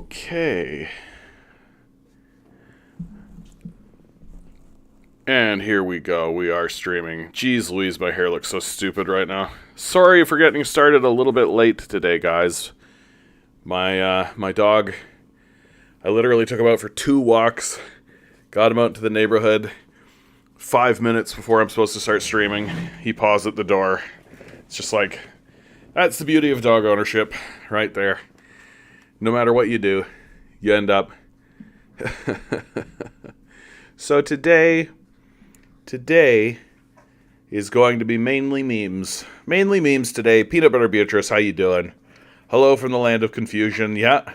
Okay. And here we go. We are streaming. Jeez Louise, my hair looks so stupid right now. Sorry for getting started a little bit late today, guys. My dog, I literally took him out for 2 walks. Got him out to the neighborhood 5 minutes before I'm supposed to start streaming. He paused at the door. It's just like, that's the beauty of dog ownership right there. No matter what you do, you end up. So today is going to be mainly memes. Mainly memes today. Peanut Butter Beatrice, how you doing? Hello from the land of confusion. Yeah.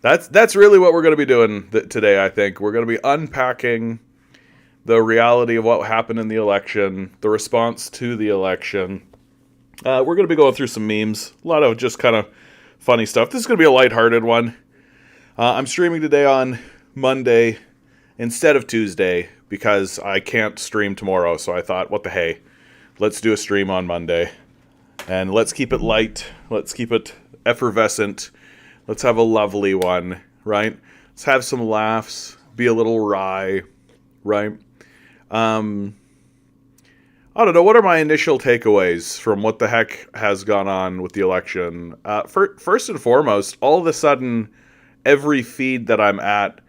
That's really what we're going to be doing today, I think. We're going to be unpacking the reality of what happened in the election, the response to the election. We're going to be going through some memes. A lot of just kind of funny stuff. This is going to be a lighthearted one. I'm streaming today on Monday instead of Tuesday because I can't stream tomorrow. So I thought, what the hey, let's do a stream on Monday. And let's keep it light. Let's keep it effervescent. Let's have a lovely one, right? Let's have some laughs. Be a little wry, right? I don't know. What are my initial takeaways from what the heck has gone on with the election? First and foremost, all of a sudden, every feed that I'm at,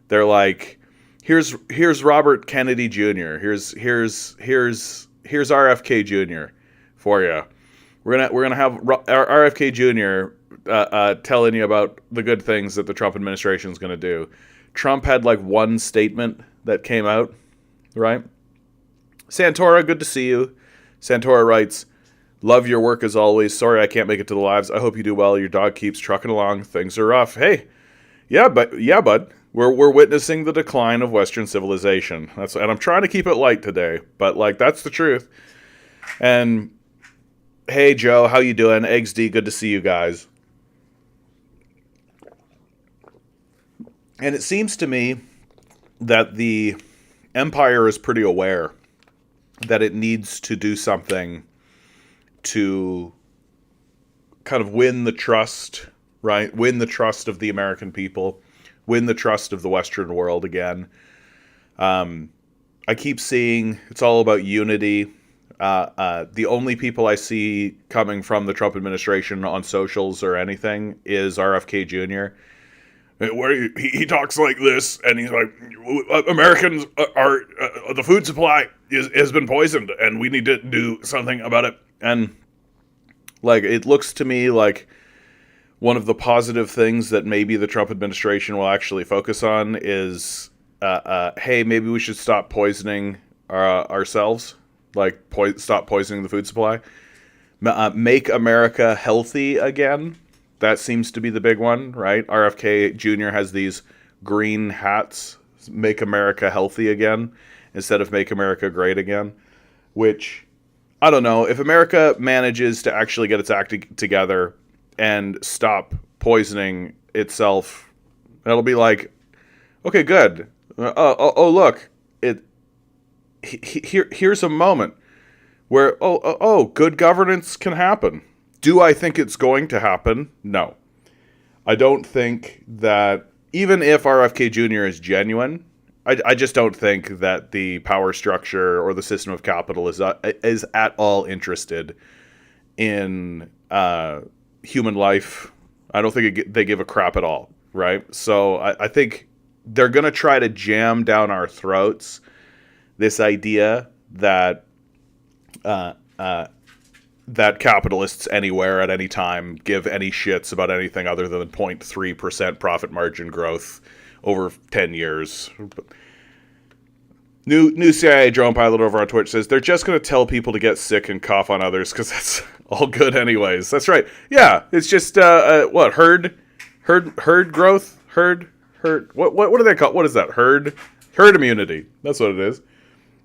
they're like, "Here's Robert Kennedy Jr. Here's RFK Jr. for you. We're gonna have RFK Jr. Telling you about the good things that the Trump administration is gonna do." Trump had like one statement that came out, right? Santora, good to see you. Santora writes, "Love your work as always. Sorry I can't make it to the lives. I hope you do well. Your dog keeps trucking along. Things are rough." Hey, bud. We're witnessing the decline of Western civilization. And I'm trying to keep it light today, but like that's the truth. And hey, Joe, how you doing? Eggs D, good to see you guys. And it seems to me that the empire is pretty aware that it needs to do something to kind of win the trust, right? Win the trust of the American people, win the trust of the Western world again. I keep seeing it's all about unity. The only people I see coming from the Trump administration on socials or anything is RFK Jr., where he talks like this, and he's like, Americans are the food supply has been poisoned, and we need to do something about it. And like, it looks to me like one of the positive things that maybe the Trump administration will actually focus on is, hey, maybe we should stop poisoning ourselves, like stop poisoning the food supply, make America healthy again. That seems to be the big one, right? RFK Jr. has these green hats, make America healthy again, instead of make America great again, which, I don't know, if America manages to actually get its act together and stop poisoning itself, it'll be like, okay, good. Look, here's a moment where, good governance can happen. Do I think it's going to happen? No. I don't think that, even if RFK Jr. is genuine, I just don't think that the power structure or the system of capital is at all interested in human life. I don't think they give a crap at all, right? So I think they're going to try to jam down our throats this idea that that capitalists anywhere at any time give any shits about anything other than 0.3% profit margin growth over 10 years. New CIA drone pilot over on Twitch says they're just going to tell people to get sick and cough on others because that's all good anyways. That's right. Yeah, it's just herd growth, herd. What do they call? What is that? Herd immunity. That's what it is.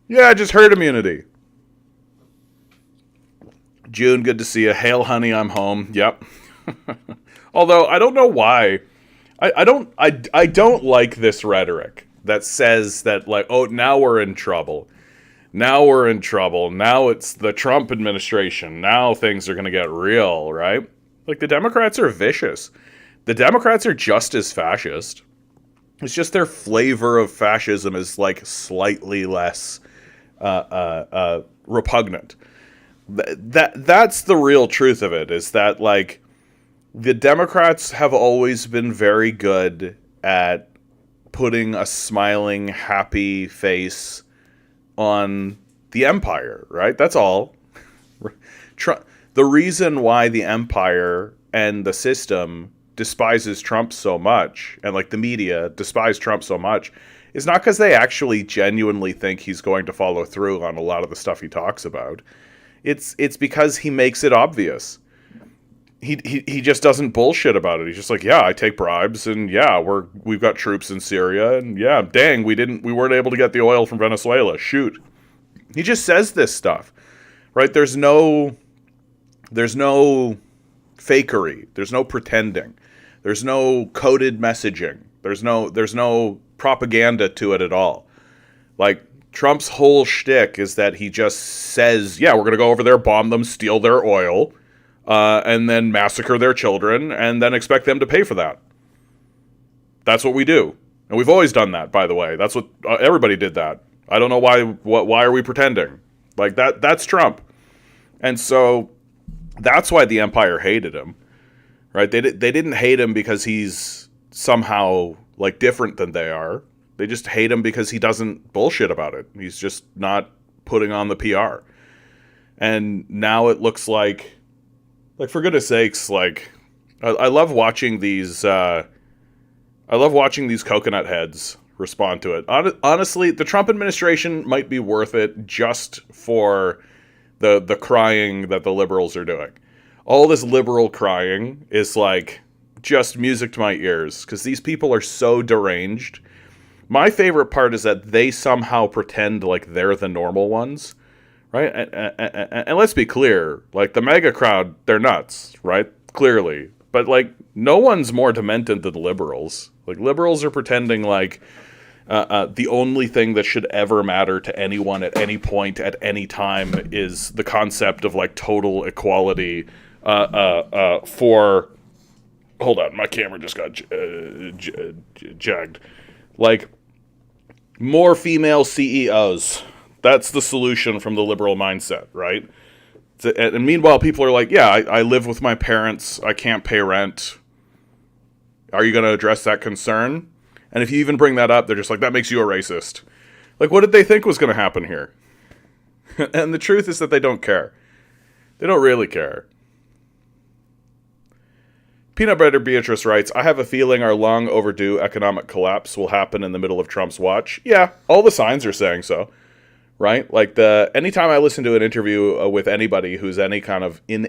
Yeah, just herd immunity. June, good to see you. Hail, honey, I'm home. Yep. Although I don't know why. I don't like this rhetoric that says that, like, oh, now we're in trouble. Now we're in trouble. Now it's the Trump administration. Now things are going to get real, right? Like, the Democrats are vicious. The Democrats are just as fascist. It's just their flavor of fascism is like slightly less repugnant. That's the real truth of it, is that like the Democrats have always been very good at putting a smiling, happy face on the empire, right? That's all. The reason why the empire and the system despises Trump so much, and like the media despise Trump so much, is not because they actually genuinely think he's going to follow through on a lot of the stuff he talks about. It's because he makes it obvious. He just doesn't bullshit about it. He's just like, yeah, I take bribes, and yeah, we've got troops in Syria, and yeah, dang, we weren't able to get the oil from Venezuela. Shoot. He just says this stuff. Right? There's no fakery. There's no pretending. There's no coded messaging. There's no propaganda to it at all. Like, Trump's whole shtick is that he just says, yeah, we're going to go over there, bomb them, steal their oil, and then massacre their children, and then expect them to pay for that. That's what we do. And we've always done that, by the way. That's what everybody did that. I don't know why are we pretending? Like, that's Trump. And so that's why the empire hated him. Right? They didn't hate him because he's somehow like different than they are. They just hate him because he doesn't bullshit about it. He's just not putting on the PR. And now it looks like for goodness sakes, like I love watching these coconut heads respond to it. Honestly, the Trump administration might be worth it just for the crying that the liberals are doing. All this liberal crying is like just music to my ears, because these people are so deranged. My favorite part is that they somehow pretend like they're the normal ones, right? And let's be clear, like the MAGA crowd, they're nuts, right? Clearly. But like no one's more demented than liberals. Like liberals are pretending like the only thing that should ever matter to anyone at any point at any time is the concept of like total equality for... Hold on, my camera just got jagged. Like, more female CEOs. That's the solution from the liberal mindset, right? And meanwhile, people are like, yeah, I live with my parents. I can't pay rent. Are you going to address that concern? And if you even bring that up, they're just like, that makes you a racist. Like, what did they think was going to happen here? And the truth is that they don't care. They don't really care. Peanut Butter Beatrice writes, I have a feeling our long overdue economic collapse will happen in the middle of Trump's watch. Yeah, all the signs are saying so. Right? Like anytime I listen to an interview with anybody who's in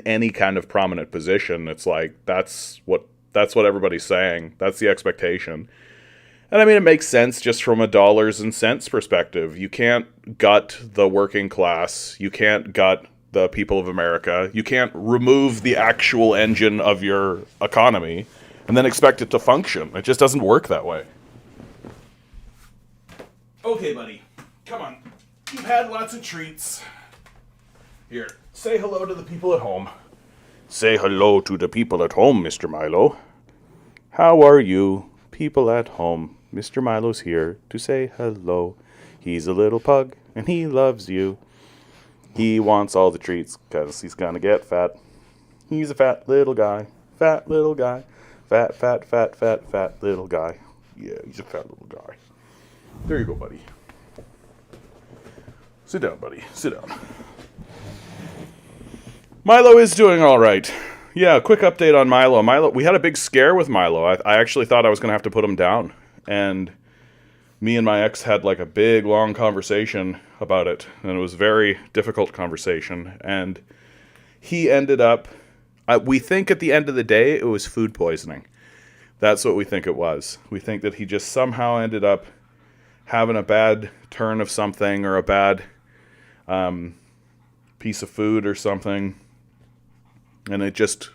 any kind of prominent position, it's like, that's what everybody's saying. That's the expectation. And I mean, it makes sense just from a dollars and cents perspective. You can't gut the working class. You can't gut the people of America. You can't remove the actual engine of your economy and then expect it to function. It just doesn't work that way. Okay, buddy. Come on. You've had lots of treats. Here, say hello to the people at home. Say hello to the people at home, Mr. Milo. How are you, people at home? Mr. Milo's here to say hello. He's a little pug, and he loves you. He wants all the treats because he's gonna get fat. He's a fat little guy. Fat little guy. Fat, fat, fat, fat, fat little guy. Yeah, he's a fat little guy. There you go, buddy. Sit down, buddy. Sit down. Milo is doing all right. Yeah, quick update on Milo. We had a big scare with Milo. I actually thought I was gonna have to put him down. And me and my ex had like a big, long conversation about it. And it was a very difficult conversation. And he ended up, we think at the end of the day, it was food poisoning. That's what we think it was. We think that he just somehow ended up having a bad turn of something, or a bad piece of food or something. And it just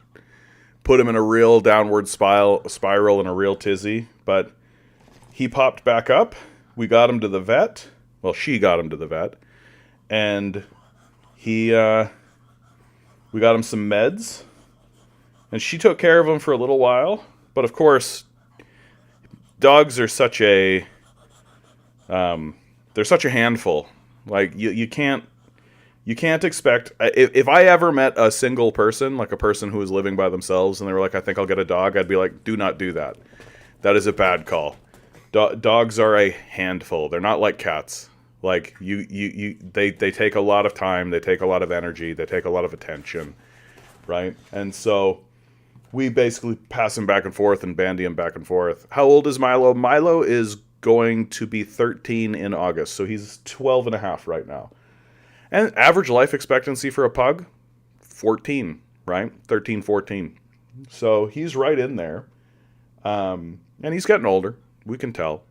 put him in a real downward spiral and a real tizzy. But he popped back up. We got him to the vet. Well, she got him to the vet. And we got him some meds. And she took care of him for a little while. But of course, dogs are such a they're such a handful. Like you can't expect. If I ever met a single person, like a person who was living by themselves, and they were like, "I think I'll get a dog," I'd be like, "Do not do that. That is a bad call." Dogs are a handful. They're not like cats. Like they take a lot of time. They take a lot of energy. They take a lot of attention, right? And so we basically pass him back and forth and bandy him back and forth. How old is Milo? Milo is going to be 13 in August, so he's 12 and a half right now. And average life expectancy for a pug, 14, right? 13, 14. So he's right in there. And he's getting older. We can tell.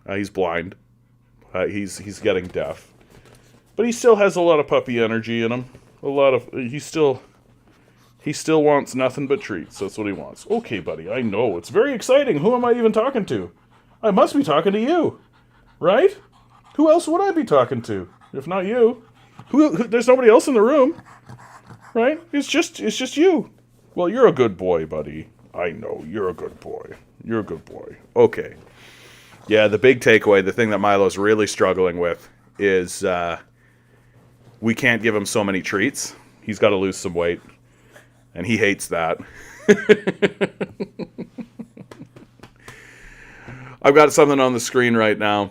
He's blind. He's getting deaf. But he still has a lot of puppy energy in him. He still wants nothing but treats. That's what he wants. Okay, buddy, I know. It's very exciting. Who am I even talking to? I must be talking to you. Right? Who else would I be talking to? If not you. There's nobody else in the room. Right? It's just you. Well, you're a good boy, buddy. I know. You're a good boy. You're a good boy. Okay. Yeah, the big takeaway, the thing that Milo's really struggling with is we can't give him so many treats. He's got to lose some weight. And he hates that. I've got something on the screen right now.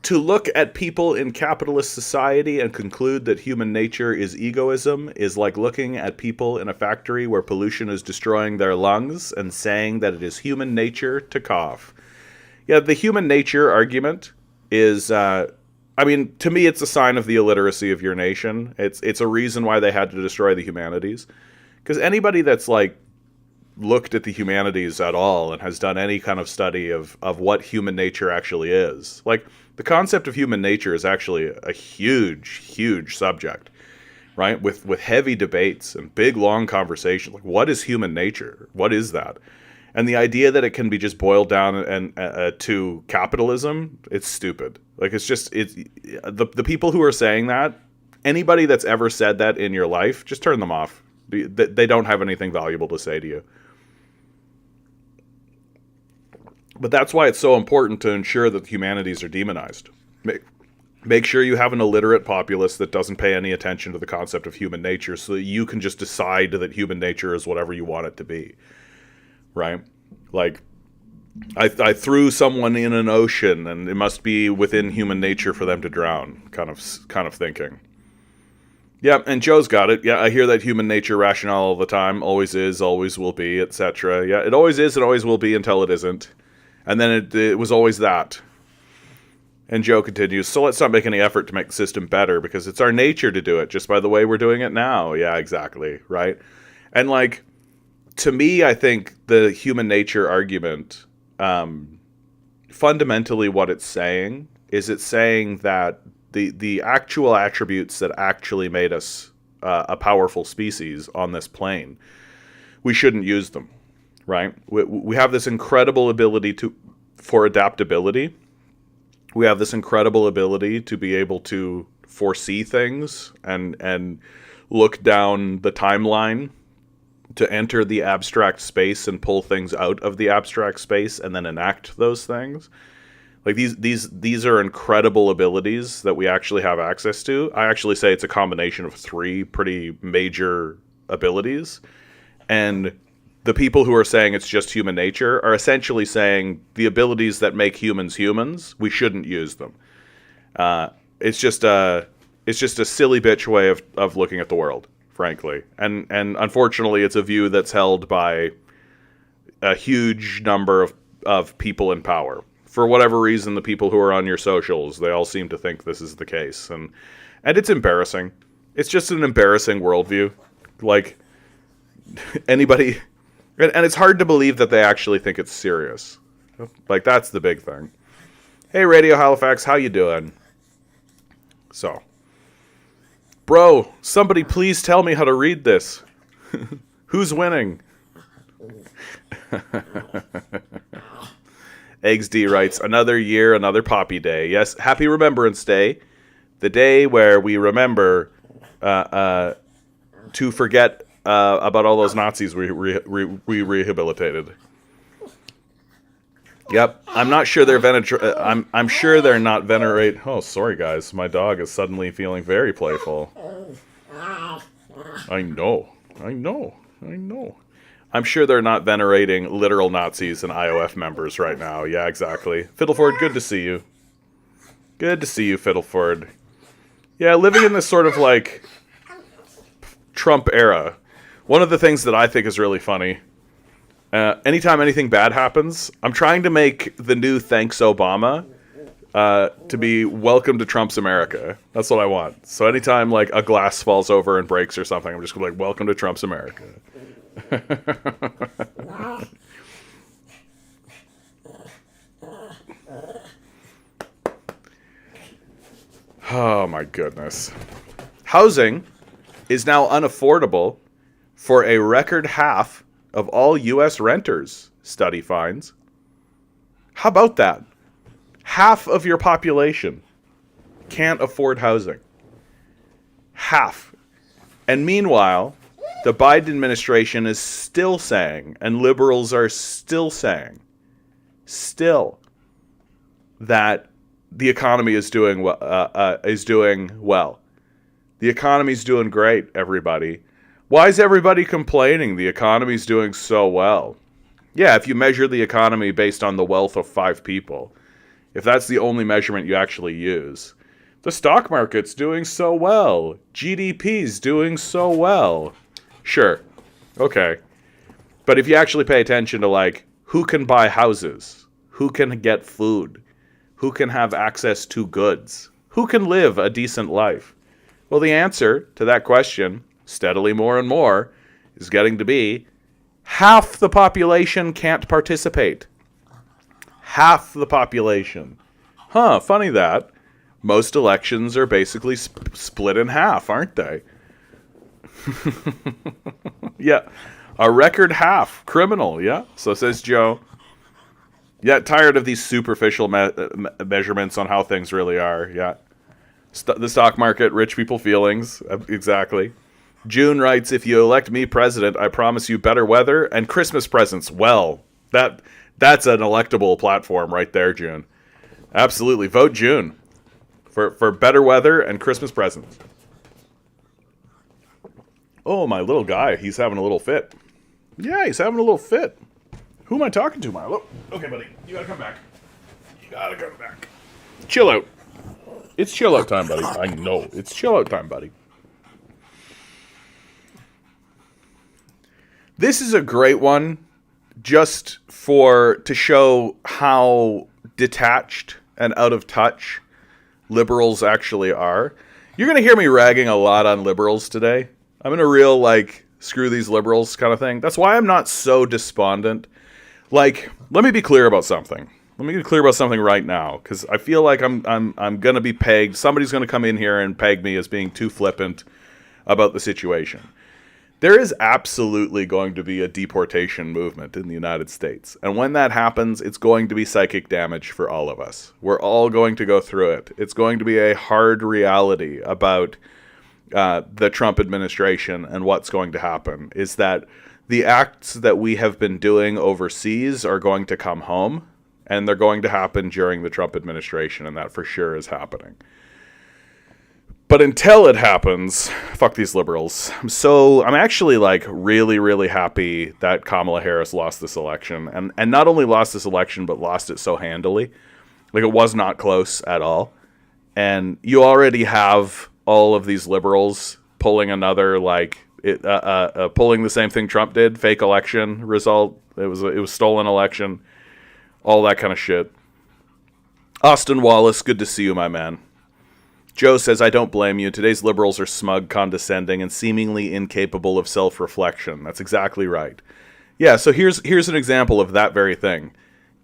To look at people in capitalist society and conclude that human nature is egoism is like looking at people in a factory where pollution is destroying their lungs and saying that it is human nature to cough. Yeah, the human nature argument is, to me it's a sign of the illiteracy of your nation. It's a reason why they had to destroy the humanities. Because anybody that's looked at the humanities at all and has done any kind of study of what human nature actually is, the concept of human nature is actually a huge subject, right? With heavy debates and big long conversations. What is human nature? What is that? And the idea that it can be just boiled down to capitalism, it's stupid. The people who are saying that, anybody that's ever said that in your life, just turn them off. They don't have anything valuable to say to you. But that's why it's so important to ensure that the humanities are demonized. Make sure you have an illiterate populace that doesn't pay any attention to the concept of human nature so that you can just decide that human nature is whatever you want it to be. Right? I threw someone in an ocean and it must be within human nature for them to drown, kind of thinking. Yeah, and Joe's got it. Yeah, I hear that human nature rationale all the time. Always is, always will be, etc. Yeah, it always is and always will be until it isn't. And then it was always that. And Joe continues, so let's not make any effort to make the system better because it's our nature to do it just by the way we're doing it now. Yeah, exactly, right? And to me, I think the human nature argument, fundamentally what it's saying is it's saying that the actual attributes that actually made us a powerful species on this plane, we shouldn't use them. Right? We have this incredible ability for adaptability. We have this incredible ability to be able to foresee things and look down the timeline to enter the abstract space and pull things out of the abstract space and then enact those things. These are incredible abilities that we actually have access to. I actually say it's a combination of three pretty major abilities. And the people who are saying it's just human nature are essentially saying the abilities that make humans humans, we shouldn't use them. It's just a silly bitch way of looking at the world, frankly. And unfortunately, it's a view that's held by a huge number of people in power. For whatever reason, the people who are on your socials, they all seem to think this is the case. And it's embarrassing. It's just an embarrassing worldview. Anybody... And it's hard to believe that they actually think it's serious. That's the big thing. Hey, Radio Halifax, how you doing? So. Bro, somebody please tell me how to read this. Who's winning? Eggs D writes, another year, another Poppy Day. Yes, Happy Remembrance Day. The day where we remember to forget about all those Nazis we rehabilitated. Yep, I'm not sure they're I'm sure they're not venerate. Oh, sorry guys, my dog is suddenly feeling very playful. I know, I know, I know. I'm sure they're not venerating literal Nazis and IOF members right now. Yeah, exactly. Fiddleford, good to see you. Good to see you, Fiddleford. Yeah, living in this sort of like Trump era. One of the things that I think is really funny. Anytime anything bad happens, I'm trying to make the new thanks Obama to be welcome to Trump's America. That's what I want. So anytime like a glass falls over and breaks or something, I'm just going to like, welcome to Trump's America. Oh my goodness. Housing is now unaffordable for a record half of all U.S. renters, study finds. How about that? Half of your population can't afford housing. Half. And meanwhile, the Biden administration is still saying, and liberals are still saying, that the economy is doing well. The economy's doing great, everybody. Why is everybody complaining? The economy's doing so well. Yeah, if you measure the economy based on the wealth of 5 people, if that's the only measurement you actually use, the stock market's doing so well. GDP's doing so well. Sure. Okay. But if you actually pay attention to, like, who can buy houses? Who can get food? Who can have access to goods? Who can live a decent life? Well, the answer to that question, steadily more and more, is getting to be half the population can't participate. Half the population. Huh, funny that. Most elections are basically split in half, aren't they? Yeah, a record half. Criminal, yeah? So says Joe. Yeah, tired of these superficial measurements on how things really are, yeah. The stock market, rich people feelings, exactly. June writes, if you elect me president, I promise you better weather and Christmas presents. Well, that's an electable platform right there, June. Absolutely. Vote June for better weather and Christmas presents. Oh, my little guy, he's having a little fit. Yeah, he's having a little fit. Who am I talking to, Milo? Okay, buddy, you gotta come back. You gotta come back. Chill out. It's chill out time, buddy. I know. It's chill out time, buddy. This is a great one just to show how detached and out of touch liberals actually are. You're going to hear me ragging a lot on liberals today. I'm in a real, like, screw these liberals kind of thing. That's why I'm not so despondent. Like, let me be clear about something. Let me be clear about something right now, because I feel like I'm going to be pegged. Somebody's going to come in here and peg me as being too flippant about the situation. There is absolutely going to be a deportation movement in the United States. And when that happens, it's going to be psychic damage for all of us. We're all going to go through it. It's going to be a hard reality about the Trump administration and what's going to happen, is that the acts that we have been doing overseas are going to come home, and they're going to happen during the Trump administration, and that for sure is happening. But until it happens, fuck these liberals. I'm actually like really, really happy that Kamala Harris lost this election. And not only lost this election, but lost it so handily. Like, it was not close at all. And you already have all of these liberals pulling another, like, pulling the same thing Trump did. Fake election result. It was stolen election. All that kind of shit. Austin Wallace, good to see you, my man. Joe says, I don't blame you. Today's liberals are smug, condescending, and seemingly incapable of self-reflection. That's exactly right. Yeah, so here's an example of that very thing.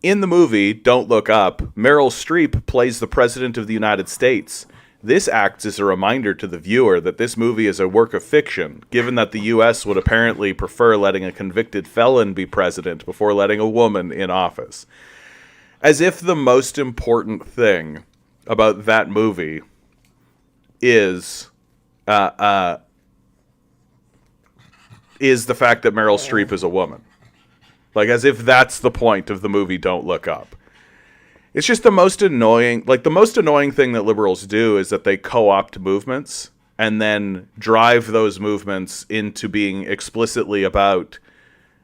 In the movie Don't Look Up, Meryl Streep plays the President of the United States. This acts as a reminder to the viewer that this movie is a work of fiction, given that the U.S. would apparently prefer letting a convicted felon be president before letting a woman in office. As if the most important thing about that movie is is the fact that Meryl Streep is a woman. Like, as if that's the point of the movie Don't Look Up. It's just the most annoying, like, the most annoying thing that liberals do is that they co-opt movements and then drive those movements into being explicitly about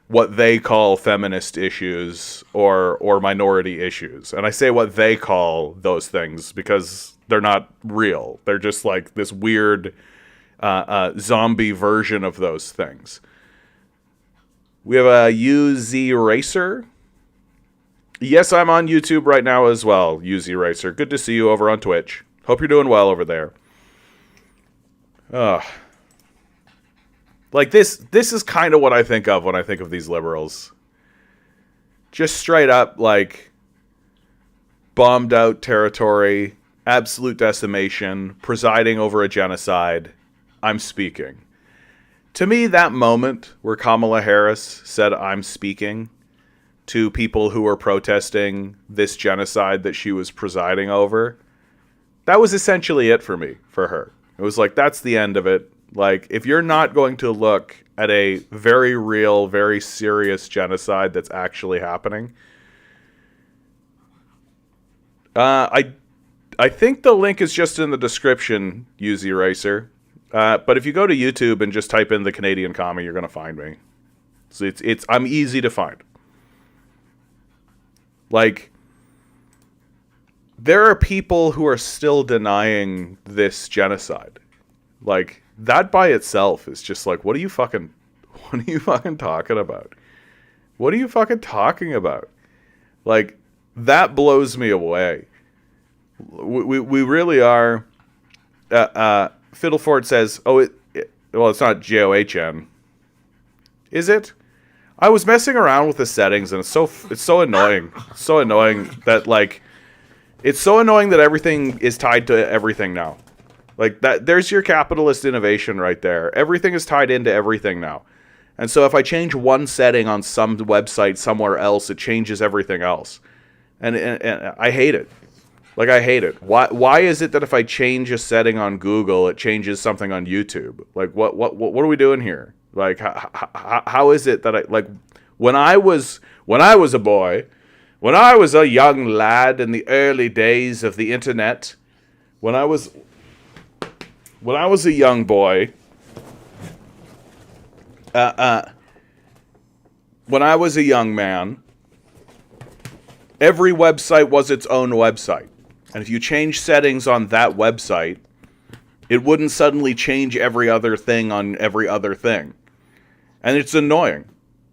what they call feminist issues or minority issues. And I say what they call those things because they're not real. They're just like this weird zombie version of those things. We have a UZ Racer. Yes, I'm on YouTube right now as well, UZ Racer. Good to see you over on Twitch. Hope you're doing well over there. Like, this is kind of what I think of when I think of these liberals. Just straight up, like, bombed out territory, absolute decimation, presiding over a genocide. I'm speaking. To me, that moment where Kamala Harris said, I'm speaking, to people who were protesting this genocide that she was presiding over, that was essentially it for me, for her. It was like, that's the end of it. Like, if you're not going to look at a very real, very serious genocide that's actually happening, I think the link is just in the description, UZ Racer. But if you go to YouTube and just type in the Canadian Commie, you're going to find me. So I'm easy to find. Like, there are people who are still denying this genocide. Like, that by itself is just like, what are you fucking talking about? What are you fucking talking about? Like, that blows me away. We really are. Fiddleford says, well, it's not John. Is it? I was messing around with the settings, and it's so annoying. It's so annoying that, like, it's so annoying that everything is tied to everything now. Like, that, there's your capitalist innovation right there. Everything is tied into everything now. And so if I change one setting on some website somewhere else, it changes everything else. And I hate it. Like, I hate it. Why is it that if I change a setting on Google, it changes something on YouTube? Like, what are we doing here? Like, how is it that when I was a boy, when I was a young lad in the early days of the internet, when I was a young boy, when I was a young man, every website was its own website. And if you change settings on that website, it wouldn't suddenly change every other thing on every other thing. And it's annoying.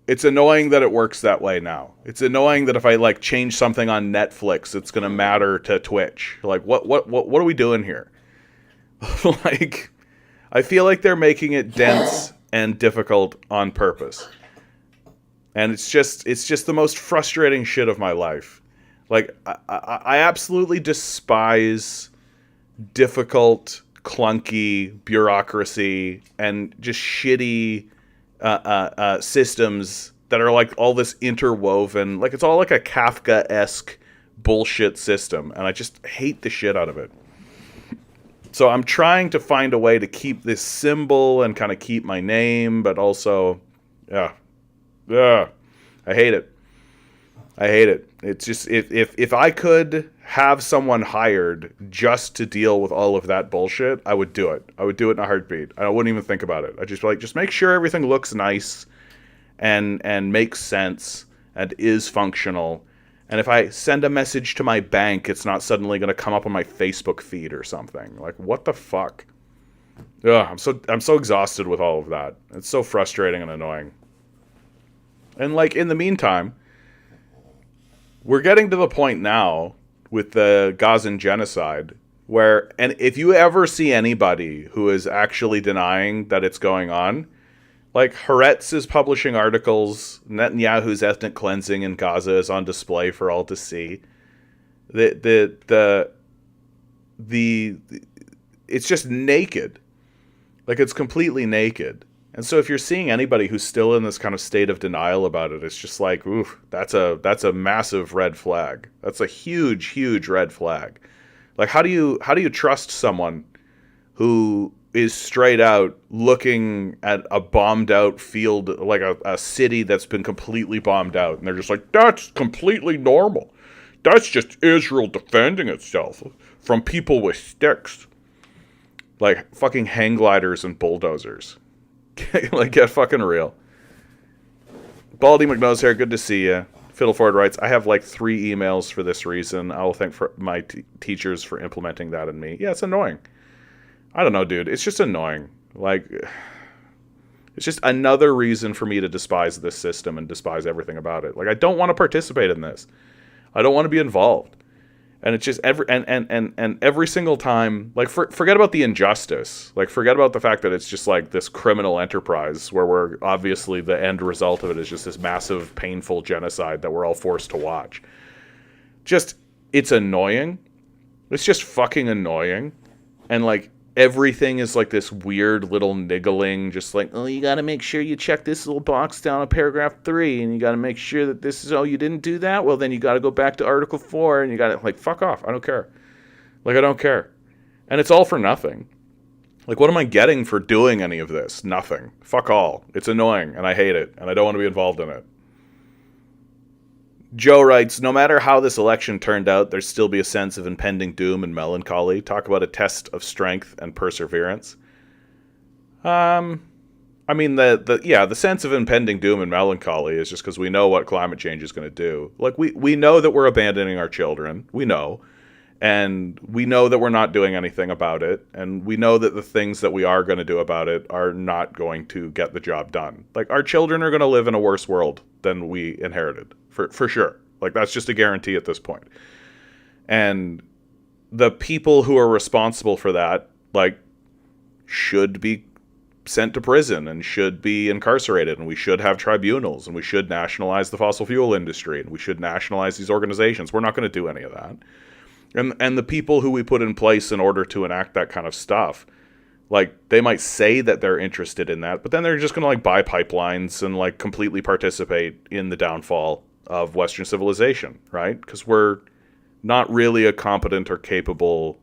It's annoying that it works that way now. It's annoying that if I, like, change something on Netflix, it's going to matter to Twitch. Like, what are we doing here? Like, I feel like they're making it dense and difficult on purpose. And it's just the most frustrating shit of my life. Like, I absolutely despise difficult, clunky bureaucracy and just shitty systems that are like all this interwoven. Like, it's all like a Kafka-esque bullshit system. And I just hate the shit out of it. So I'm trying to find a way to keep this symbol and kind of keep my name, but also, I hate it. I hate it. It's just, if I could have someone hired just to deal with all of that bullshit, I would do it. I would do it in a heartbeat. I wouldn't even think about it. I'd just be like, just make sure everything looks nice and makes sense and is functional. And if I send a message to my bank, it's not suddenly going to come up on my Facebook feed or something. Like, what the fuck? Ugh, I'm so exhausted with all of that. It's so frustrating and annoying. And, like, in the meantime, we're getting to the point now with the Gazan genocide where, and if you ever see anybody who is actually denying that it's going on, like, Haaretz is publishing articles, Netanyahu's ethnic cleansing in Gaza is on display for all to see. It's just naked. Like, it's completely naked. And so if you're seeing anybody who's still in this kind of state of denial about it, it's just like, oof, that's a massive red flag. That's a huge, huge red flag. Like, how do you trust someone who is straight out looking at a bombed out field, like a city that's been completely bombed out. And they're just like, that's completely normal. That's just Israel defending itself from people with sticks. Like fucking hang gliders and bulldozers. Like, get fucking real. Baldy McNose here, good to see you. Fiddleford writes, I have like 3 emails for this reason. I will thank for my teachers for implementing that in me. Yeah, it's annoying. I don't know, dude. It's just annoying. Like, it's just another reason for me to despise this system and despise everything about it. Like, I don't want to participate in this. I don't want to be involved. And it's just every single time, like, forget about the injustice. Like, forget about the fact that it's just like this criminal enterprise where we're obviously the end result of it is just this massive, painful genocide that we're all forced to watch. Just, it's annoying. It's just fucking annoying. And like, everything is like this weird little niggling, just like, oh, you got to make sure you check this little box down on paragraph 3, and you got to make sure that this is, oh, you didn't do that? Well, then you got to go back to article 4, and you got to, like, fuck off. I don't care. Like, I don't care. And it's all for nothing. Like, what am I getting for doing any of this? Nothing. Fuck all. It's annoying, and I hate it, and I don't want to be involved in it. Joe writes, no matter how this election turned out, there'd still be a sense of impending doom and melancholy. Talk about a test of strength and perseverance. I mean, the sense of impending doom and melancholy is just because we know what climate change is going to do. Like, we know that we're abandoning our children. We know. And we know that we're not doing anything about it. And we know that the things that we are going to do about it are not going to get the job done. Like, our children are going to live in a worse world than we inherited. For sure. Like, that's just a guarantee at this point. And the people who are responsible for that, like, should be sent to prison and should be incarcerated, and we should have tribunals, and we should nationalize the fossil fuel industry, and we should nationalize these organizations. We're not going to do any of that. And the people who we put in place in order to enact that kind of stuff, like, they might say that they're interested in that, but then they're just going to, like, buy pipelines and, like, completely participate in the downfall of Western civilization, right? Because we're not really a competent or capable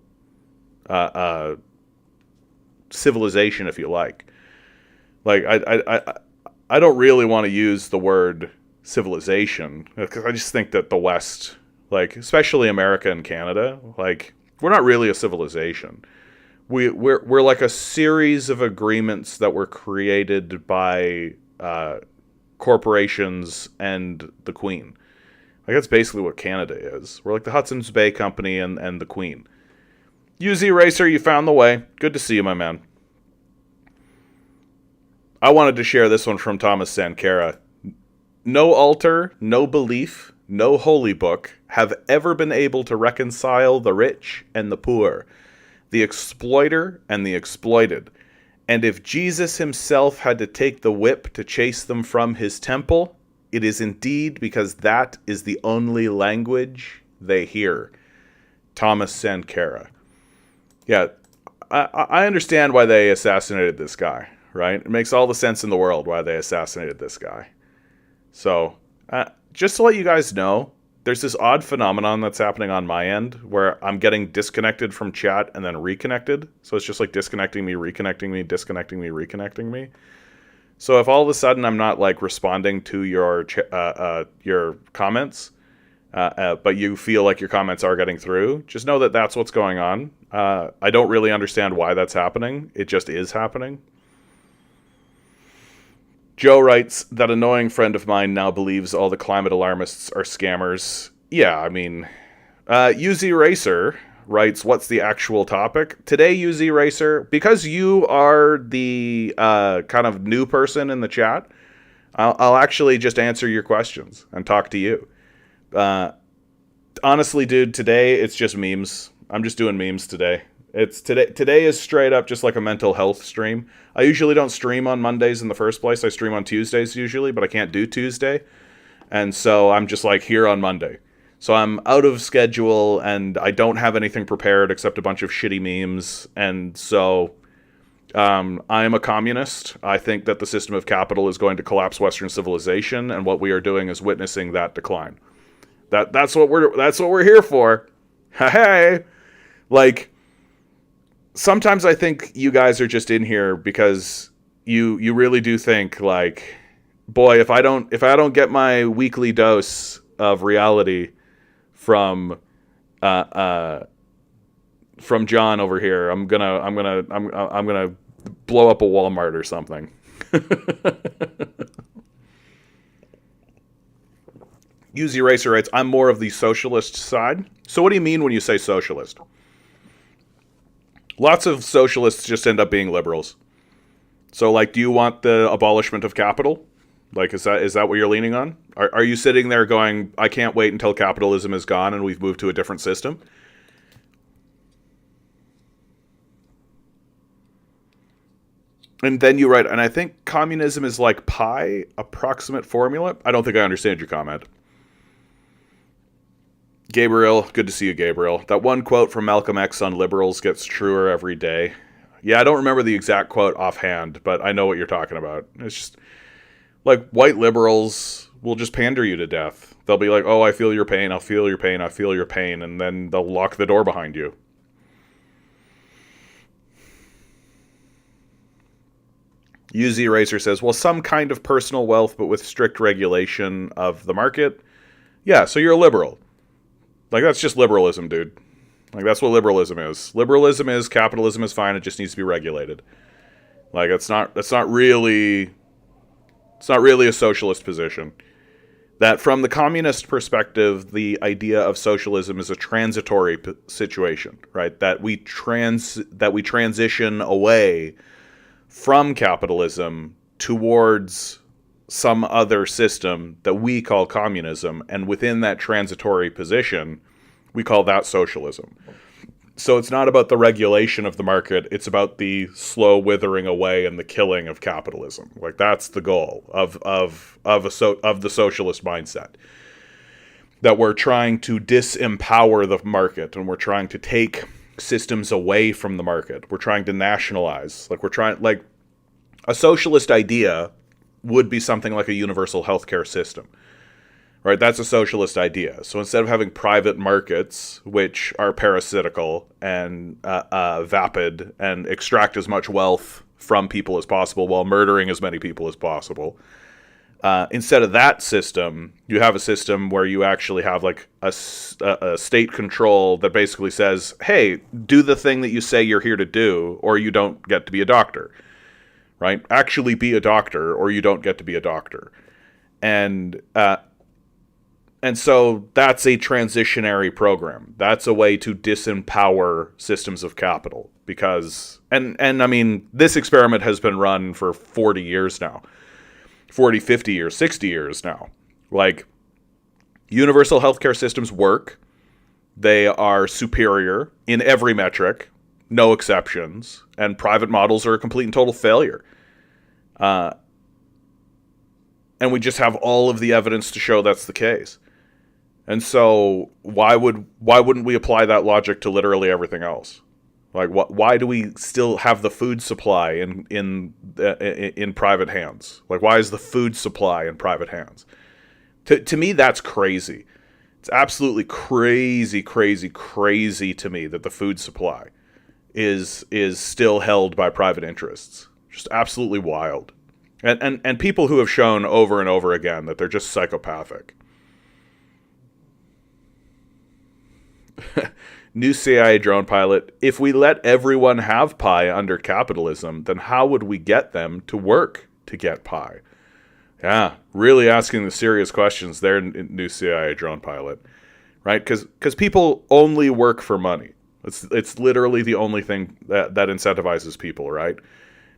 civilization, if you like. Like, I don't really want to use the word civilization, because I just think that the West, like, especially America and Canada, like, we're not really a civilization. We're like a series of agreements that were created by corporations and the Queen. Like, that's basically what Canada is. We're like the Hudson's Bay Company and the Queen. UZ Racer, you found the way. Good to see you, my man. I wanted to share this one from Thomas Sankara. No altar, no belief, no holy book have ever been able to reconcile the rich and the poor, the exploiter and the exploited. And if Jesus himself had to take the whip to chase them from his temple, it is indeed because that is the only language they hear. Thomas Sankara. Yeah, I understand why they assassinated this guy, right? It makes all the sense in the world why they assassinated this guy. So, just to let you guys know, there's this odd phenomenon that's happening on my end where I'm getting disconnected from chat and then reconnected. So it's just like disconnecting me, reconnecting me, disconnecting me, reconnecting me. So if all of a sudden I'm not like responding to your comments, but you feel like your comments are getting through, just know that that's what's going on. I don't really understand why that's happening. It just is happening. Joe writes, that annoying friend of mine now believes all the climate alarmists are scammers. Yeah, I mean, UZ Racer writes, what's the actual topic? Today, UZ Racer, because you are the kind of new person in the chat, I'll actually just answer your questions and talk to you. Honestly, dude, today it's just memes. I'm just doing memes today. Today is straight up just like a mental health stream. I usually don't stream on Mondays in the first place. I stream on Tuesdays usually, but I can't do Tuesday. And so I'm just like here on Monday. So I'm out of schedule and I don't have anything prepared except a bunch of shitty memes. And so I am a communist. I think that the system of capital is going to collapse Western civilization, and what we are doing is witnessing that decline. That's what we're here for. Hey, like, sometimes I think you guys are just in here because you really do think like, boy, if I don't get my weekly dose of reality from uh, uh, from John over here, I'm gonna blow up a Walmart or something. Use Eraser writes, I'm more of the socialist side. So what do you mean when you say socialist? Lots of socialists just end up being liberals. So, like, do you want the abolishment of capital? Like, is that what you're leaning on? Are you sitting there going, I can't wait until capitalism is gone and we've moved to a different system? And then you write, and I think communism is like pi, approximate formula. I don't think I understand your comment. Gabriel, good to see you, Gabriel. That one quote from Malcolm X on liberals gets truer every day. Yeah, I don't remember the exact quote offhand, but I know what you're talking about. It's just like white liberals will just pander you to death. They'll be like, oh, I feel your pain, I'll feel your pain, I feel your pain, and then they'll lock the door behind you. UZ Racer says, well, some kind of personal wealth, but with strict regulation of the market. Yeah, so you're a liberal. Like, that's just liberalism, dude. Like, that's what liberalism is. Liberalism is capitalism is fine, it just needs to be regulated. Like, it's not really a socialist position. That from the communist perspective, the idea of socialism is a transitory situation, right? That we transition away from capitalism towards some other system that we call communism, and within that transitory position, we call that socialism. So it's not about the regulation of the market, it's about the slow withering away and the killing of capitalism. Like, that's the goal of the socialist mindset. That we're trying to disempower the market, and we're trying to take systems away from the market. We're trying to nationalize. Like, a socialist idea would be something like a universal healthcare system. Right, that's a socialist idea. So instead of having private markets, which are parasitical and vapid and extract as much wealth from people as possible while murdering as many people as possible, instead of that system, you have a system where you actually have like a state control that basically says, hey, do the thing that you say you're here to do, or you don't get to be a doctor. Right? Actually be a doctor, or you don't get to be a doctor. And so that's a transitionary program. That's a way to disempower systems of capital. Because, and I mean, this experiment has been run for 40 years now. 40, 50 years, 60 years now. Like, universal healthcare systems work. They are superior in every metric, no exceptions. And private models are a complete and total failure. And we just have all of the evidence to show that's the case. And so why wouldn't we apply that logic to literally everything else? Like, why do we still have the food supply in private hands? Like, why is the food supply in private hands? To me, that's crazy. It's absolutely crazy to me that the food supply is still held by private interests. Just absolutely wild. And people who have shown over and over again that they're just psychopathic. New CIA drone pilot, if we let everyone have pie under capitalism, then how would we get them to work to get pie? Yeah, really asking the serious questions there, new CIA drone pilot. Right? Because people only work for money. It's literally the only thing that incentivizes people, right?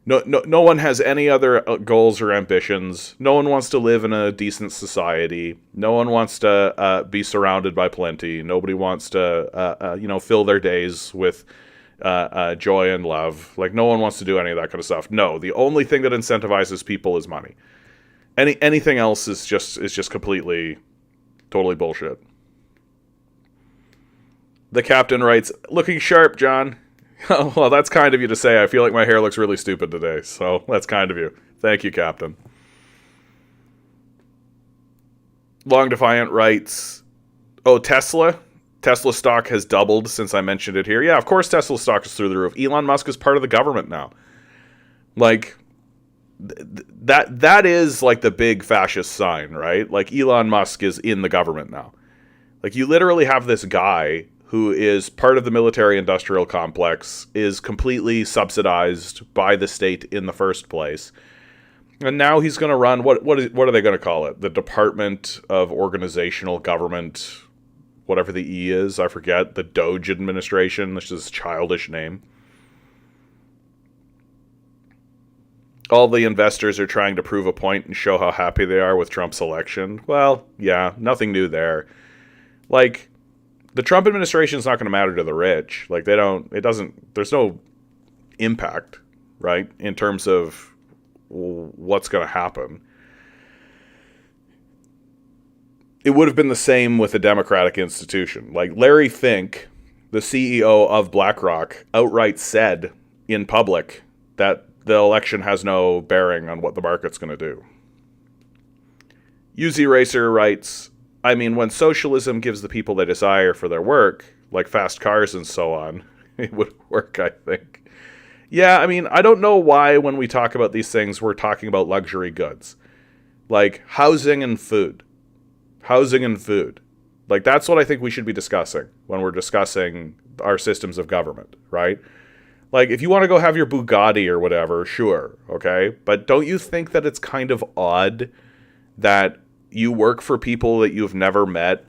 No one has any other goals or ambitions. No one wants to live in a decent society. No one wants to be surrounded by plenty. Nobody wants to, fill their days with joy and love. Like, no one wants to do any of that kind of stuff. No, the only thing that incentivizes people is money. Anything else is just completely, totally bullshit. The captain writes, looking sharp, John. Oh, well, that's kind of you to say. I feel like my hair looks really stupid today, so that's kind of you. Thank you, Captain. Long Defiant writes, oh, Tesla? Tesla stock has doubled since I mentioned it here. Yeah, of course Tesla stock is through the roof. Elon Musk is part of the government now. Like, that is like the big fascist sign, right? Like, Elon Musk is in the government now. Like, you literally have this guy who is part of the military-industrial complex, is completely subsidized by the state in the first place. And now he's going to run, what are they going to call it? The Department of Organizational Government, whatever the E is, I forget. The Doge administration, which is a childish name. All the investors are trying to prove a point and show how happy they are with Trump's election. Well, yeah, nothing new there. Like, the Trump administration is not going to matter to the rich. Like, there's no impact, right, in terms of what's going to happen. It would have been the same with a democratic institution. Like, Larry Fink, the CEO of BlackRock, outright said in public that the election has no bearing on what the market's going to do. UZ Racer writes, I mean, when socialism gives the people they desire for their work, like fast cars and so on, it would work, I think. Yeah, I mean, I don't know why when we talk about these things, we're talking about luxury goods. Like housing and food. Housing and food. Like, that's what I think we should be discussing when we're discussing our systems of government, right? Like, if you want to go have your Bugatti or whatever, sure, okay? But don't you think that it's kind of odd that you work for people that you've never met,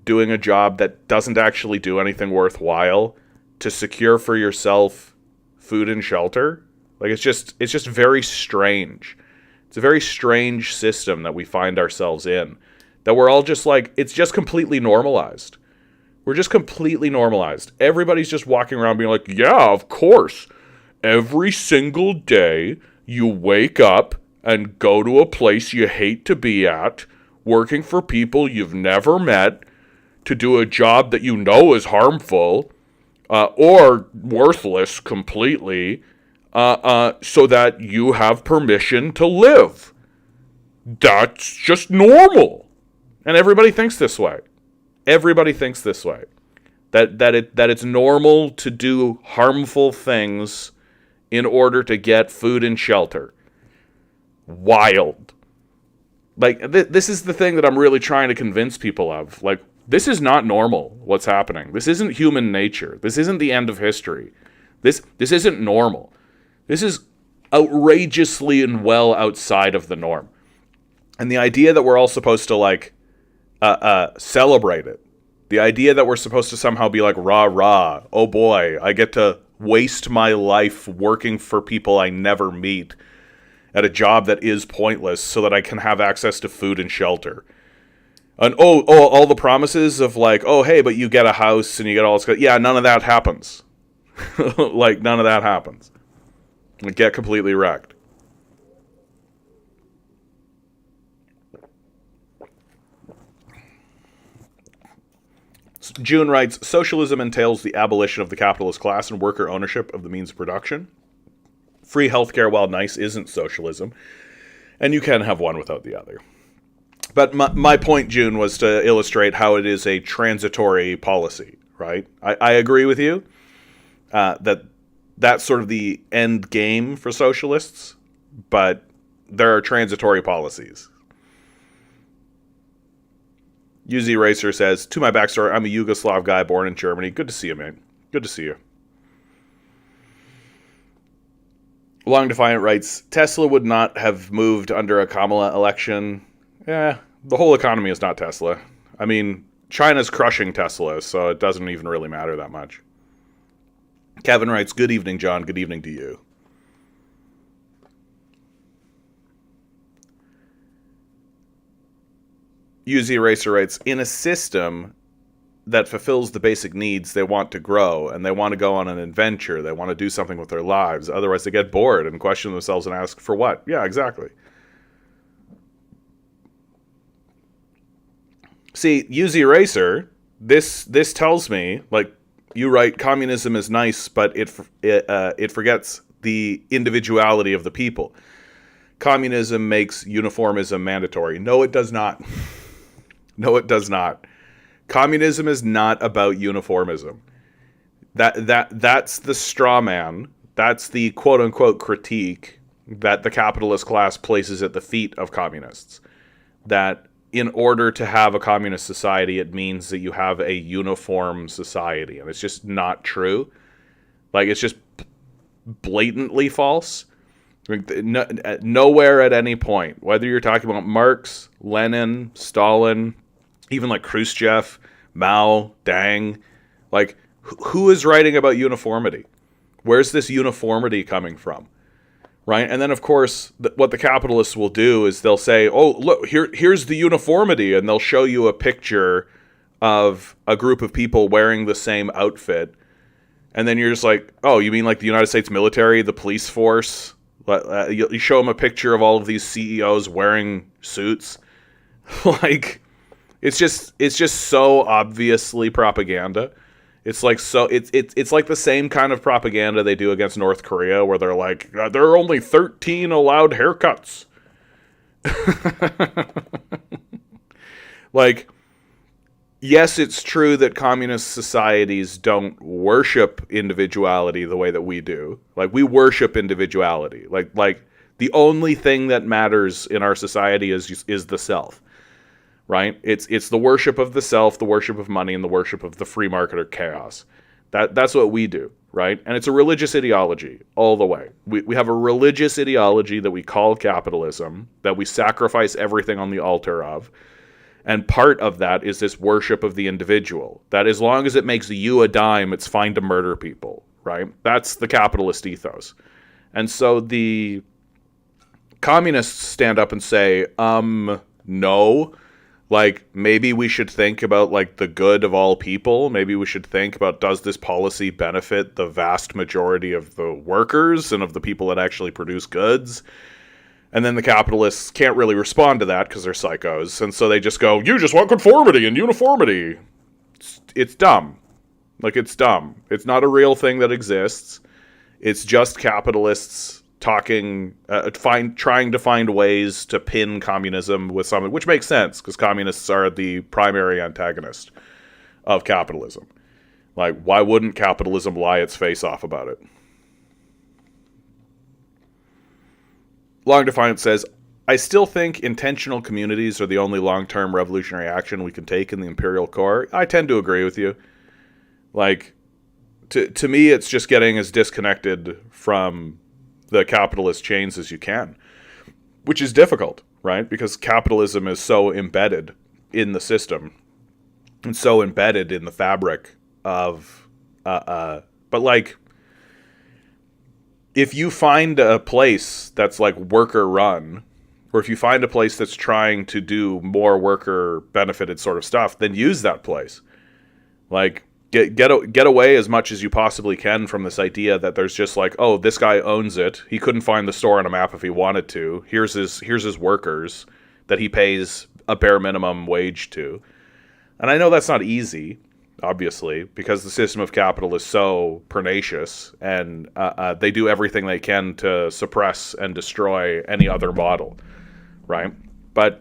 doing a job that doesn't actually do anything worthwhile to secure for yourself food and shelter? Like, it's just very strange. It's a very strange system that we find ourselves in, that we're all just like, it's just completely normalized. We're just completely normalized. Everybody's just walking around being like, yeah, of course. Every single day you wake up and go to a place you hate to be at, working for people you've never met, to do a job that you know is harmful or worthless completely, so that you have permission to live. That's just normal. And everybody thinks this way. Everybody thinks this way. That it's normal to do harmful things in order to get food and shelter. Wild. Like, this is the thing that I'm really trying to convince people of. Like, this is not normal, what's happening. This isn't human nature. This isn't the end of history. This isn't normal. This is outrageously and well outside of the norm. And the idea that we're all supposed to, like, celebrate it. The idea that we're supposed to somehow be like, rah, rah, oh boy, I get to waste my life working for people I never meet at a job that is pointless so that I can have access to food and shelter. And all the promises of like, oh, hey, but you get a house and you get all this. Yeah, none of that happens. Like, none of that happens. Like, get completely wrecked. June writes, socialism entails the abolition of the capitalist class and worker ownership of the means of production. Free healthcare, while nice, isn't socialism. And you can have one without the other. But my point, June, was to illustrate how it is a transitory policy, right? I agree with you that that's sort of the end game for socialists, but there are transitory policies. UZ Racer says, to my backstory, I'm a Yugoslav guy born in Germany. Good to see you, man. Good to see you. Long Defiant writes, Tesla would not have moved under a Kamala election. The whole economy is not Tesla. I mean, China's crushing Tesla, so it doesn't even really matter that much. Kevin writes, good evening, John. Good evening to you. UZ Racer writes, in a system that fulfills the basic needs, they want to grow, and they want to go on an adventure. They want to do something with their lives. Otherwise, they get bored and question themselves and ask, for what? Yeah, exactly. See, UZ Racer, this tells me, like, you write, communism is nice, but it forgets the individuality of the people. Communism makes uniformism mandatory. No, it does not. No, it does not. Communism is not about uniformism. That's the straw man. That's the quote unquote critique that the capitalist class places at the feet of communists. That in order to have a communist society, it means that you have a uniform society, and it's just not true. Like, it's just blatantly false. Nowhere at any point, whether you're talking about Marx, Lenin, Stalin, even like Khrushchev, Mao, Deng, like, who is writing about uniformity? Where's this uniformity coming from? Right? And then, of course, what the capitalists will do is they'll say, oh, look, here's the uniformity, and they'll show you a picture of a group of people wearing the same outfit. And then you're just like, oh, you mean like the United States military, the police force? You show them a picture of all of these CEOs wearing suits. Like, it's just so obviously propaganda. It's like it's like the same kind of propaganda they do against North Korea, where they're like, there are only 13 allowed haircuts. Like, yes, it's true that communist societies don't worship individuality the way that we do. Like, we worship individuality. Like the only thing that matters in our society is the self. Right? It's the worship of the self, the worship of money, and the worship of the free market or chaos. That's what we do, right? And it's a religious ideology all the way. We have a religious ideology that we call capitalism, that we sacrifice everything on the altar of. And part of that is this worship of the individual. That as long as it makes you a dime, it's fine to murder people, right? That's the capitalist ethos. And so the communists stand up and say, no. Like, maybe we should think about, like, the good of all people. Maybe we should think about, does this policy benefit the vast majority of the workers and of the people that actually produce goods? And then the capitalists can't really respond to that because they're psychos. And so they just go, you just want conformity and uniformity. It's dumb. Like, it's dumb. It's not a real thing that exists. It's just capitalists talking, trying to find ways to pin communism with something, which makes sense because communists are the primary antagonist of capitalism. Like, why wouldn't capitalism lie its face off about it? Long Defiance says, I still think intentional communities are the only long-term revolutionary action we can take in the imperial core. I tend to agree with you. Like, to me, it's just getting as disconnected from the capitalist chains as you can, which is difficult, right? Because capitalism is so embedded in the system and so embedded in the fabric of, but like, if you find a place that's like worker run, or if you find a place that's trying to do more worker benefited sort of stuff, then use that place. Like, get away as much as you possibly can from this idea that there's just like, oh, this guy owns it. He couldn't find the store on a map if he wanted to. Here's his workers that he pays a bare minimum wage to. And I know that's not easy, obviously, because the system of capital is so pernicious, and they do everything they can to suppress and destroy any other model, right? But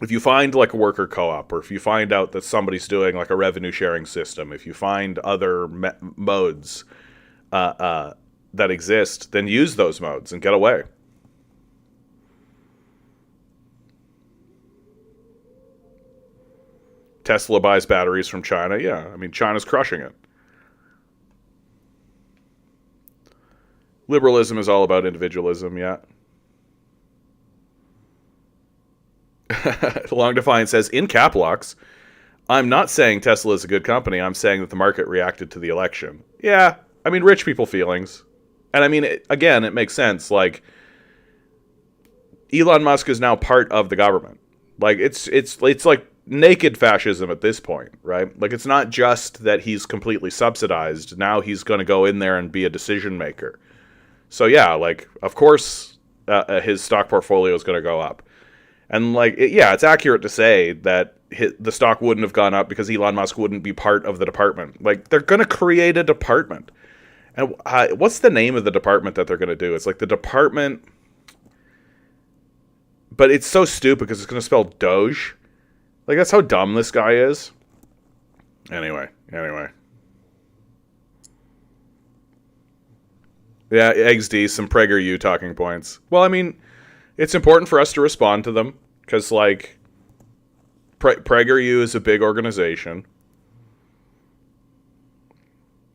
if you find like a worker co-op, or if you find out that somebody's doing like a revenue sharing system, if you find other modes that exist, then use those modes and get away. Tesla buys batteries from China. Yeah, I mean, China's crushing it. Liberalism is all about individualism, yeah. Long Defiance says, in cap locks, I'm not saying Tesla is a good company. I'm saying that the market reacted to the election. Yeah, I mean, rich people feelings. And I mean, again, it makes sense. Like, Elon Musk is now part of the government. Like, it's like naked fascism at this point, right? Like, it's not just that he's completely subsidized. Now he's going to go in there and be a decision maker. So yeah, like, of course, his stock portfolio is going to go up. And like, it's accurate to say that the stock wouldn't have gone up because Elon Musk wouldn't be part of the department. Like, they're going to create a department. And what's the name of the department that they're going to do? It's like the department, but it's so stupid because it's going to spell Doge. Like, that's how dumb this guy is. Anyway. Yeah, Eggs D, some PragerU talking points. Well, I mean, it's important for us to respond to them because, like, PragerU is a big organization.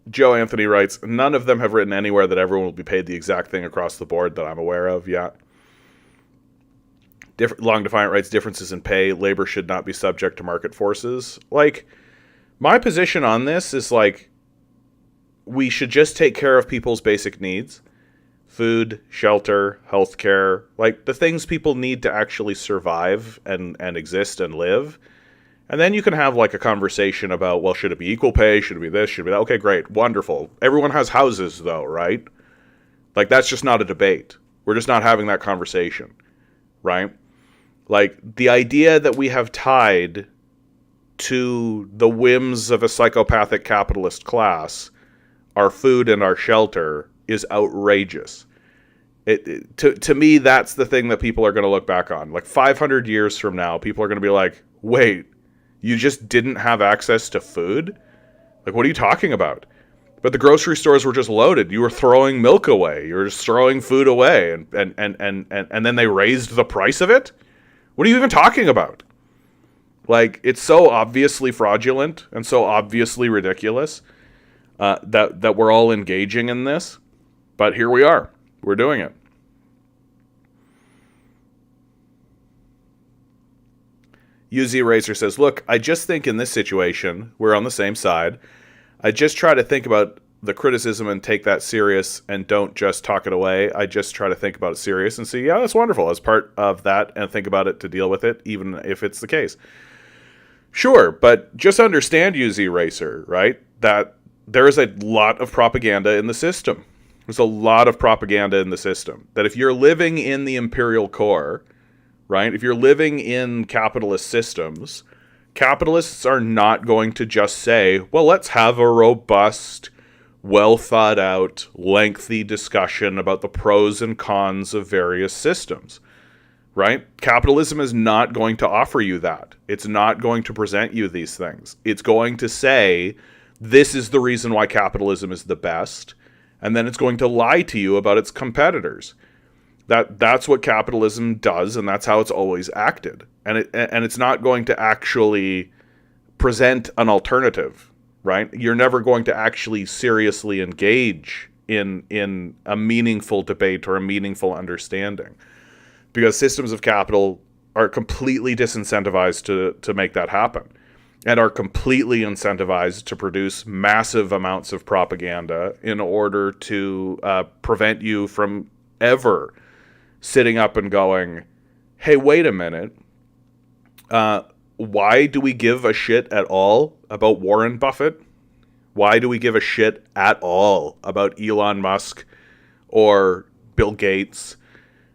Joe Anthony writes, none of them have written anywhere that everyone will be paid the exact thing across the board that I'm aware of. Yeah. Long Defiant writes, differences in pay. Labor should not be subject to market forces. Like, my position on this is, like, we should just take care of people's basic needs. Food, shelter, healthcare, like the things people need to actually survive and exist and live. And then you can have like a conversation about, well, should it be equal pay? Should it be this? Should it be that? Okay, great. Wonderful. Everyone has houses though, right? Like that's just not a debate. We're just not having that conversation, right? Like the idea that we have tied to the whims of a psychopathic capitalist class our food and our shelter is outrageous. To me, that's the thing that people are going to look back on. Like 500 years from now, people are going to be like, wait, you just didn't have access to food? Like, what are you talking about? But the grocery stores were just loaded. You were throwing milk away. You were just throwing food away. And then they raised the price of it? What are you even talking about? Like, it's so obviously fraudulent and so obviously ridiculous that we're all engaging in this. But here we are. We're doing it. UZ Racer says, look, I just think in this situation, we're on the same side. I just try to think about the criticism and take that serious and don't just talk it away. I just try to think about it serious and see, yeah, that's wonderful as part of that and think about it to deal with it, even if it's the case. Sure, but just understand, UZ Racer, right, that there is a lot of propaganda in the system. There's a lot of propaganda in the system. That if you're living in the imperial core, right, if you're living in capitalist systems, capitalists are not going to just say, well, let's have a robust, well thought out, lengthy discussion about the pros and cons of various systems, right? Capitalism is not going to offer you that. It's not going to present you these things. It's going to say, this is the reason why capitalism is the best, and then it's going to lie to you about its competitors. That's what capitalism does, and that's how it's always acted. And it's not going to actually present an alternative, right? You're never going to actually seriously engage in a meaningful debate or a meaningful understanding, because systems of capital are completely disincentivized to make that happen, and are completely incentivized to produce massive amounts of propaganda in order to prevent you from ever sitting up and going, hey, wait a minute. Why do we give a shit at all about Warren Buffett? Why do we give a shit at all about Elon Musk or Bill Gates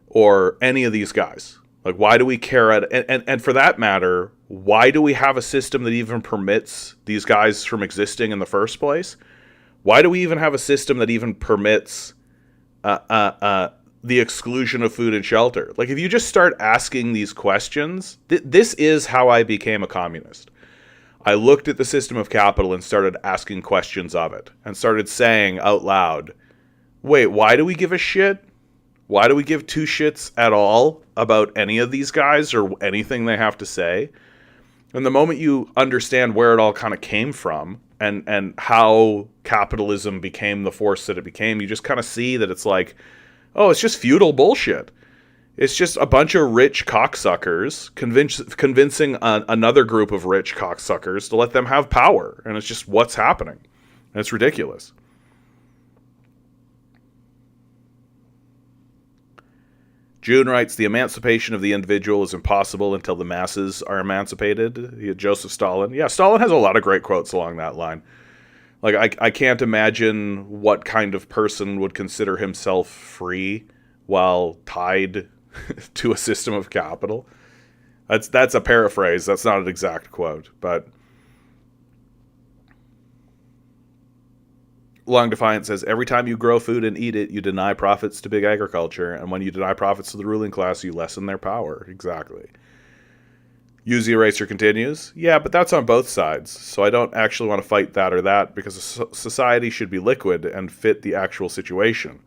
or any of these guys? Like, why do we care? And for that matter, why do we have a system that even permits these guys from existing in the first place? Why do we even have a system that even permits the exclusion of food and shelter? Like, if you just start asking these questions, this is how I became a communist. I looked at the system of capital and started asking questions of it, and started saying out loud, wait, why do we give a shit? Why do we give two shits at all about any of these guys or anything they have to say? And the moment you understand where it all kind of came from and how capitalism became the force that it became, you just kind of see that it's like, oh, it's just feudal bullshit. It's just a bunch of rich cocksuckers convincing another group of rich cocksuckers to let them have power. And it's just what's happening. And it's ridiculous. June writes, the emancipation of the individual is impossible until the masses are emancipated. Joseph Stalin. Yeah, Stalin has a lot of great quotes along that line. Like, I can't imagine what kind of person would consider himself free while tied to a system of capital. That's a paraphrase. That's not an exact quote, but Long Defiant says, every time you grow food and eat it, you deny profits to big agriculture. And when you deny profits to the ruling class, you lessen their power. Exactly. Use Eraser continues. Yeah, but that's on both sides, so I don't actually want to fight that or that, because society should be liquid and fit the actual situation.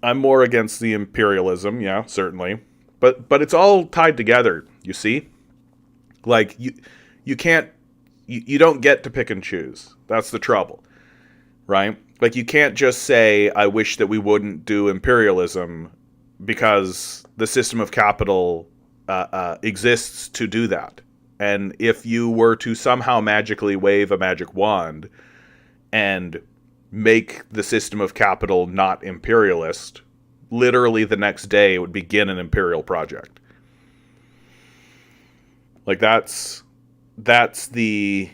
I'm more against the imperialism, yeah, certainly. But it's all tied together, you see? Like, you can't, you don't get to pick and choose. That's the trouble, right? Like, you can't just say, I wish that we wouldn't do imperialism, because the system of capital exists to do that. And if you were to somehow magically wave a magic wand and make the system of capital not imperialist, literally the next day it would begin an imperial project. Like, that's the...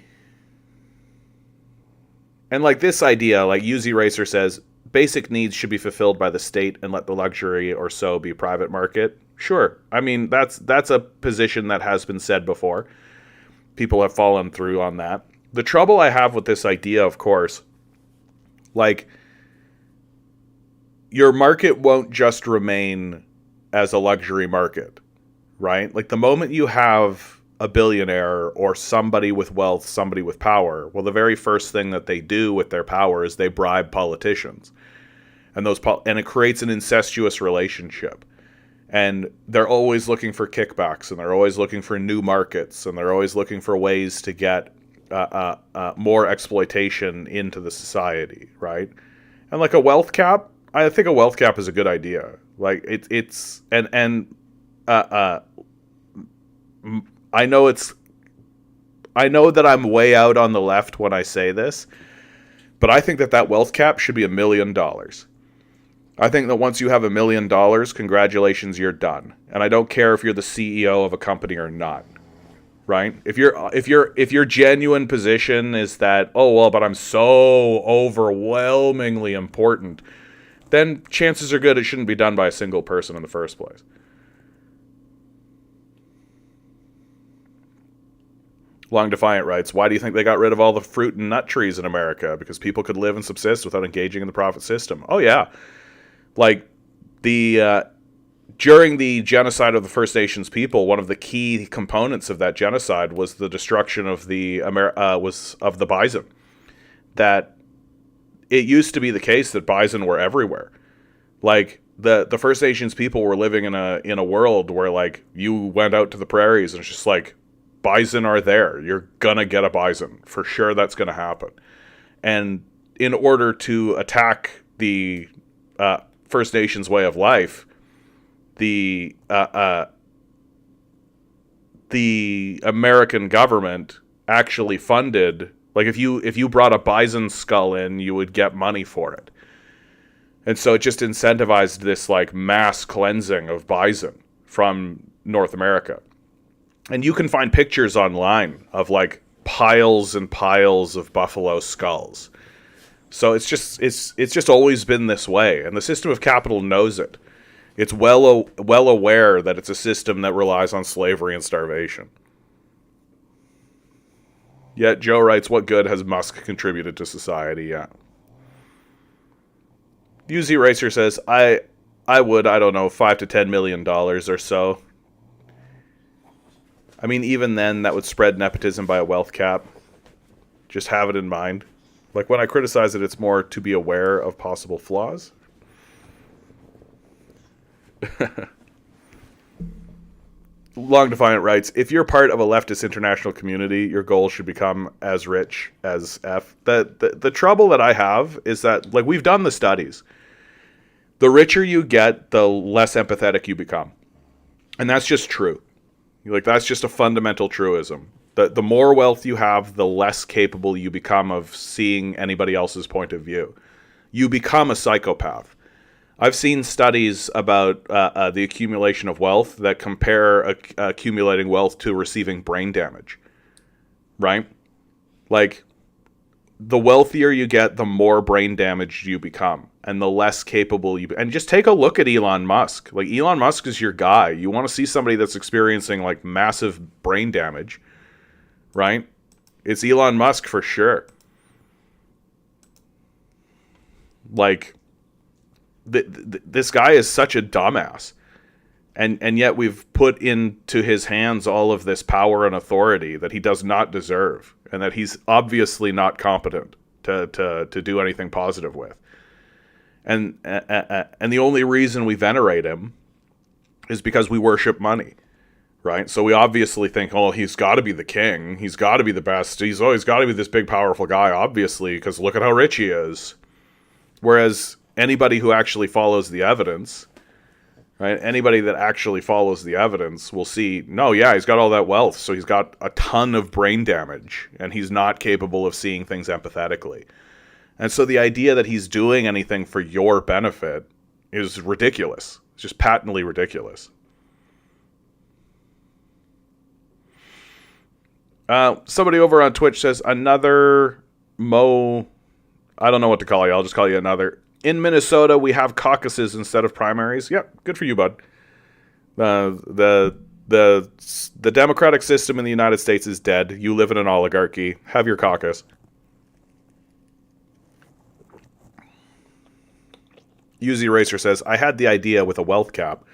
And like this idea, like Use Eraser says, basic needs should be fulfilled by the state and let the luxury or so be private market. Sure. I mean, that's a position that has been said before. People have fallen through on that. The trouble I have with this idea, of course, like, your market won't just remain as a luxury market, right? Like, the moment you have a billionaire or somebody with wealth, somebody with power, well, the very first thing that they do with their power is they bribe politicians. And and it creates an incestuous relationship. And they're always looking for kickbacks, and they're always looking for new markets, and they're always looking for ways to get more exploitation into the society, right? And like a wealth cap, I think a wealth cap is a good idea. Like, I know that I'm way out on the left when I say this, but I think that wealth cap should be $1 million. I think that once you have $1 million, congratulations, you're done. And I don't care if you're the CEO of a company or not, right? If your genuine position is that, oh well, but I'm so overwhelmingly important, then chances are good it shouldn't be done by a single person in the first place. Long Defiant writes, why do you think they got rid of all the fruit and nut trees in America? Because people could live and subsist without engaging in the profit system. Oh yeah. Like, during the genocide of the First Nations people, one of the key components of that genocide was the destruction of the bison. That it used to be the case that bison were everywhere. Like, the First Nations people were living in a world where, like, you went out to the prairies and it's just like, bison are there. You're gonna get a bison for sure. That's gonna happen. And in order to attack the First Nations way of life, the American government actually funded, like, if you brought a bison skull in, you would get money for it. And so it just incentivized this, like, mass cleansing of bison from North America. And you can find pictures online of, like, piles and piles of buffalo skulls. So it's just always been this way, and the system of capital knows it. It's well aware that it's a system that relies on slavery and starvation. Yet Joe writes, what good has Musk contributed to society? Yeah. Use Eraser says, I would, I don't know, $5 to $10 million or so. I mean, even then, that would spread nepotism by a wealth cap. Just have it in mind. Like, when I criticize it, it's more to be aware of possible flaws. Long Defiant writes, if you're part of a leftist international community, your goal should become as rich as F. The trouble that I have is that, like, we've done the studies. The richer you get, the less empathetic you become. And that's just true. Like, that's just a fundamental truism. The more wealth you have, the less capable you become of seeing anybody else's point of view. You become a psychopath. I've seen studies about the accumulation of wealth that compare accumulating wealth to receiving brain damage. Right? Like, the wealthier you get, the more brain damaged you become, and the less capable you... And just take a look at Elon Musk. Like, Elon Musk is your guy. You want to see somebody that's experiencing, like, massive brain damage, right? It's Elon Musk for sure. Like, this guy is such a dumbass. And yet we've put into his hands all of this power and authority that he does not deserve, and that he's obviously not competent to do anything positive with. And the only reason we venerate him is because we worship money, right? So we obviously think, oh, he's got to be the king. He's got to be the best. He's always got to be this big, powerful guy, obviously, because look at how rich he is. Whereas anybody who actually follows the evidence, right? Anybody that actually follows the evidence will see, no, yeah, he's got all that wealth, so he's got a ton of brain damage, and he's not capable of seeing things empathetically. And so the idea that he's doing anything for your benefit is ridiculous. It's just patently ridiculous. Somebody over on Twitch says, another Mo... I don't know what to call you. I'll just call you another. In Minnesota, we have caucuses instead of primaries. Yep, good for you, bud. The democratic system in the United States is dead. You live in an oligarchy. Have your caucus. UZ Racer says, I had the idea with a wealth cap,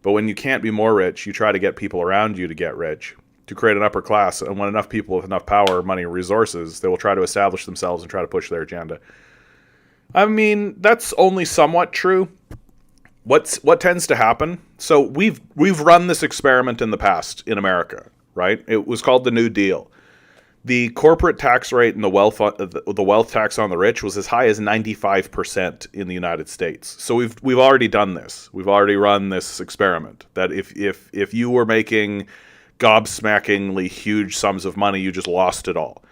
but when you can't be more rich, you try to get people around you to get rich, to create an upper class, and when enough people with enough power, money, and resources, they will try to establish themselves and try to push their agenda. I mean, that's only somewhat true. What tends to happen? So we've run this experiment in the past in America, right? It was called the New Deal. The corporate tax rate and the wealth tax on the rich was as high as 95% in the United States. So we've already done this. We've already run this experiment that if you were making gobsmackingly huge sums of money, you just lost it all.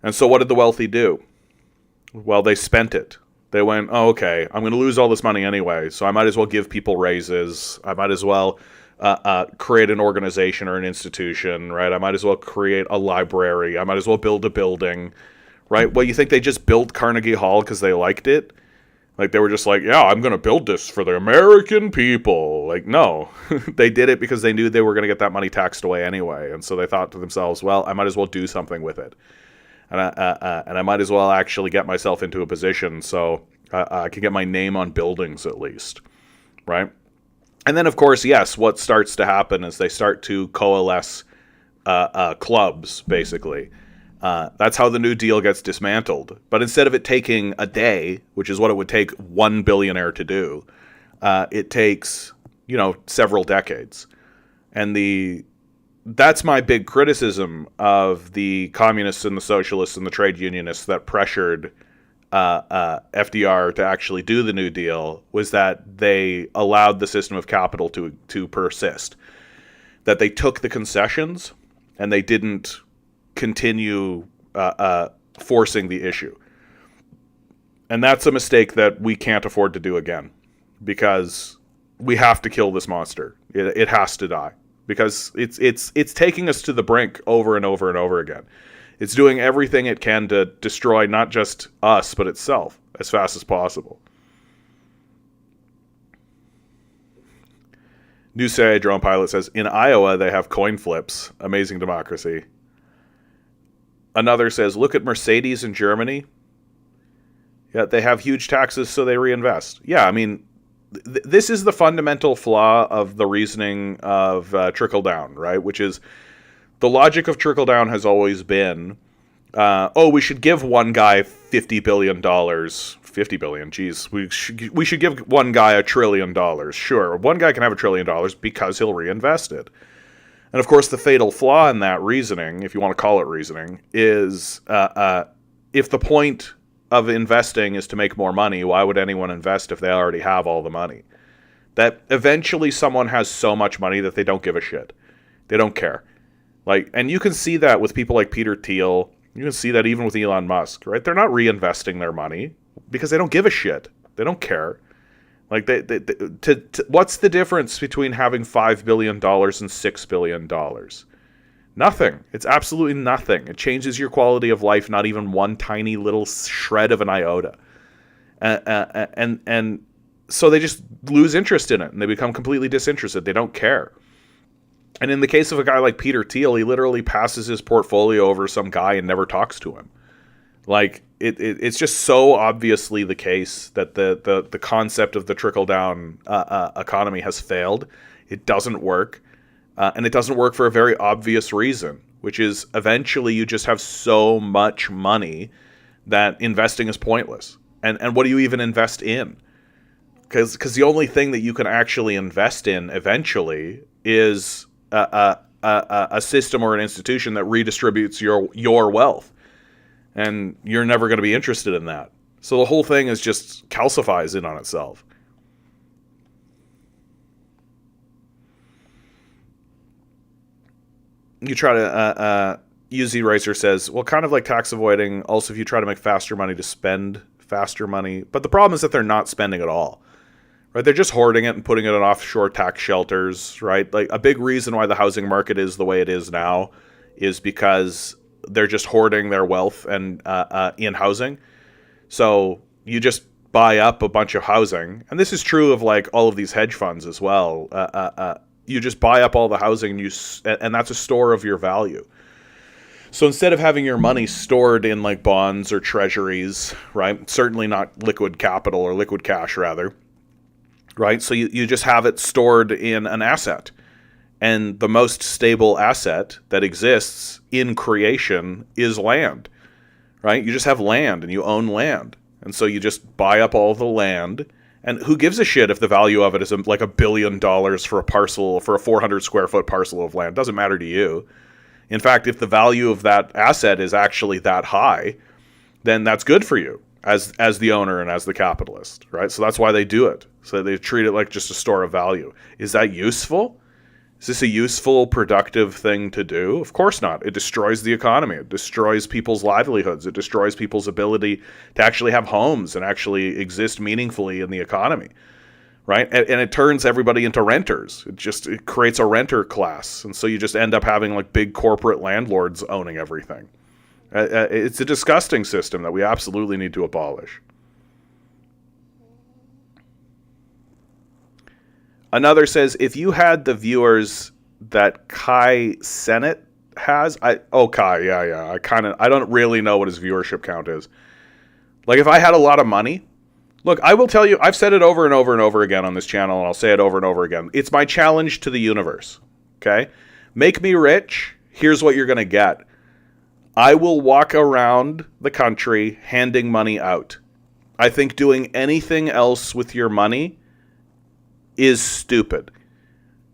And so what did the wealthy do? Well, they spent it. They went, oh, okay, I'm going to lose all this money anyway, so I might as well give people raises. I might as well create an organization or an institution, right? I might as well create a library. I might as well build a building, right? Well, you think they just built Carnegie Hall because they liked it? Like, they were just like, yeah, I'm going to build this for the American people. Like, no. They did it because they knew they were going to get that money taxed away anyway. And so they thought to themselves, well, I might as well do something with it. And I might as well actually get myself into a position so I can get my name on buildings at least, right? And then, of course, yes, what starts to happen is they start to coalesce clubs, basically. That's how the New Deal gets dismantled. But instead of it taking a day, which is what it would take one billionaire to do, it takes, several decades. And that's my big criticism of the communists and the socialists and the trade unionists that pressured FDR to actually do the New Deal, was that they allowed the system of capital to persist. That they took the concessions and they didn't continue forcing the issue. And that's a mistake that we can't afford to do again, because we have to kill this monster. It has to die. Because it's taking us to the brink over and over and over again. It's doing everything it can to destroy not just us, but itself as fast as possible. New CIA drone pilot says, in Iowa, they have coin flips. Amazing democracy. Another says, look at Mercedes in Germany. Yeah, they have huge taxes, so they reinvest. Yeah, I mean, this is the fundamental flaw of the reasoning of trickle-down, right? Which is, the logic of trickle-down has always been, we should give one guy $50 billion. $50 billion, geez. We should give one guy $1 trillion. Sure, one guy can have $1 trillion because he'll reinvest it. And of course, the fatal flaw in that reasoning, if you want to call it reasoning, is if the point of investing is to make more money, why would anyone invest if they already have all the money? That eventually someone has so much money that they don't give a shit. They don't care. And you can see that with people like Peter Thiel. You can see that even with Elon Musk, right? They're not reinvesting their money because they don't give a shit. They don't care. What's the difference between having $5 billion and $6 billion? Nothing. It's absolutely nothing. It changes your quality of life, not even one tiny little shred of an iota. And so they just lose interest in it, and they become completely disinterested. They don't care. And in the case of a guy like Peter Thiel, he literally passes his portfolio over to some guy and never talks to him. Like it's just so obviously the case that the concept of the trickle down economy has failed. It doesn't work, and it doesn't work for a very obvious reason, which is eventually you just have so much money that investing is pointless. And what do you even invest in? Because the only thing that you can actually invest in eventually is a system or an institution that redistributes your wealth, and you're never going to be interested in that. So the whole thing is just calcifies in on itself. You try to UZ Racer says, well, kind of like tax avoiding. Also, if you try to make faster money to spend faster money, but the problem is that they're not spending at all. Right, they're just hoarding it and putting it in offshore tax shelters, right? Like a big reason why the housing market is the way it is now is because they're just hoarding their wealth and in housing. So you just buy up a bunch of housing, and this is true of like all of these hedge funds as well. You just buy up all the housing, and that's a store of your value. So instead of having your money stored in like bonds or treasuries, right? Certainly not liquid capital or liquid cash, rather. Right? So you just have it stored in an asset. And the most stable asset that exists in creation is land. Right? You just have land and you own land. And so you just buy up all the land. And who gives a shit if the value of it is like $1 billion for a parcel, for a 400 square foot parcel of land? It doesn't matter to you. In fact, if the value of that asset is actually that high, then that's good for you as the owner and as the capitalist, right? So that's why they do it. So they treat it like just a store of value. Is that useful? Is this a useful, productive thing to do? Of course not. It destroys the economy. It destroys people's livelihoods. It destroys people's ability to actually have homes and actually exist meaningfully in the economy, right? And it turns everybody into renters. It creates a renter class. And so you just end up having like big corporate landlords owning everything. It's a disgusting system that we absolutely need to abolish. Another says, if you had the viewers that Kai Sennett has, Kai, yeah. I don't really know what his viewership count is. Like, if I had a lot of money, look, I will tell you, I've said it over and over and over again on this channel, and I'll say it over and over again. It's my challenge to the universe, okay? Make me rich, here's what you're going to get. I will walk around the country handing money out. I think doing anything else with your money is stupid.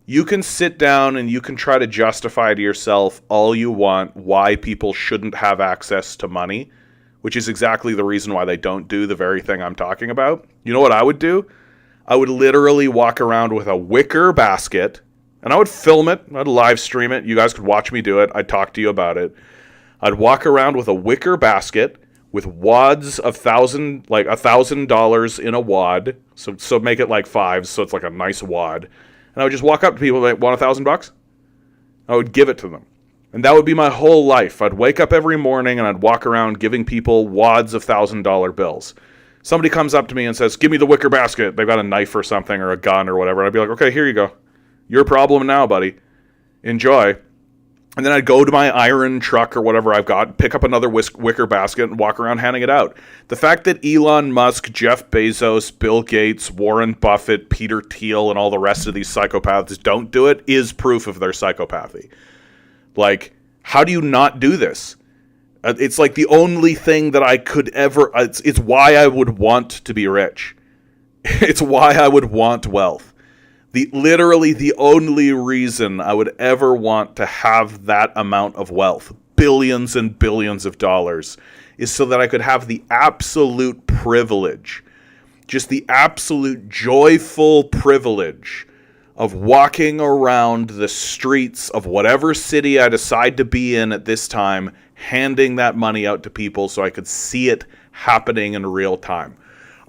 You can sit down and you can try to justify to yourself all you want why people shouldn't have access to money, which is exactly the reason why they don't do the very thing I'm talking about. You know what I would do? I would literally walk around with a wicker basket, and I would film it. I'd live stream it. You guys could watch me do it. I'd talk to you about it. I'd walk around with a wicker basket with wads of $1,000 in a wad. So make it like fives, so it's like a nice wad. And I would just walk up to people like, want $1,000? I would give it to them. And that would be my whole life. I'd wake up every morning and I'd walk around giving people wads of $1,000 bills. Somebody comes up to me and says, give me the wicker basket. They've got a knife or something or a gun or whatever. And I'd be like, okay, here you go. Your problem now, buddy. Enjoy. And then I'd go to my iron truck or whatever I've got, pick up another wicker basket and walk around handing it out. The fact that Elon Musk, Jeff Bezos, Bill Gates, Warren Buffett, Peter Thiel, and all the rest of these psychopaths don't do it is proof of their psychopathy. Like, how do you not do this? It's like the only thing that I could ever... It's why I would want to be rich. It's why I would want wealth. Literally the only reason I would ever want to have that amount of wealth, billions and billions of dollars, is so that I could have the absolute privilege, just the absolute joyful privilege of walking around the streets of whatever city I decide to be in at this time, handing that money out to people so I could see it happening in real time.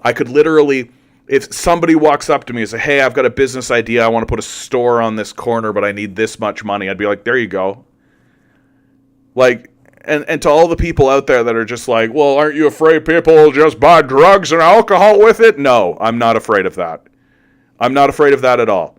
I could literally... If somebody walks up to me and says, hey, I've got a business idea, I want to put a store on this corner, but I need this much money, I'd be like, there you go. Like, and to all the people out there that are just like, well, aren't you afraid people will just buy drugs and alcohol with it? No, I'm not afraid of that. I'm not afraid of that at all.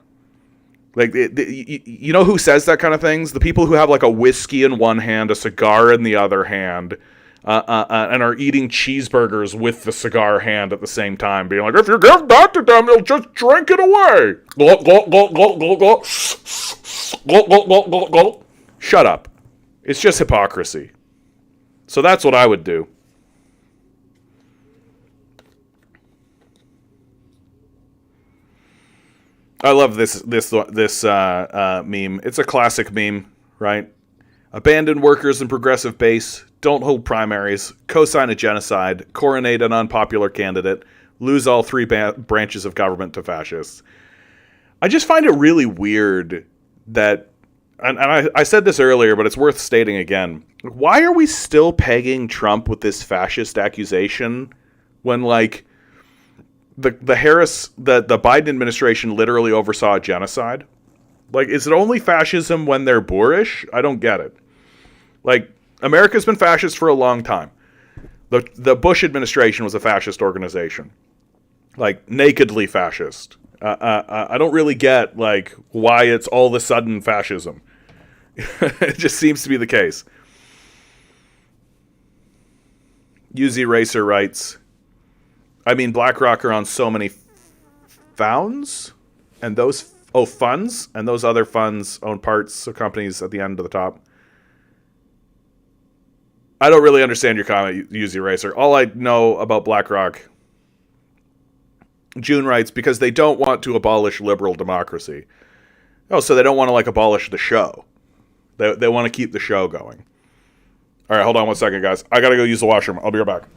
Like, you know who says that kind of things? The people who have like a whiskey in one hand, a cigar in the other hand, and are eating cheeseburgers with the cigar hand at the same time, being like, if you give that to them, they'll just drink it away. Shut up. It's just hypocrisy. So that's what I would do. I love this meme. It's a classic meme, right? Abandon workers and progressive base, don't hold primaries, co-sign a genocide, coronate an unpopular candidate, lose all three branches of government to fascists. I just find it really weird that, and I said this earlier, but it's worth stating again. Why are we still pegging Trump with this fascist accusation when, like, the Biden administration literally oversaw a genocide? Like, is it only fascism when they're boorish? I don't get it. Like, America's been fascist for a long time. The Bush administration was a fascist organization. Like, nakedly fascist. I don't really get, like, why it's all of a sudden fascism. It just seems to be the case. UZ Racer writes, I mean, BlackRock are on so many funds, and those funds, and those other funds own parts of companies at the end of the top. I don't really understand your comment, UZ Racer. All I know about BlackRock, June writes, because they don't want to abolish liberal democracy. Oh, so they don't want to, like, abolish the show. They want to keep the show going. All right, hold on one second, guys. I got to go use the washroom. I'll be right back.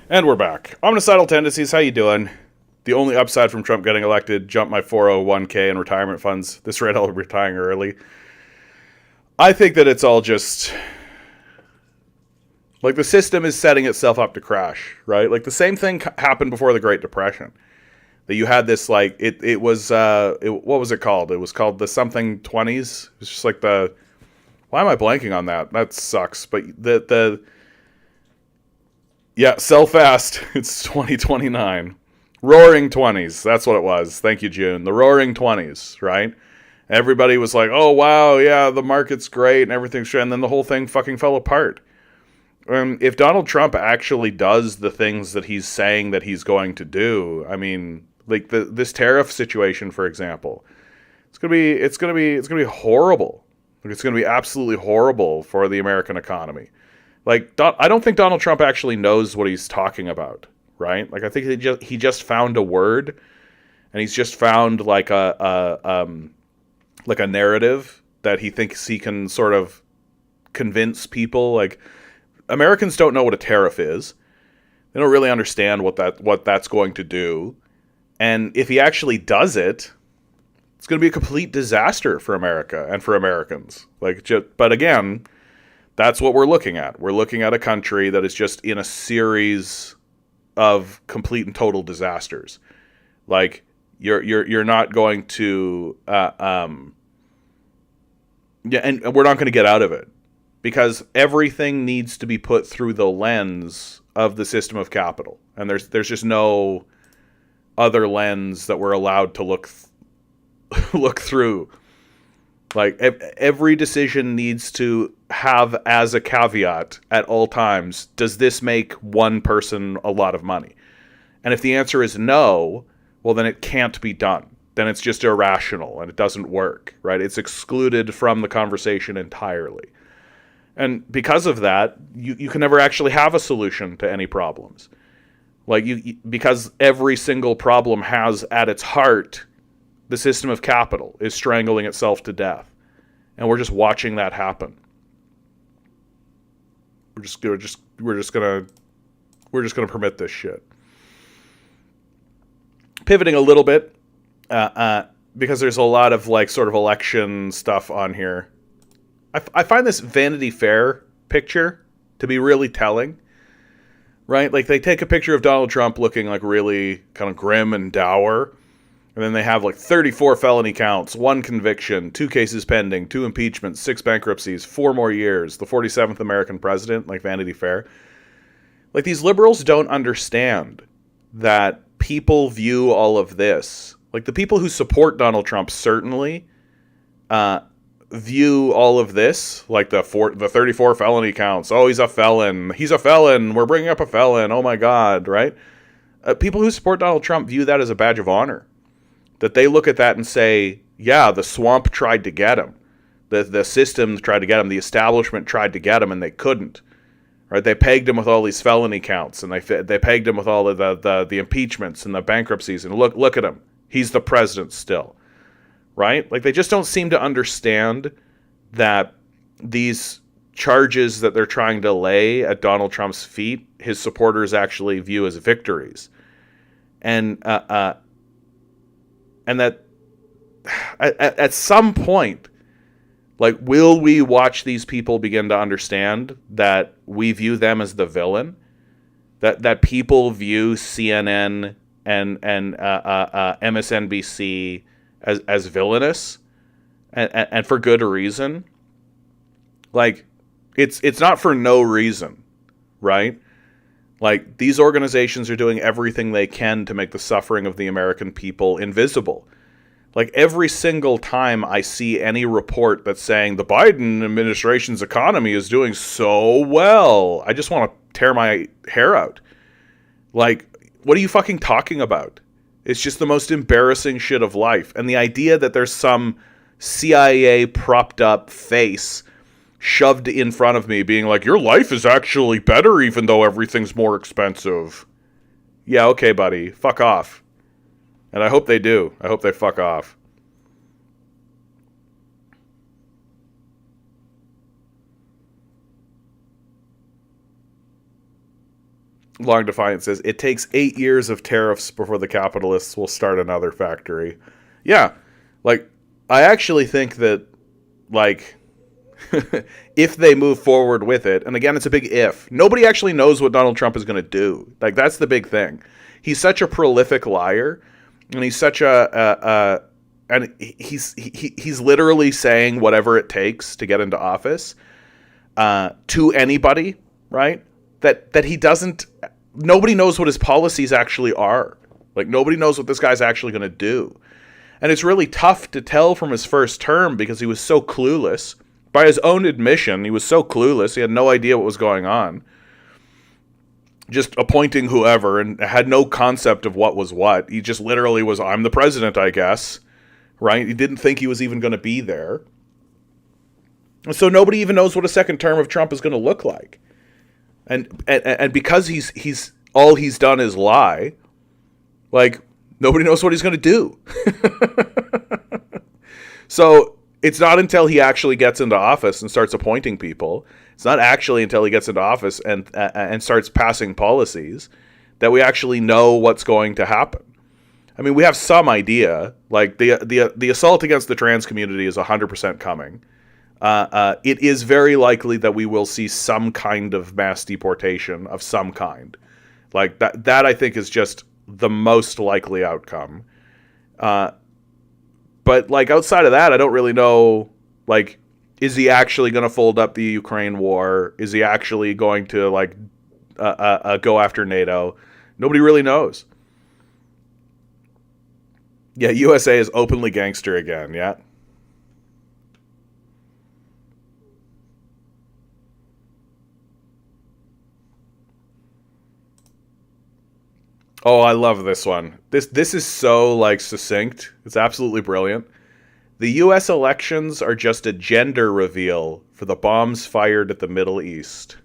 And we're back. Omnicidal Tendencies, how you doing? The only upside from Trump getting elected, jumped my 401k and retirement funds. This rate I'll be retiring early. I think that it's all just, like, the system is setting itself up to crash, right? Like, the same thing happened before the Great Depression. That you had this, like, it was, what was it called? It was called the something 20s. It's just like the, why am I blanking on that? That sucks. But yeah, sell fast. It's 2029. Roaring 20s. That's what it was. Thank you, June. The Roaring 20s, right? Everybody was like, oh, wow, yeah, the market's great and everything's great. And then the whole thing fucking fell apart. If Donald Trump actually does the things that he's saying that he's going to do, I mean, like this tariff situation, for example, it's gonna be horrible. Like, it's gonna be absolutely horrible for the American economy. Like, I don't think Donald Trump actually knows what he's talking about, right? Like, I think he just found a word, and he's just found like a narrative that he thinks he can sort of convince people. Like, Americans don't know what a tariff is. They don't really understand what that's going to do. And if he actually does it, it's going to be a complete disaster for America and for Americans. But again, that's what we're looking at. We're looking at a country that is just in a series of complete and total disasters. Like, you're not going to and we're not going to get out of it, because everything needs to be put through the lens of the system of capital, and there's just no other lens that we're allowed to look through. Like, every decision needs to have as a caveat at all times, does this make one person a lot of money? And if the answer is no, well, then it can't be done. then it's just irrational and it doesn't work, right? It's excluded from the conversation entirely. And because of that, you can never actually have a solution to any problems. Like because every single problem has at its heart the system of capital is strangling itself to death. And we're just watching that happen. We're just gonna permit this shit. Pivoting a little bit, because there's a lot of like sort of election stuff on here. I find this Vanity Fair picture to be really telling, right? Like they take a picture of Donald Trump looking like really kind of grim and dour, and then they have like 34 felony counts, 1 conviction, 2 cases pending, 2 impeachments, 6 bankruptcies, 4 more years, the 47th American president, like Vanity Fair. Like these liberals don't understand that people view all of this. Like the people who support Donald Trump certainly view all of this like the 34 felony counts. Oh, he's a felon. He's a felon. We're bringing up a felon. Oh my God, right? People who support Donald Trump view that as a badge of honor. That they look at that and say, yeah, the swamp tried to get him. The system tried to get him. The establishment tried to get him, and they couldn't. Right? They pegged him with all these felony counts, and they pegged him with all of the impeachments and the bankruptcies. And look at him. He's the president still. Right? Like they just don't seem to understand that these charges that they're trying to lay at Donald Trump's feet, his supporters actually view as victories. And that at some point, like, will we watch these people begin to understand that we view them as the villain? That people view CNN and MSNBC as villainous, and for good reason. Like, it's not for no reason, right? Like, these organizations are doing everything they can to make the suffering of the American people invisible. Like, every single time I see any report that's saying the Biden administration's economy is doing so well, I just want to tear my hair out. Like, what are you fucking talking about? It's just the most embarrassing shit of life. And the idea that there's some CIA propped up face shoved in front of me being like, your life is actually better even though everything's more expensive. Yeah, okay, buddy. Fuck off. And I hope they do. I hope they fuck off. Long Defiant says, it takes 8 years of tariffs before the capitalists will start another factory. Yeah. Like, I actually think that, like, if they move forward with it, and again, it's a big if. Nobody actually knows what Donald Trump is going to do. Like, that's the big thing. He's such a prolific liar, and he's such and he's literally saying whatever it takes to get into office to anybody, right? That he doesn't. Nobody knows what his policies actually are. Like, nobody knows what this guy's actually going to do, and it's really tough to tell from his first term because he was so clueless. By his own admission, he was so clueless. He had no idea what was going on. Just appointing whoever and had no concept of what was what. He just literally was, I'm the president, I guess. Right? He didn't think he was even going to be there. And so nobody even knows what a second term of Trump is going to look like. And because he's all he's done is lie, like, nobody knows what he's going to do. So it's not until he actually gets into office and starts appointing people. It's not actually until he gets into office and starts passing policies that we actually know what's going to happen. I mean, we have some idea. Like, the assault against the trans community is 100% coming. It is very likely that we will see some kind of mass deportation of some kind. Like, that I think is just the most likely outcome. But, like, outside of that, I don't really know, like, is he actually going to fold up the Ukraine war? Is he actually going to, like, go after NATO? Nobody really knows. Yeah, USA is openly gangster again, yeah. Oh, I love this one. This is so like succinct. It's absolutely brilliant. The US elections are just a gender reveal for the bombs fired at the Middle East.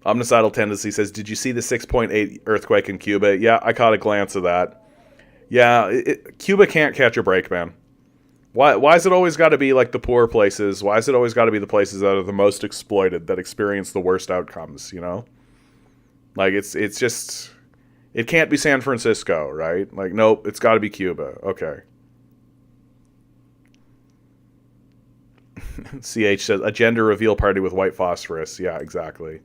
Omnicidal Tendency says, did you see the 6.8 earthquake in Cuba? Yeah, I caught a glance of that. Yeah, Cuba can't catch a break, man. Why is it always got to be like the poor places? Why is it always got to be the places that are the most exploited that experience the worst outcomes, you know? Like, it's just... It can't be San Francisco, right? Like, nope, it's got to be Cuba. Okay. CH says, a gender reveal party with white phosphorus. Yeah, exactly.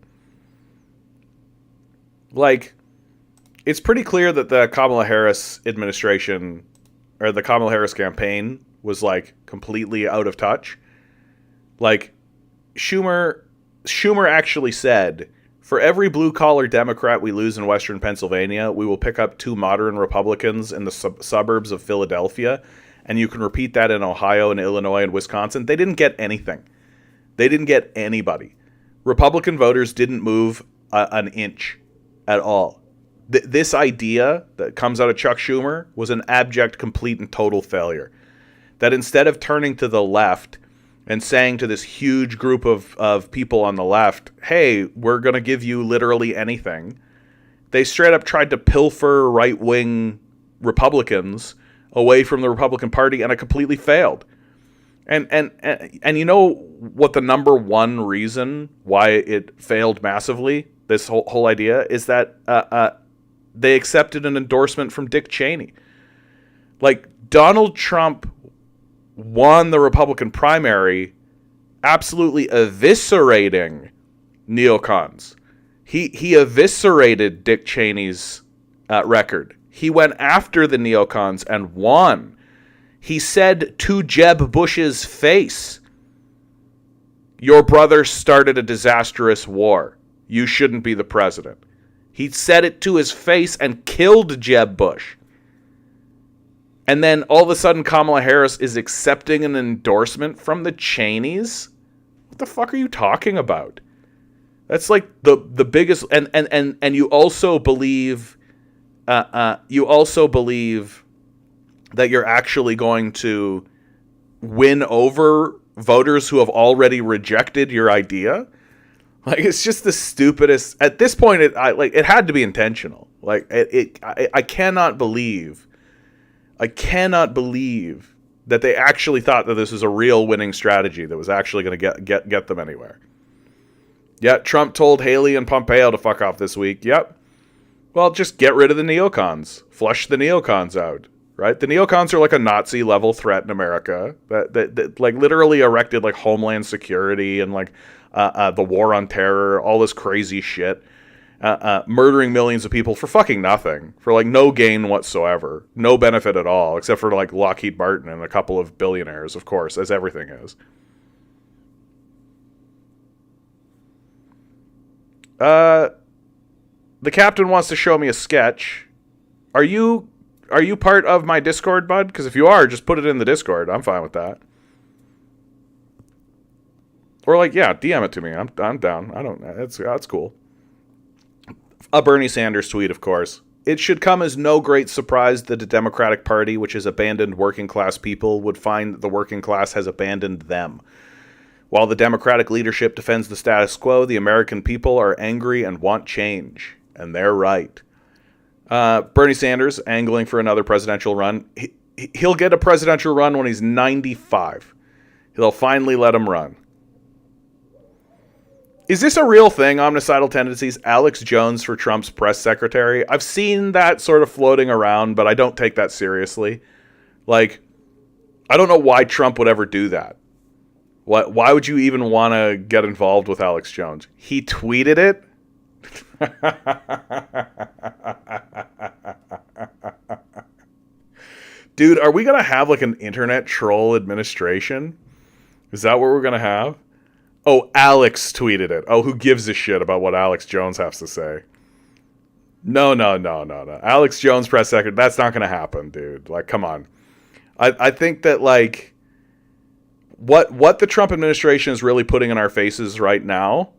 Like, it's pretty clear that the Kamala Harris administration, or the Kamala Harris campaign, was, like, completely out of touch. Like, Schumer actually said, for every blue-collar Democrat we lose in Western Pennsylvania, we will pick up 2 modern Republicans in the suburbs of Philadelphia, and you can repeat that in Ohio and Illinois and Wisconsin. They didn't get anything. They didn't get anybody. Republican voters didn't move an inch at all. This idea that comes out of Chuck Schumer was an abject, complete, and total failure. That instead of turning to the left and saying to this huge group of people on the left, hey, we're going to give you literally anything, they straight up tried to pilfer right-wing Republicans away from the Republican Party, and it completely failed. And you know what the number one reason why it failed massively, this whole idea, is that they accepted an endorsement from Dick Cheney. Like, Donald Trump won the Republican primary absolutely eviscerating neocons. He eviscerated Dick Cheney's record. He went after the neocons and won. He said to Jeb Bush's face, your brother started a disastrous war. You shouldn't be the president. He said it to his face and killed Jeb Bush. And then all of a sudden Kamala Harris is accepting an endorsement from the Cheneys? What the fuck are you talking about? That's like the biggest, and you also believe that you're actually going to win over voters who have already rejected your idea? Like, it's just the stupidest. At this point, it had to be intentional. Like, I cannot believe that they actually thought that this was a real winning strategy that was actually going to get them anywhere. Yeah, Trump told Haley and Pompeo to fuck off this week. Yep. Well, just get rid of the neocons. Flush the neocons out, right? The neocons are like a Nazi-level threat in America that like literally erected like Homeland Security and like the war on terror, all this crazy shit. Murdering millions of people for fucking nothing, for like no gain whatsoever, no benefit at all, except for like Lockheed Martin and a couple of billionaires, of course, as everything is. The captain wants to show me a sketch. Are you part of my Discord, bud? Because if you are, just put it in the Discord. I'm fine with that. Or like, yeah, DM it to me. I'm down. I don't. That's cool. A Bernie Sanders tweet, of course. It should come as no great surprise that the Democratic Party, which has abandoned working class people, would find that the working class has abandoned them. While the Democratic leadership defends the status quo, the American people are angry and want change. And they're right. Bernie Sanders, angling for another presidential run. He'll get a presidential run when he's 95. They'll finally let him run. Is this a real thing, Omnicidal Tendencies? Alex Jones for Trump's press secretary? I've seen that sort of floating around, but I don't take that seriously. Like, I don't know why Trump would ever do that. Why would you even want to get involved with Alex Jones? He tweeted it? Dude, are we going to have like an internet troll administration? Is that what we're going to have? Oh, Alex tweeted it. Oh, who gives a shit about what Alex Jones has to say? No. Alex Jones press secretary, that's not going to happen, dude. Like, come on. I think that, like, what the Trump administration is really putting in our faces right now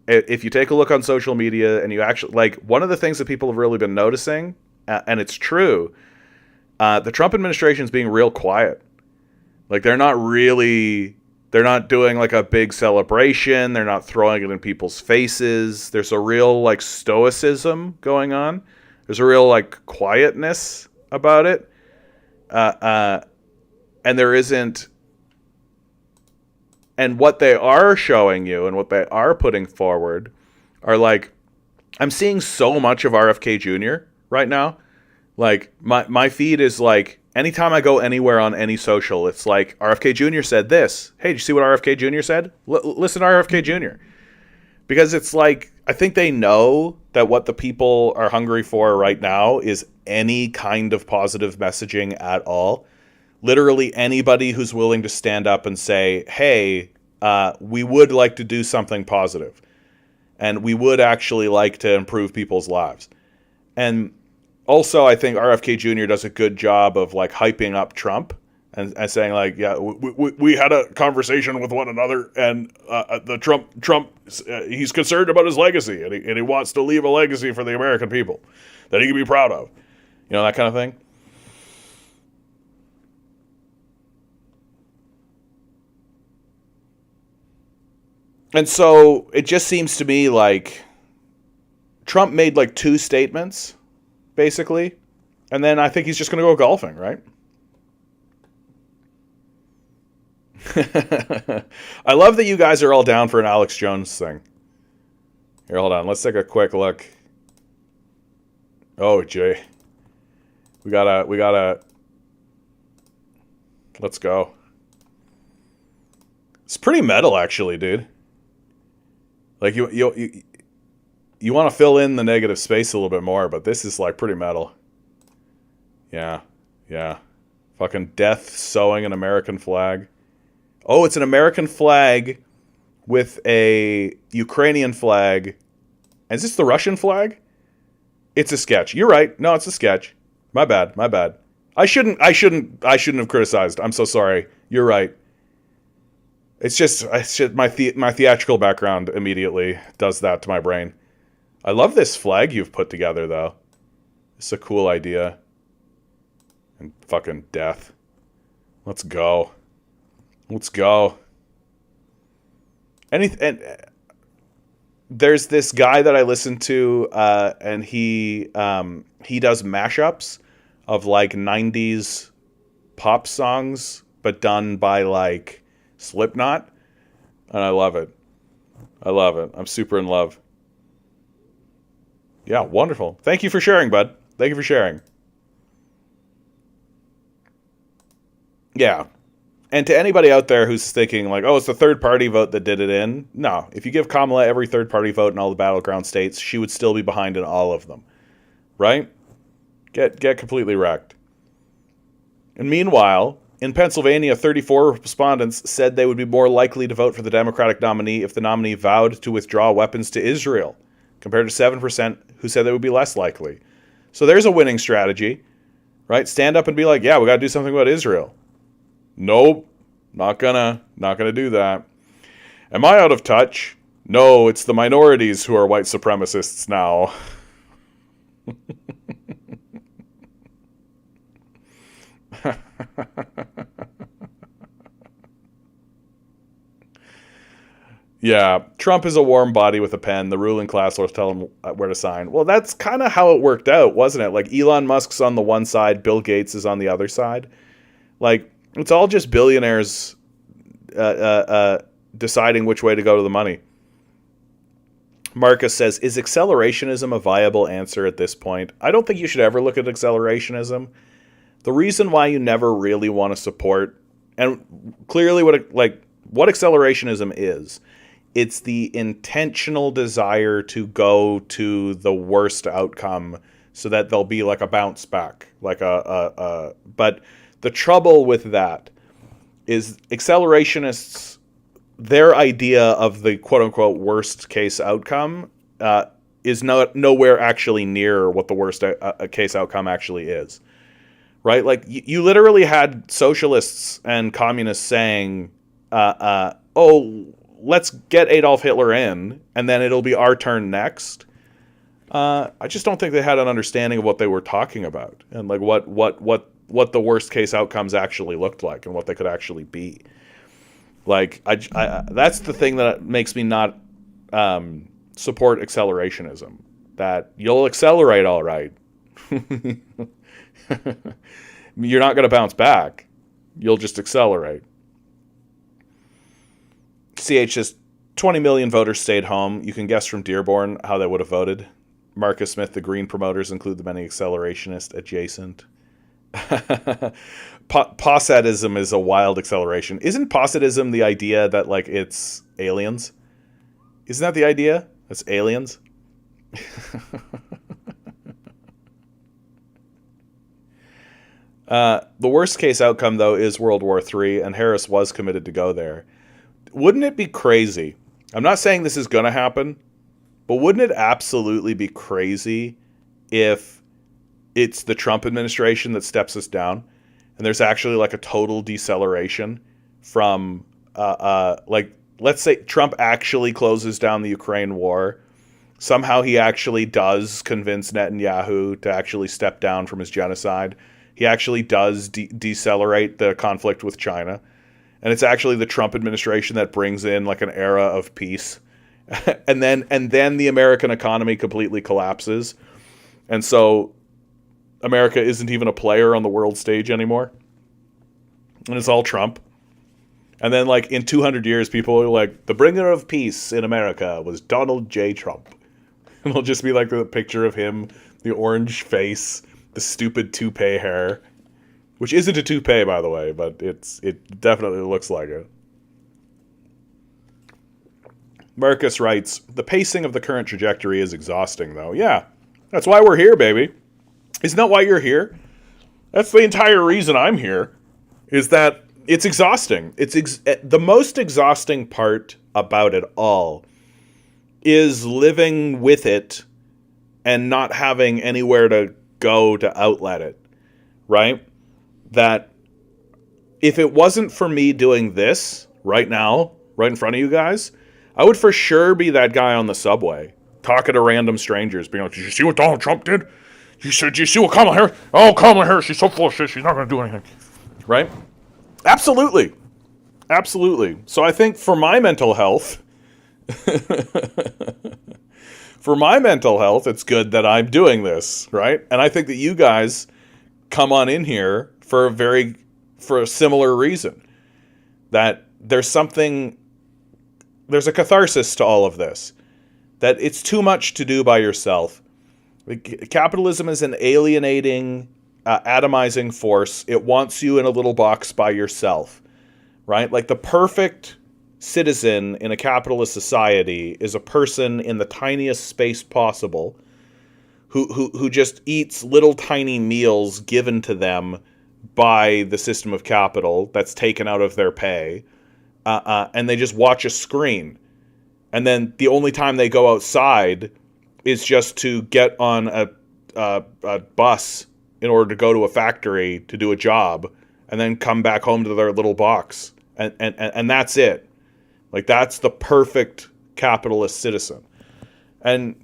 if you take a look on social media and you actually, like, one of the things that people have really been noticing, and it's true, the Trump administration is being real quiet. Like, they're not doing like a big celebration. They're not throwing it in people's faces. There's a real like stoicism going on. There's a real like quietness about it. And there isn't, and what they are showing you and what they are putting forward are like, I'm seeing so much of RFK Jr. right now. Like my feed is like, anytime I go anywhere on any social, it's like RFK Jr. said this. Hey, did you see what RFK Jr. said? Listen to RFK Jr. Because it's like, I think they know that what the people are hungry for right now is any kind of positive messaging at all. Literally anybody who's willing to stand up and say, hey, we would like to do something positive. And we would actually like to improve people's lives. And also, I think RFK Jr. does a good job of like hyping up Trump and saying like, yeah, we had a conversation with one another, and the Trump, he's concerned about his legacy, and he wants to leave a legacy for the American people that he can be proud of, that kind of thing. And so it just seems to me like Trump made like two statements, basically, and then I think he's just going to go golfing, right? I love that you guys are all down for an Alex Jones thing. Here, hold on. Let's take a quick look. Oh, Jay. We gotta. Let's go. It's pretty metal, actually, dude. Like, you want to fill in the negative space a little bit more, but this is, like, pretty metal. Yeah. Fucking death sewing an American flag. Oh, it's an American flag with a Ukrainian flag. Is this the Russian flag? It's a sketch. You're right. No, it's a sketch. My bad. I shouldn't have criticized. I'm so sorry. You're right. It's just my theatrical background immediately does that to my brain. I love this flag you've put together, though. It's a cool idea. And fucking death. Let's go. And there's this guy that I listen to, and he does mashups of like 90s pop songs, but done by like Slipknot, and I love it. I'm super in love. Yeah, wonderful. Thank you for sharing, bud. Thank you for sharing. Yeah. And to anybody out there who's thinking like, oh, it's the third party vote that did it in. No, if you give Kamala every third party vote in all the battleground states, she would still be behind in all of them. Right? Get completely wrecked. And meanwhile, in Pennsylvania, 34 respondents said they would be more likely to vote for the Democratic nominee if the nominee vowed to withdraw weapons to Israel, compared to 7% who said they would be less likely. So there's a winning strategy, right? Stand up and be like, yeah, we got to do something about Israel. Nope, not gonna do that. Am I out of touch? No, it's the minorities who are white supremacists now. Yeah, Trump is a warm body with a pen. The ruling class will tell him where to sign. Well, that's kind of how it worked out, wasn't it? Like, Elon Musk's on the one side, Bill Gates is on the other side. Like, it's all just billionaires deciding which way to go to the money. Marcus says, is accelerationism a viable answer at this point? I don't think you should ever look at accelerationism. The reason why you never really want to support, and clearly what accelerationism is, it's the intentional desire to go to the worst outcome so that there'll be like a bounce back, like but the trouble with that is accelerationists, their idea of the quote-unquote worst case outcome is nowhere actually near what the worst case outcome actually is, right? Like, you literally had socialists and communists saying, oh, let's get Adolf Hitler in, and then it'll be our turn next. I just don't think they had an understanding of what they were talking about, and like what the worst case outcomes actually looked like, and what they could actually be. Like I that's the thing that makes me not support accelerationism. That you'll accelerate all right. You're not going to bounce back. You'll just accelerate. CH says 20 million voters stayed home. You can guess from Dearborn how they would have voted. Marcus Smith, the Green promoters include the many accelerationist adjacent. Possadism is a wild acceleration. Isn't Possadism the idea that like it's aliens? Isn't that the idea? It's aliens? The worst case outcome, though, is World War III, and Harris was committed to go there. Wouldn't it be crazy? I'm not saying this is going to happen, but wouldn't it absolutely be crazy if it's the Trump administration that steps us down, and there's actually like a total deceleration from, like, let's say Trump actually closes down the Ukraine war. Somehow he actually does convince Netanyahu to actually step down from his genocide. He actually does decelerate the conflict with China. And it's actually the Trump administration that brings in like an era of peace. and then the American economy completely collapses. And so America isn't even a player on the world stage anymore. And it's all Trump. And then like in 200 years, people are like, the bringer of peace in America was Donald J. Trump. And it'll just be like the picture of him, the orange face, the stupid toupee hair. Which isn't a toupee, by the way, but it definitely looks like it. Marcus writes, the pacing of the current trajectory is exhausting, though. Yeah, that's why we're here, baby. Isn't that why you're here? That's the entire reason I'm here, is that it's exhausting. The most exhausting part about it all is living with it and not having anywhere to go to outlet it, right? That if it wasn't for me doing this right now, right in front of you guys, I would for sure be that guy on the subway talking to random strangers, being like, did you see what Donald Trump did? Did you see what Kamala Harris? Oh, Kamala Harris, she's so full of shit, she's not going to do anything. Right? Absolutely. Absolutely. So I think for my mental health, it's good that I'm doing this, right? And I think that you guys come on in here for a similar reason. That there's a catharsis to all of this. That it's too much to do by yourself. Capitalism is an alienating, atomizing force. It wants you in a little box by yourself, right? Like the perfect citizen in a capitalist society is a person in the tiniest space possible who just eats little tiny meals given to them by the system of capital that's taken out of their pay, and they just watch a screen. And then the only time they go outside is just to get on a bus in order to go to a factory to do a job, and then come back home to their little box. And that's it. Like, that's the perfect capitalist citizen. And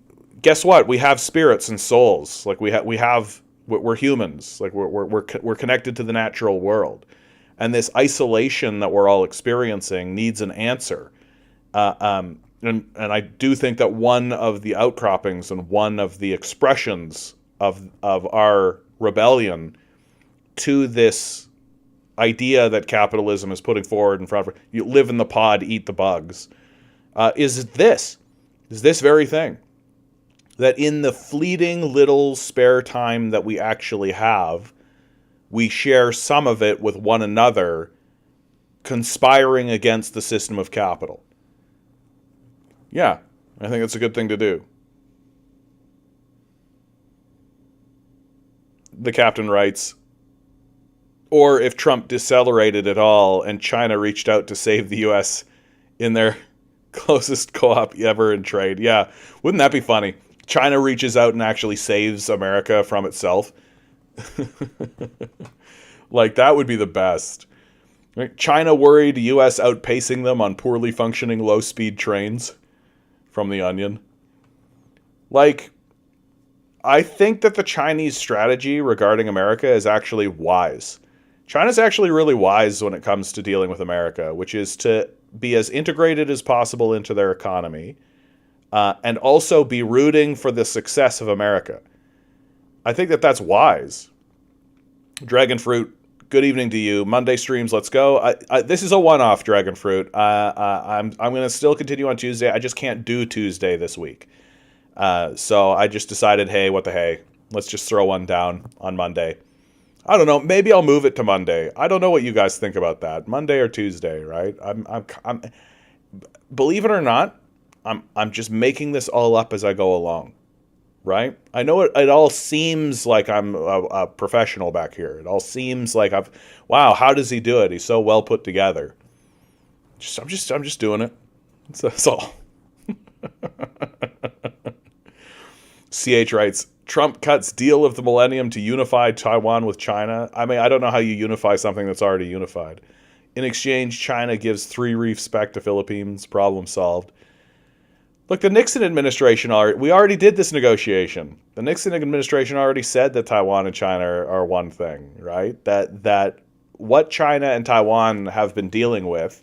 guess what? We have spirits and souls. Like we're humans. Like we're connected to the natural world. And this isolation that we're all experiencing needs an answer. And I do think that one of the outcroppings and one of the expressions of our rebellion to this idea that capitalism is putting forward in front of you, live in the pod, eat the bugs, is this very thing. That in the fleeting little spare time that we actually have, we share some of it with one another, conspiring against the system of capital. Yeah, I think it's a good thing to do. The captain writes, or if Trump decelerated at all and China reached out to save the U.S. in their closest co-op ever in trade. Yeah, wouldn't that be funny? China reaches out and actually saves America from itself. Like, that would be the best. Right? China worried, U.S. outpacing them on poorly functioning low-speed trains, from The Onion. Like, I think that the Chinese strategy regarding America is actually wise. China's actually really wise when it comes to dealing with America, which is to be as integrated as possible into their economy, and also be rooting for the success of America. I think that that's wise. Dragon Fruit, good evening to you. Monday streams, let's go. This is a one-off, Dragon Fruit. I'm going to still continue on Tuesday. I just can't do Tuesday this week. So I just decided, hey, what the hey? Let's just throw one down on Monday. I don't know. Maybe I'll move it to Monday. I don't know what you guys think about that. Monday or Tuesday, right? I'm believe it or not, I'm just making this all up as I go along, right? I know it all seems like I'm a professional back here. It all seems like wow, how does he do it? He's so well put together. I'm just doing it. That's all. CH writes, Trump cuts deal of the millennium to unify Taiwan with China. I mean, I don't know how you unify something that's already unified. In exchange, China gives 3 reefs back to Philippines. Problem solved. Look, the Nixon administration, we already did this negotiation. The Nixon administration already said that Taiwan and China are one thing, right? That what China and Taiwan have been dealing with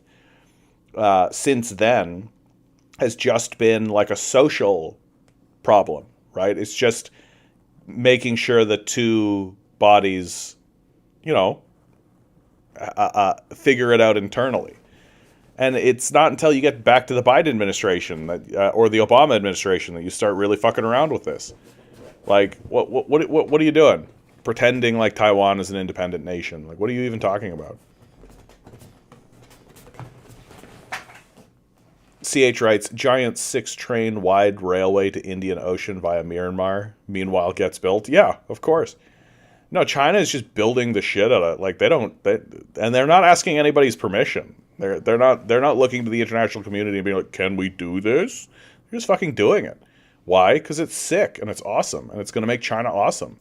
since then has just been like a social problem, right? It's just making sure the two bodies, figure it out internally. And it's not until you get back to the Biden administration or the Obama administration that you start really fucking around with this. Like, what are you doing? Pretending like Taiwan is an independent nation. Like, what are you even talking about? CH writes, giant 6-train wide railway to Indian Ocean via Myanmar, meanwhile gets built. Yeah, of course. No, China is just building the shit out of it. Like, and they're not asking anybody's permission. They're not looking to the international community and being like, can we do this? They're just fucking doing it. Why? Because it's sick and it's awesome and it's going to make China awesome.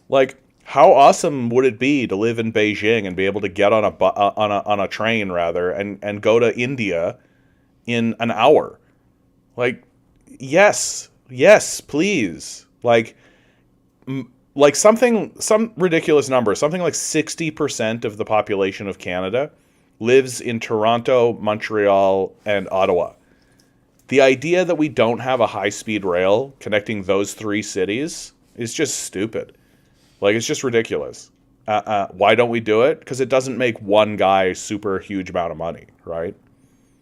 Like, how awesome would it be to live in Beijing and be able to get on a train rather and go to India in an hour? Like, yes, please. Like some ridiculous number, something like 60% of the population of Canada lives in Toronto, Montreal, and Ottawa. The idea that we don't have a high-speed rail connecting those 3 cities is just stupid. Like, it's just ridiculous. Why don't we do it? Because it doesn't make one guy super huge amount of money, right?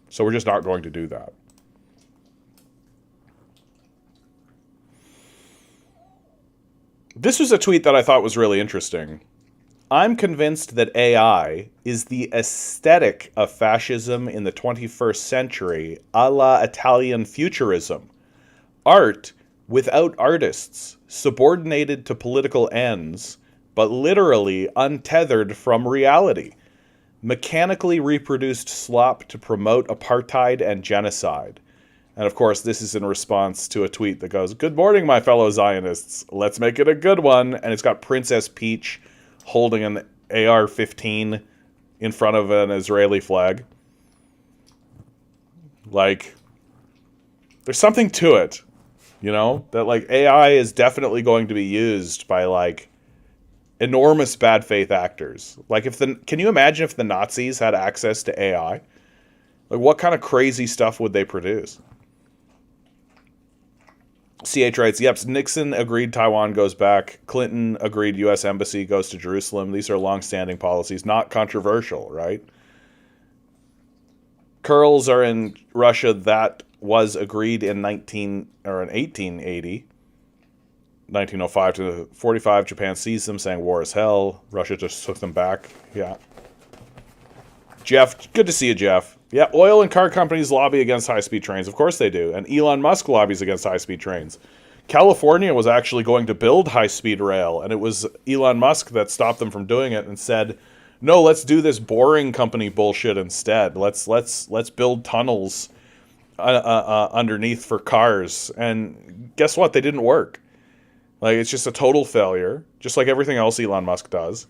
So we're just not going to do that. This was a tweet that I thought was really interesting. I'm convinced that AI is the aesthetic of fascism in the 21st century, a la Italian futurism. Art without artists, subordinated to political ends, but literally untethered from reality. Mechanically reproduced slop to promote apartheid and genocide. And of course, this is in response to a tweet that goes, "Good morning, my fellow Zionists. Let's make it a good one." And it's got Princess Peach holding an AR-15 in front of an Israeli flag. Like, there's something to it, that like AI is definitely going to be used by like enormous bad faith actors. Like, can you imagine if the Nazis had access to AI? Like, what kind of crazy stuff would they produce? CH writes, yep, Nixon agreed Taiwan goes back. Clinton agreed U.S. Embassy goes to Jerusalem. These are long-standing policies, not controversial, right? Curls are in Russia. That was agreed in 1880. 1905 to 45, Japan seized them, saying war is hell. Russia just took them back. Yeah. Jeff, good to see you, Jeff. Yeah, oil and car companies lobby against high-speed trains. Of course they do. And Elon Musk lobbies against high-speed trains. California was actually going to build high-speed rail, and it was Elon Musk that stopped them from doing it and said, no, let's do this boring company bullshit instead. Let's build tunnels underneath for cars. And guess what? They didn't work. Like, it's just a total failure, just like everything else Elon Musk does.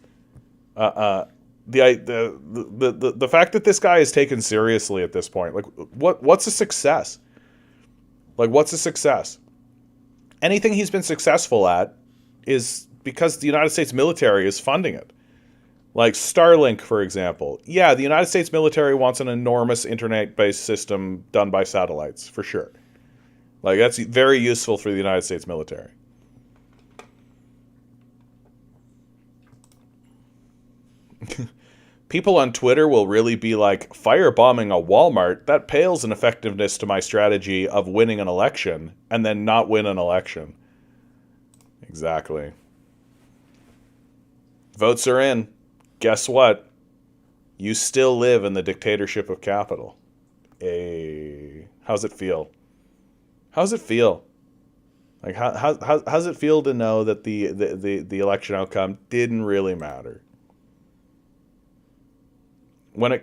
the fact that this guy is taken seriously at this point, like what's a success? Like what's a success? Anything he's been successful at is because the United States military is funding it. Like Starlink, for example. Yeah, the United States military wants an enormous internet-based system done by satellites, for sure. Like, that's very useful for the United States military. People on Twitter will really be like, firebombing a Walmart, that pales in effectiveness to my strategy of winning an election and then not win an election. Exactly. Votes are in. Guess what? You still live in the dictatorship of capital. How's it feel? How's it feel? Like how's it feel to know that the election outcome didn't really matter? When it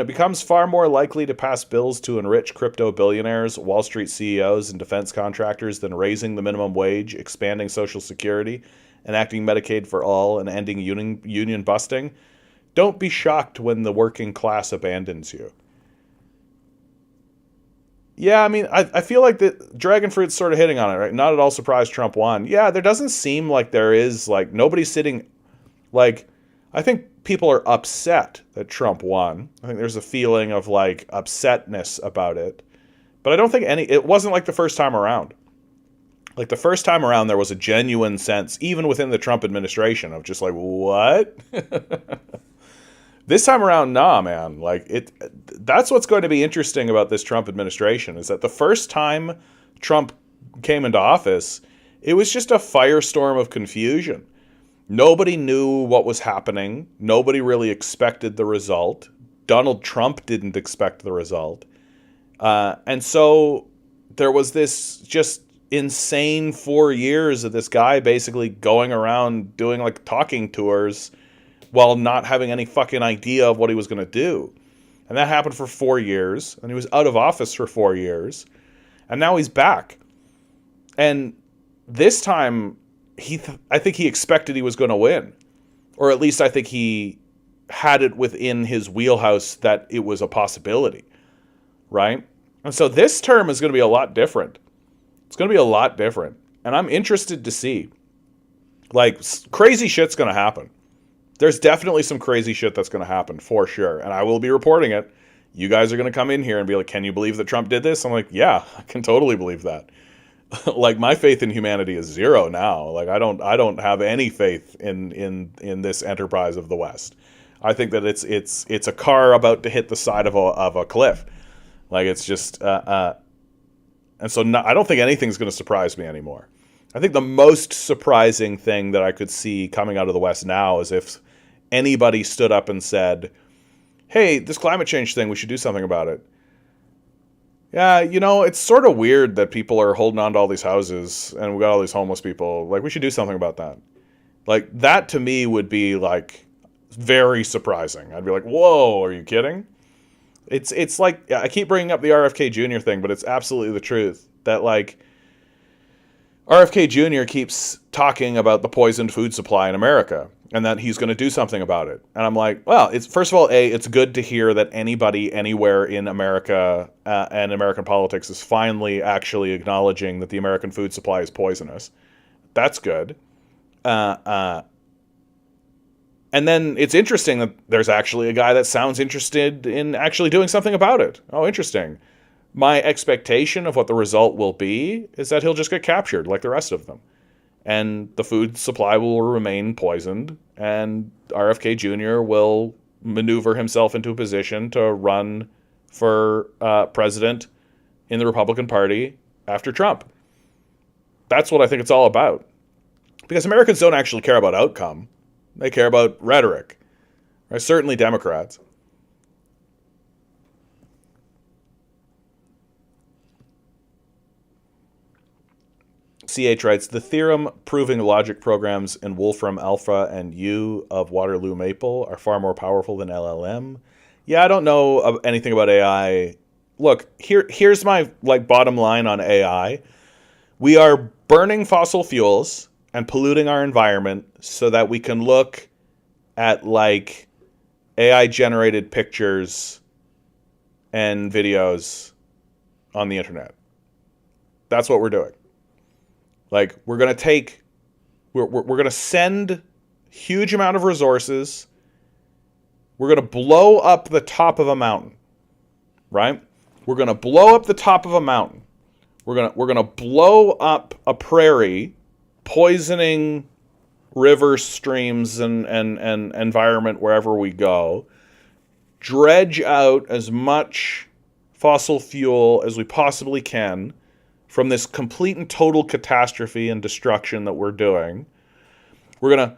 becomes far more likely to pass bills to enrich crypto billionaires, Wall Street CEOs, and defense contractors than raising the minimum wage, expanding Social Security, enacting Medicaid for all, and ending union busting, don't be shocked when the working class abandons you. Yeah, I mean, I feel like the Dragonfruit's sort of hitting on it, right? Not at all surprised Trump won. Yeah, there doesn't seem like there is, like, nobody's sitting, like, I think people are upset that Trump won. I think there's a feeling of, like, upsetness about it. But I don't think it wasn't like the first time around. Like, the first time around, there was a genuine sense, even within the Trump administration, of just like, what? This time around, nah, man. Like, that's what's going to be interesting about this Trump administration, is that the first time Trump came into office, it was just a firestorm of confusion. Nobody knew what was happening. Nobody really expected the result. Donald Trump didn't expect the result. And so there was this just insane 4 years of this guy basically going around doing like talking tours while not having any fucking idea of what he was going to do. And that happened for 4 years, and he was out of office for 4 years, and now he's back. And this time, I think he expected he was going to win, or at least I think he had it within his wheelhouse that it was a possibility, right? And so this term is going to be a lot different. It's going to be a lot different, and I'm interested to see. Like, crazy shit's going to happen. There's definitely some crazy shit that's going to happen, for sure. And I will be reporting it. You guys are going to come in here and be like, can you believe that Trump did this? I'm like, yeah, I can totally believe that. Like, my faith in humanity is zero now. Like, I don't have any faith in this enterprise of the West. I think that it's a car about to hit the side of a cliff. Like, it's just, and so I don't think anything's going to surprise me anymore. I think the most surprising thing that I could see coming out of the West now is if anybody stood up and said, hey, this climate change thing, we should do something about it. Yeah, you know, it's sort of weird that people are holding on to all these houses and we got all these homeless people. Like, we should do something about that. Like, that to me would be, like, very surprising. I'd be like, whoa, are you kidding? It's like, I keep bringing up the RFK Jr. thing, but it's absolutely the truth. That, like, RFK Jr. keeps talking about the poisoned food supply in America and that he's going to do something about it. And I'm like, well, it's first of all, it's good to hear that anybody anywhere in America and American politics is finally actually acknowledging that the American food supply is poisonous. That's good. And then it's interesting that there's actually a guy that sounds interested in actually doing something about it. Oh, interesting. My expectation of what the result will be is that he'll just get captured like the rest of them. And the food supply will remain poisoned, and RFK Jr. will maneuver himself into a position to run for president in the Republican Party after Trump. That's what I think it's all about. Because Americans don't actually care about outcome. They care about rhetoric. Right? Certainly Democrats. CH writes, the theorem proving logic programs in Wolfram Alpha and U of Waterloo Maple are far more powerful than LLM. Yeah, I don't know anything about AI. Look, here's my bottom line on AI. We are burning fossil fuels and polluting our environment so that we can look at AI generated pictures and videos on the internet. That's what we're doing. Like, we're going to send huge amount of resources. We're going to blow up the top of a mountain, right? We're going to blow up the top of a mountain. We're going to blow up a prairie, poisoning rivers, streams, and environment wherever we go. Dredge out as much fossil fuel as we possibly can from this complete and total catastrophe and destruction that we're doing. We're going to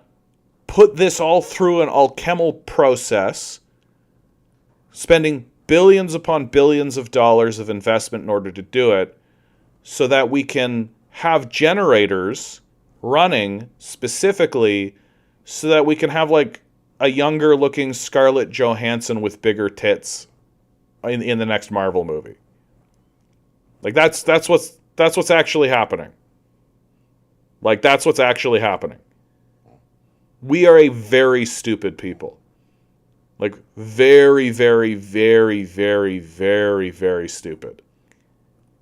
put this all through an alchemical process, spending billions upon billions of dollars of investment in order to do it, so that we can have generators running specifically so that we can have like a younger looking Scarlett Johansson with bigger tits in the next Marvel movie. Like that's what's actually happening. Like that's what's actually happening. We are a very stupid people. Like very, very, very, very, very, very stupid.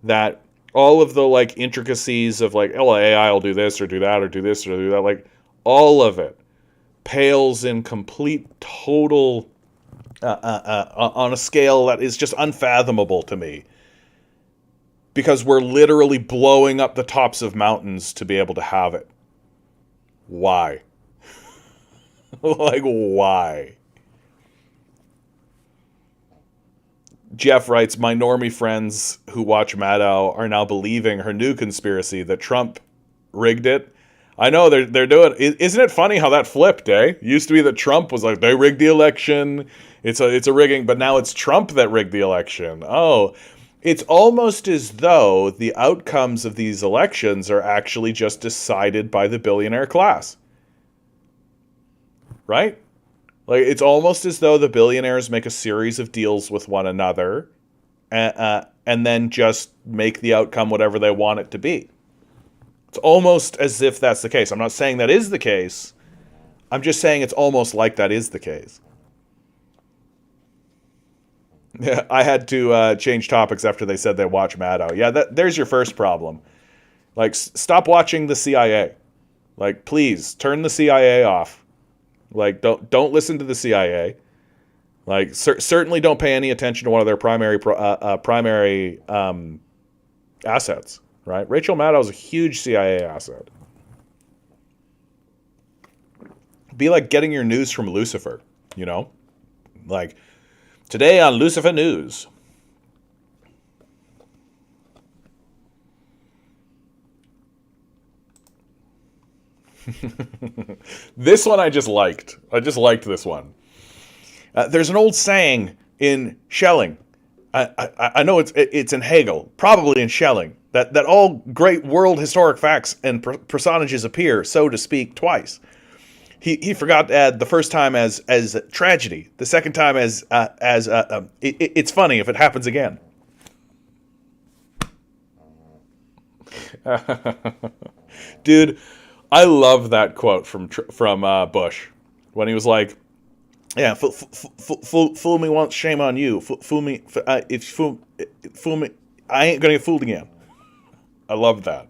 That all of the like intricacies of like, oh, AI will do this or do that or do this or do that, like all of it pales in complete total on a scale that is just unfathomable to me. Because we're literally blowing up the tops of mountains to be able to have it. Why? Like, why? Jeff writes, my normie friends who watch Maddow are now believing her new conspiracy that Trump rigged it. I know they're doing. Isn't it funny how that flipped? It used to be that Trump was like, they rigged the election. It's a rigging, but now it's Trump that rigged the election. Oh, it's almost as though the outcomes of these elections are actually just decided by the billionaire class, right? Like, it's almost as though the billionaires make a series of deals with one another and then just make the outcome whatever they want it to be. It's almost as if that's the case. I'm not saying that is the case. I'm just saying it's almost like that is the case. Yeah, I had to change topics after they said they watch Maddow. Yeah, there's your first problem. Like, stop watching the CIA. Like, please, turn the CIA off. Like, don't listen to the CIA. Like, certainly don't pay any attention to one of their primary assets, right? Rachel Maddow is a huge CIA asset. Be like getting your news from Lucifer, you know? Like, today on Lucifer News. This one I just liked. I just liked this one. There's an old saying in Schelling. I know it's in Hegel, probably in Schelling, that all great world historic facts and personages appear, so to speak, twice. He forgot to add the first time as tragedy, the second time as it's funny if it happens again. Dude, I love that quote from Bush when he was like, "Yeah, fool me once, shame on you. Fool me fool me, I ain't gonna get fooled again." I love that.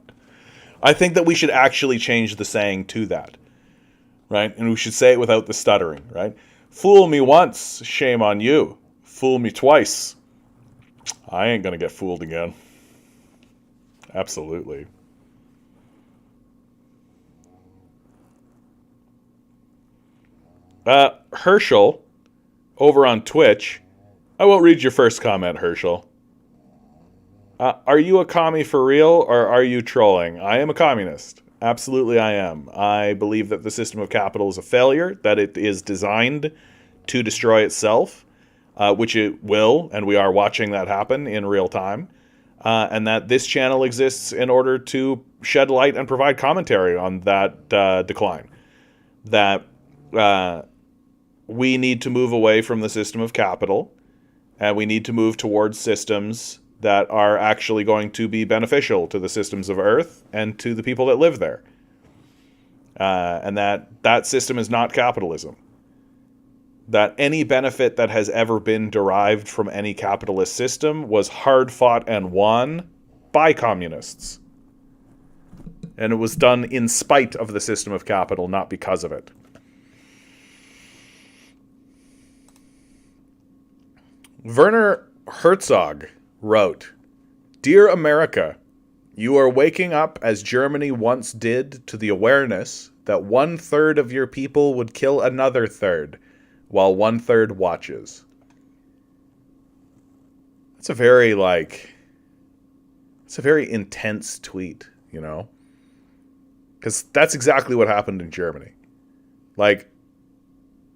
I think that we should actually change the saying to that, right? And we should say it without the stuttering, right? Fool me once, shame on you. Fool me twice, I ain't gonna get fooled again. Absolutely. Herschel, over on Twitch. I won't read your first comment, Herschel. Are you a commie for real, or are you trolling? I am a communist. Absolutely I am. I believe that the system of capital is a failure, that it is designed to destroy itself, which it will, and we are watching that happen in real time, and that this channel exists in order to shed light and provide commentary on that decline. That we need to move away from the system of capital, and we need to move towards systems that are actually going to be beneficial to the systems of Earth and to the people that live there. And that system is not capitalism. that any benefit that has ever been derived from any capitalist system was hard fought and won by communists. And it was done in spite of the system of capital, not because of it. Werner Herzog wrote, "Dear America, you are waking up as Germany once did to the awareness that 1/3 of your people would kill another third, while 1/3 watches." It's a very, it's a very intense tweet, you know? Because that's exactly what happened in Germany. Like,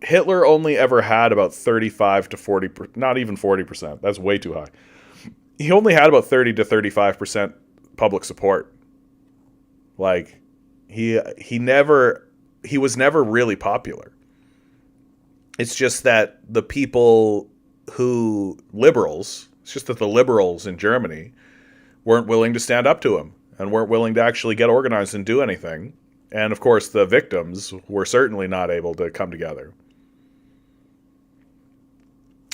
Hitler only ever had about 35 to 40, not even 40%. That's way too high. He only had about 30 to 35% public support. Like, he was never really popular. It's just that the liberals in Germany weren't willing to stand up to him and weren't willing to actually get organized and do anything. And of course, the victims were certainly not able to come together.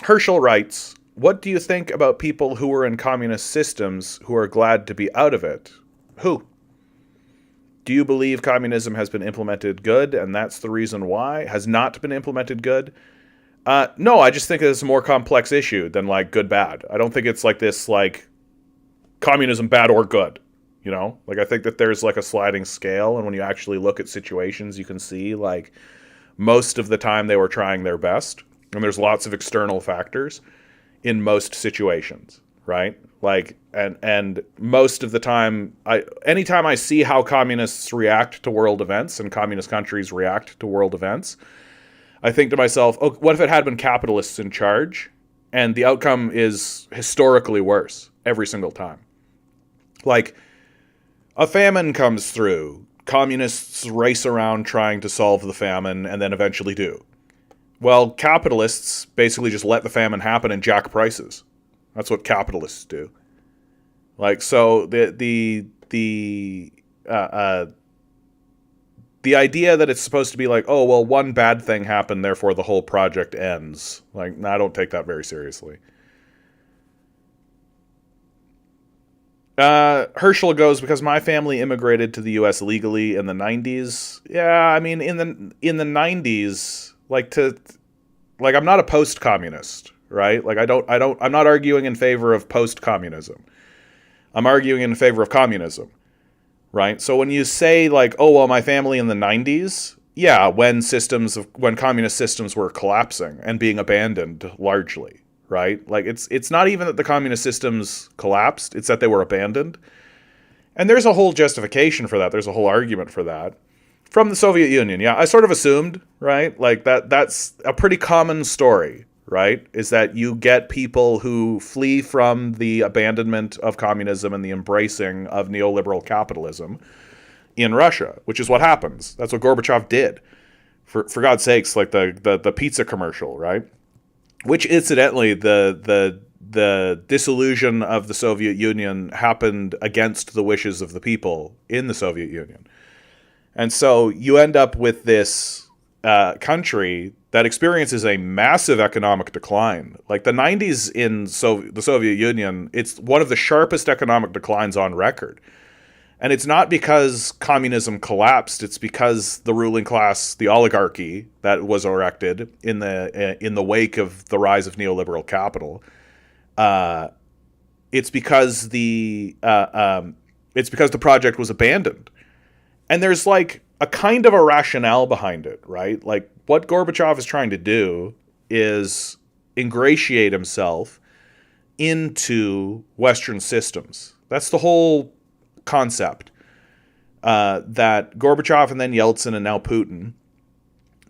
Herschel writes, "What do you think about people who were in communist systems who are glad to be out of it? Who? Do you believe communism has been implemented good and that's the reason why? Has not been implemented good?" No, I just think it's a more complex issue than like good, bad. I don't think it's like this, like communism bad or good, you know? Like, I think that there's like a sliding scale, and when you actually look at situations, you can see like most of the time they were trying their best. And there's lots of external factors in most situations, right? Like, and most of the time, anytime I see how communists react to world events and communist countries react to world events, I think to myself, oh, what if it had been capitalists in charge? And the outcome is historically worse every single time. Like, a famine comes through. Communists race around trying to solve the famine and then eventually do. Well, capitalists basically just let the famine happen and jack prices. That's what capitalists do. Like, so the idea that it's supposed to be like, oh, well, one bad thing happened, therefore the whole project ends. Like, no, I don't take that very seriously. Herschel goes, "Because my family immigrated to the U.S. legally in the 90s. Yeah, I mean, in the 90s, I'm not a post-communist, right? Like, I'm not arguing in favor of post-communism. I'm arguing in favor of communism, right? So when you say like, oh, well, my family in the 90s, yeah, when communist systems were collapsing and being abandoned largely, right? Like, it's not even that the communist systems collapsed, it's that they were abandoned. And there's a whole justification for that. There's a whole argument for that. From the Soviet Union, yeah, I sort of assumed, right? Like, that's a pretty common story, right? Is that you get people who flee from the abandonment of communism and the embracing of neoliberal capitalism in Russia, which is what happens. That's what Gorbachev did. For God's sakes, like the pizza commercial, right? Which, incidentally, the dissolution of the Soviet Union happened against the wishes of the people in the Soviet Union. And so you end up with this country that experiences a massive economic decline. Like, the 90s in the Soviet Union, it's one of the sharpest economic declines on record. And it's not because communism collapsed. It's because the ruling class, the oligarchy that was erected in the wake of the rise of neoliberal capital, it's because the project was abandoned. And there's like a kind of a rationale behind it, right? Like, what Gorbachev is trying to do is ingratiate himself into Western systems. That's the whole concept. That Gorbachev and then Yeltsin and now Putin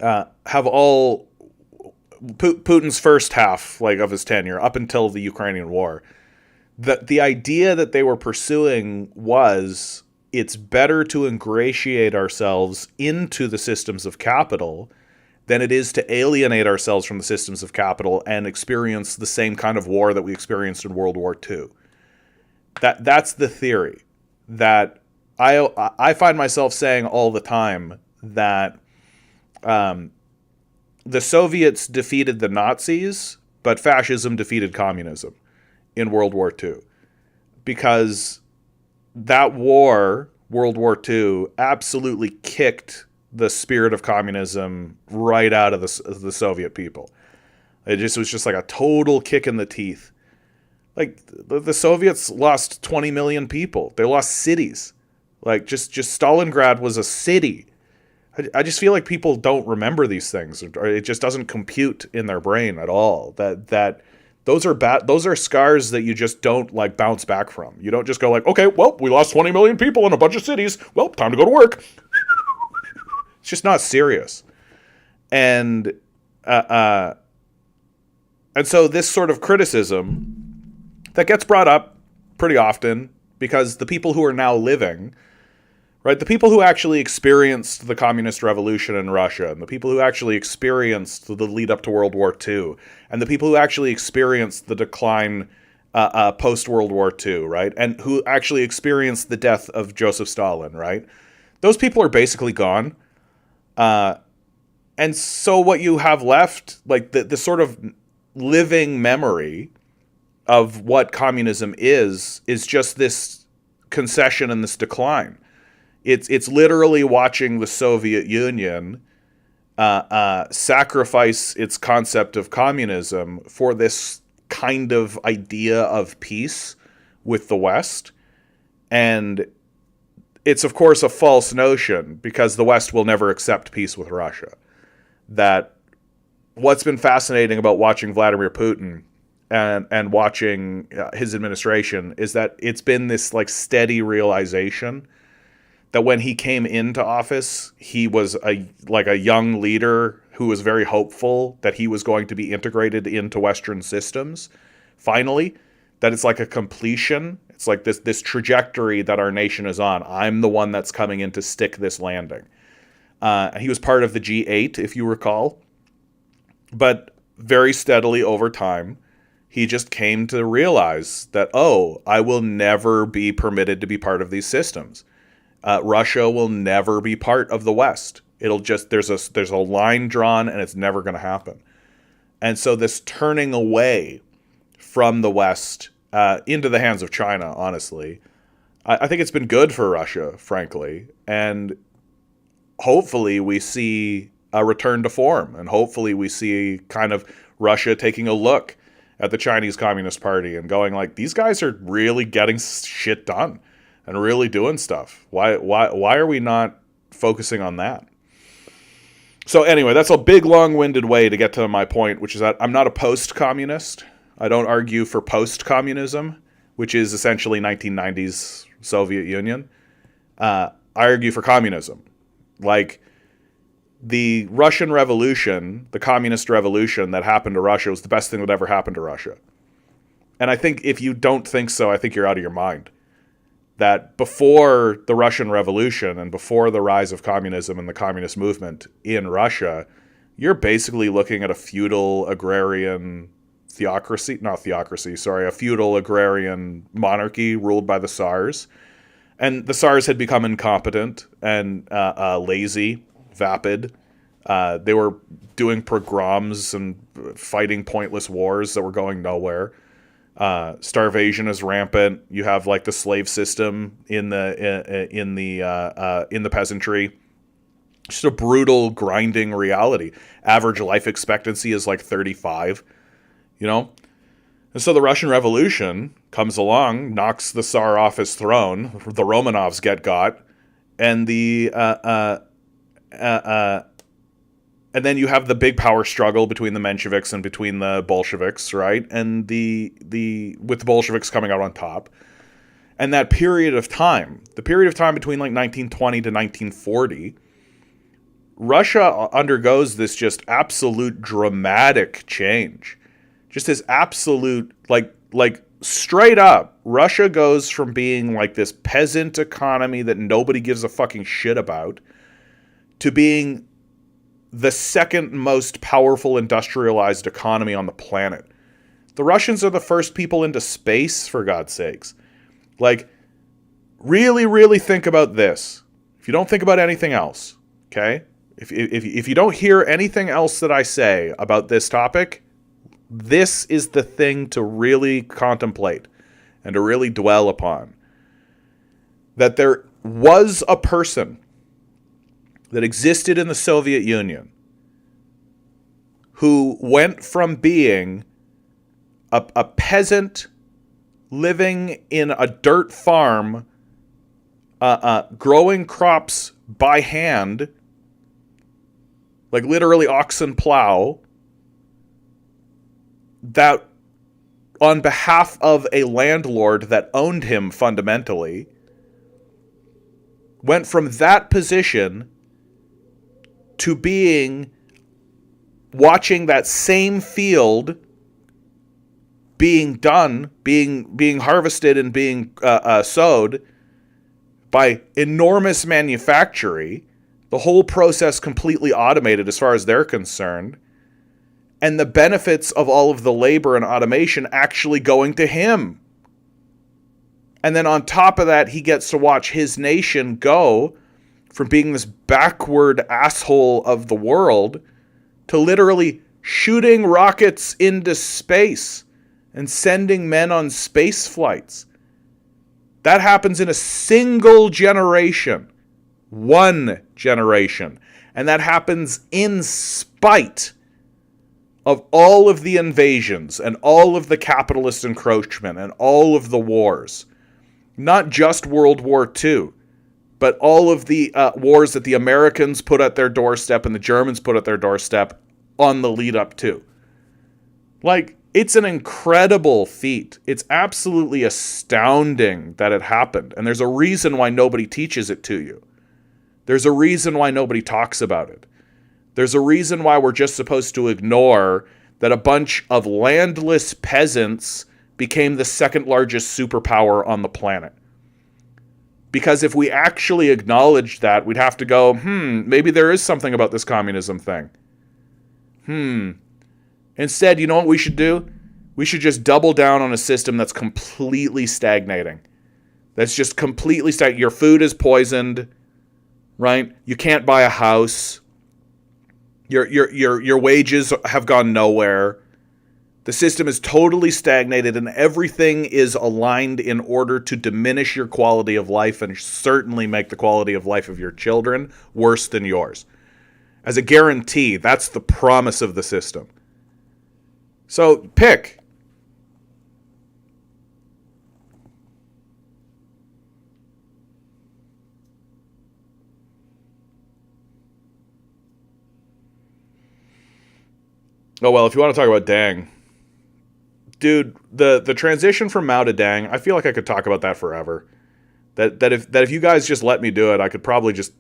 have all Putin's first half, like, of his tenure up until the Ukrainian war. The idea that they were pursuing was, it's better to ingratiate ourselves into the systems of capital than it is to alienate ourselves from the systems of capital and experience the same kind of war that we experienced in World War II. That's the theory that I find myself saying all the time, that the Soviets defeated the Nazis, but fascism defeated communism in World War II. Because that war, World War II, absolutely kicked the spirit of communism right out of the Soviet people. It was just like a total kick in the teeth. Like, the Soviets lost 20 million people. They lost cities. Like, just Stalingrad was a city. I just feel like people don't remember these things. Or it just doesn't compute in their brain at all. That those are bad. Those are scars that you just don't, like, bounce back from. You don't just go like, okay, well, we lost 20 million people in a bunch of cities. Well, time to go to work. It's just not serious. And so this sort of criticism that gets brought up pretty often, because the people who are now living, right, the people who actually experienced the communist revolution in Russia, and the people who actually experienced the lead up to World War II, and the people who actually experienced the decline post-World War II, right, and who actually experienced the death of Joseph Stalin, right, those people are basically gone. And so what you have left, like the sort of living memory of what communism is just this concession and this decline. It's literally watching the Soviet Union sacrifice its concept of communism for this kind of idea of peace with the West. And it's, of course, a false notion, because the West will never accept peace with Russia. That what's been fascinating about watching Vladimir Putin and watching his administration is that it's been this, like, steady realization that when he came into office, he was a young leader who was very hopeful that he was going to be integrated into Western systems. Finally, that it's like a completion. It's like this trajectory that our nation is on. I'm the one that's coming in to stick this landing. He was part of the G8, if you recall. But very steadily over time, he just came to realize that, oh, I will never be permitted to be part of these systems. Russia will never be part of the West. It'll just, there's a line drawn, and it's never going to happen. And so this turning away from the West into the hands of China, honestly, I think it's been good for Russia, frankly. And hopefully we see a return to form, and hopefully we see kind of Russia taking a look at the Chinese Communist Party and going like, these guys are really getting shit done and really doing stuff. Why are we not focusing on that? So anyway, that's a big, long-winded way to get to my point, which is that I'm not a post-communist. I don't argue for post-communism, which is essentially 1990s Soviet Union. I argue for communism. Like, the Russian Revolution, the communist revolution that happened to Russia, was the best thing that ever happened to Russia. And I think if you don't think so, I think you're out of your mind. That before the Russian Revolution and before the rise of communism and the communist movement in Russia, you're basically looking at a feudal agrarian a feudal agrarian monarchy ruled by the Tsars. And the Tsars had become incompetent and lazy, vapid. They were doing pogroms and fighting pointless wars that were going nowhere. Starvation is rampant. You have like the slave system in the peasantry. Just a brutal, grinding reality. Average life expectancy is like 35. You know. And so the Russian Revolution comes along, knocks the Tsar off his throne. The Romanovs get got, and and then you have the big power struggle between the Mensheviks and between the Bolsheviks, right? And with the Bolsheviks coming out on top. And that period of time between like 1920 to 1940, Russia undergoes this just absolute dramatic change. Just this absolute, like straight up, Russia goes from being like this peasant economy that nobody gives a fucking shit about to being the second most powerful industrialized economy on the planet. The Russians are the first people into space, for God's sakes. Like, really, really think about this. If you don't think about anything else, okay? If you don't hear anything else that I say about this topic, this is the thing to really contemplate and to really dwell upon. That there was a person that existed in the Soviet Union who went from being a peasant living in a dirt farm, growing crops by hand, like literally oxen plow, that on behalf of a landlord that owned him fundamentally, went from that position to watching that same field being done, being harvested and being sowed by enormous manufactory, the whole process completely automated as far as they're concerned, and the benefits of all of the labor and automation actually going to him. And then on top of that, he gets to watch his nation go from being this backward asshole of the world to literally shooting rockets into space and sending men on space flights. That happens in a single generation. One generation. And that happens in spite of all of the invasions and all of the capitalist encroachment and all of the wars. Not just World War II, but all of the wars that the Americans put at their doorstep and the Germans put at their doorstep on the lead up to. Like, it's an incredible feat. It's absolutely astounding that it happened. And there's a reason why nobody teaches it to you. There's a reason why nobody talks about it. There's a reason why we're just supposed to ignore that a bunch of landless peasants became the second largest superpower on the planet. Because if we actually acknowledged that, we'd have to go, maybe there is something about this communism thing. Instead, you know what we should do? We should just double down on a system that's completely stagnating. That's just completely stagnating. Your food is poisoned, right? You can't buy a house. Your wages have gone nowhere. The system is totally stagnated and everything is aligned in order to diminish your quality of life and certainly make the quality of life of your children worse than yours. As a guarantee, that's the promise of the system. So, pick. Oh, well, if you want to talk about Dang. Dude, the transition from Mao to Dang, I feel like I could talk about that forever. That if you guys just let me do it, I could probably just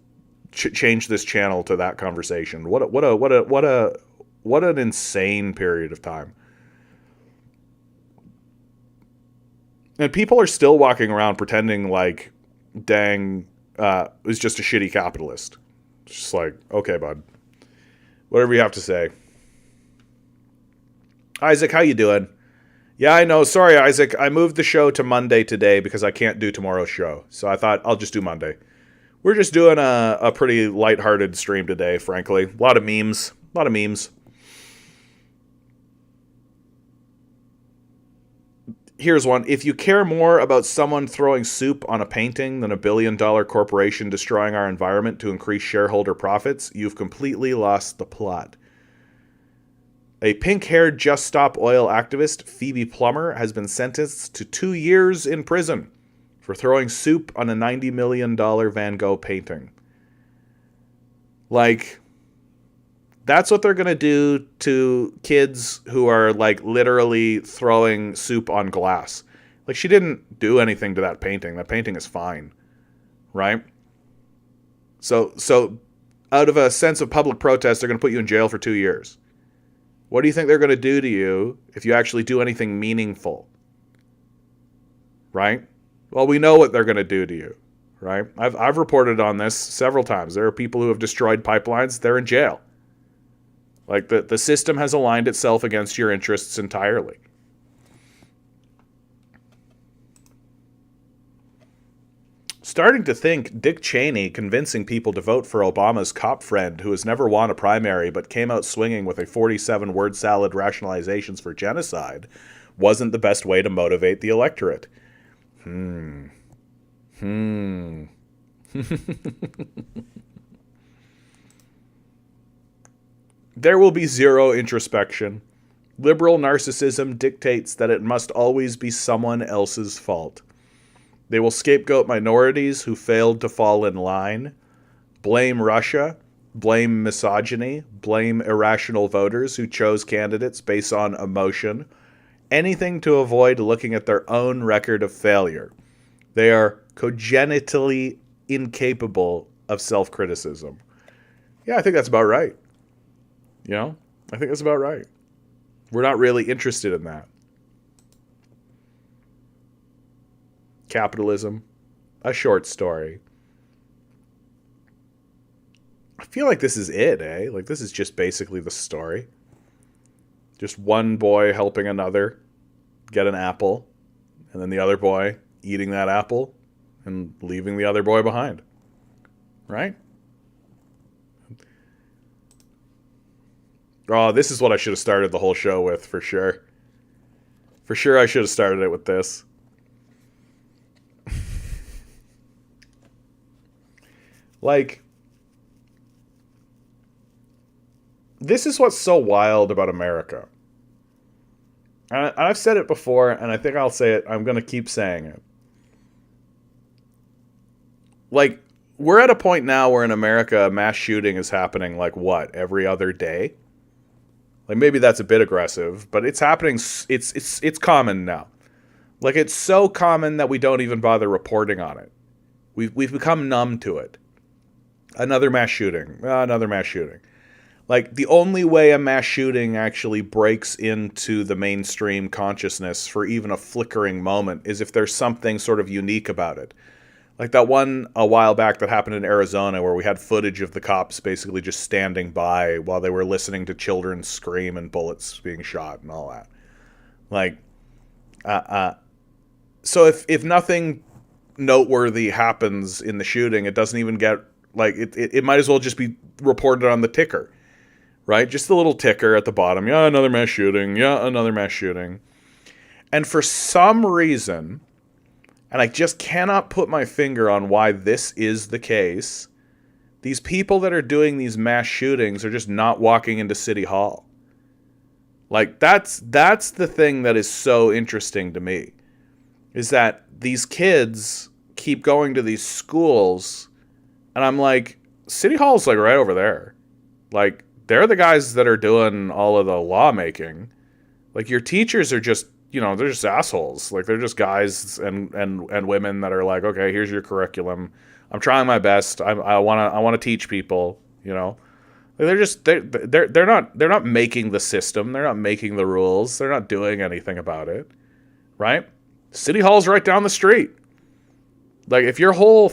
change this channel to that conversation. What an insane period of time. And people are still walking around pretending like Dang is just a shitty capitalist. It's just like, okay, bud. Whatever you have to say. Isaac, how you doing? Yeah, I know. Sorry, Isaac. I moved the show to Monday today because I can't do tomorrow's show. So I thought I'll just do Monday. We're just doing a pretty lighthearted stream today, frankly. A lot of memes. Here's one. If you care more about someone throwing soup on a painting than a billion-dollar corporation destroying our environment to increase shareholder profits, you've completely lost the plot. A pink-haired Just Stop Oil activist, Phoebe Plummer, has been sentenced to 2 years in prison for throwing soup on a $90 million Van Gogh painting. Like, that's what they're going to do to kids who are, like, literally throwing soup on glass. Like, she didn't do anything to that painting. That painting is fine, right? So out of a sense of public protest, they're going to put you in jail for 2 years. What do you think they're going to do to you if you actually do anything meaningful? Right? Well, we know what they're going to do to you, right? I've reported on this several times. There are people who have destroyed pipelines. They're in jail. Like, the system has aligned itself against your interests entirely. starting to think Dick Cheney convincing people to vote for Obama's cop friend who has never won a primary but came out swinging with a 47-word salad rationalizations for genocide wasn't the best way to motivate the electorate. There will be zero introspection. Liberal narcissism dictates that it must always be someone else's fault. They will scapegoat minorities who failed to fall in line, blame Russia, blame misogyny, blame irrational voters who chose candidates based on emotion, anything to avoid looking at their own record of failure. They are congenitally incapable of self-criticism. Yeah, I think that's about right. I think that's about right. We're not really interested in that. Capitalism, a short story. I feel like this is it, eh? Like, this is just basically the story. Just one boy helping another get an apple, and then the other boy eating that apple and leaving the other boy behind. Right? Oh, this is what I should have started the whole show with, for sure. For sure I should have started it with this. Like, this is what's so wild about America. And I've said it before, and I think I'll say it. I'm going to keep saying it. Like, we're at a point now where in America, mass shooting is happening, like, what, every other day? Like, maybe that's a bit aggressive, but it's happening. It's common now. Like, it's so common that we don't even bother reporting on it. We've become numb to it. Another mass shooting. Another mass shooting. Like, the only way a mass shooting actually breaks into the mainstream consciousness for even a flickering moment is if there's something sort of unique about it. Like that one a while back that happened in Arizona where we had footage of the cops basically just standing by while they were listening to children scream and bullets being shot and all that. Like, so if nothing noteworthy happens in the shooting, it doesn't even get, like, it might as well just be reported on the ticker, right? Just the little ticker at the bottom. Yeah, another mass shooting. Yeah, another mass shooting. And for some reason, and I just cannot put my finger on why this is the case, these people that are doing these mass shootings are just not walking into City Hall. Like, that's the thing that is so interesting to me, is that these kids keep going to these schools, and I'm like, City Hall's like right over there. Like, they're the guys that are doing all of the lawmaking. Like, your teachers are just, they're just assholes. Like, they're just guys and women that are like, okay, here's your curriculum. I'm trying my best. I want to teach people, They're just they're not making the system. They're not making the rules. They're not doing anything about it. Right? City Hall's right down the street. Like, if your whole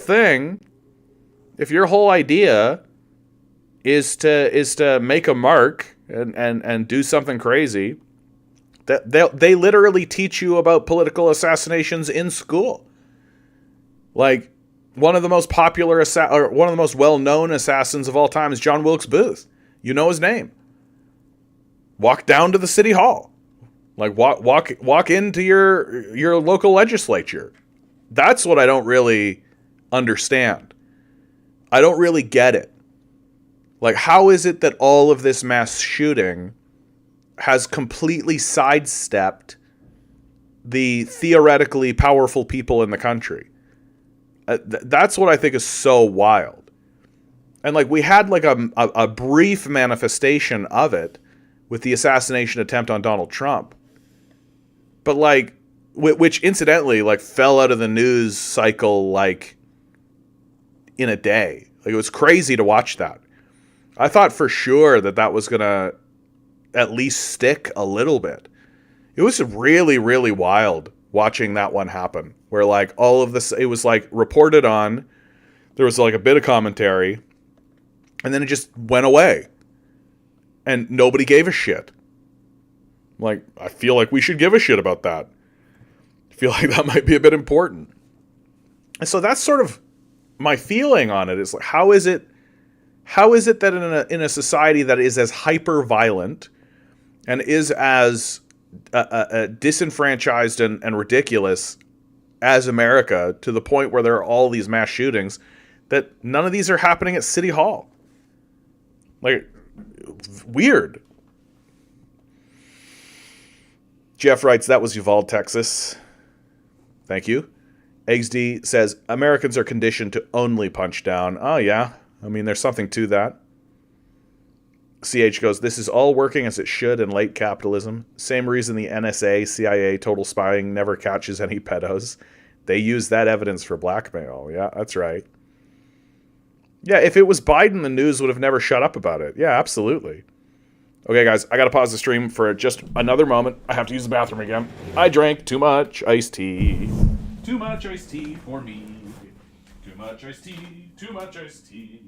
idea is to make a mark and do something crazy, that they literally teach you about political assassinations in school. Like, one of the most popular one of the most well-known assassins of all time is John Wilkes Booth. You know his name. Walk down to the City Hall. Like, walk into your local legislature. That's what I don't really understand. I don't really get it. Like, how is it that all of this mass shooting has completely sidestepped the theoretically powerful people in the country? That's what I think is so wild. And, like, we had, like, a brief manifestation of it with the assassination attempt on Donald Trump. But, like, which incidentally, like, fell out of the news cycle, like, in a day. Like, it was crazy to watch that. I thought for sure that was going to at least stick a little bit. It was really, really wild watching that one happen, where, like, all of this, it was, like, reported on, there was, like, a bit of commentary, and then it just went away. And nobody gave a shit. Like, I feel like we should give a shit about that. I feel like that might be a bit important. And so that's sort of my feeling on it is like, how is it that in a society that is as hyper violent and is as disenfranchised and ridiculous as America, to the point where there are all these mass shootings, that none of these are happening at City Hall? Like, weird. Jeff writes, that was Uvalde, Texas. Thank you. Eggs D says, Americans are conditioned to only punch down. Oh, yeah. I mean, there's something to that. CH goes, this is all working as it should in late capitalism. Same reason the NSA, CIA, total spying never catches any pedos. They use that evidence for blackmail. Yeah, that's right. Yeah, if it was Biden, the news would have never shut up about it. Yeah, absolutely. Okay, guys, I got to pause the stream for just another moment. I have to use the bathroom again. I drank too much iced tea. Too much iced tea for me. Too much iced tea. Too much iced tea.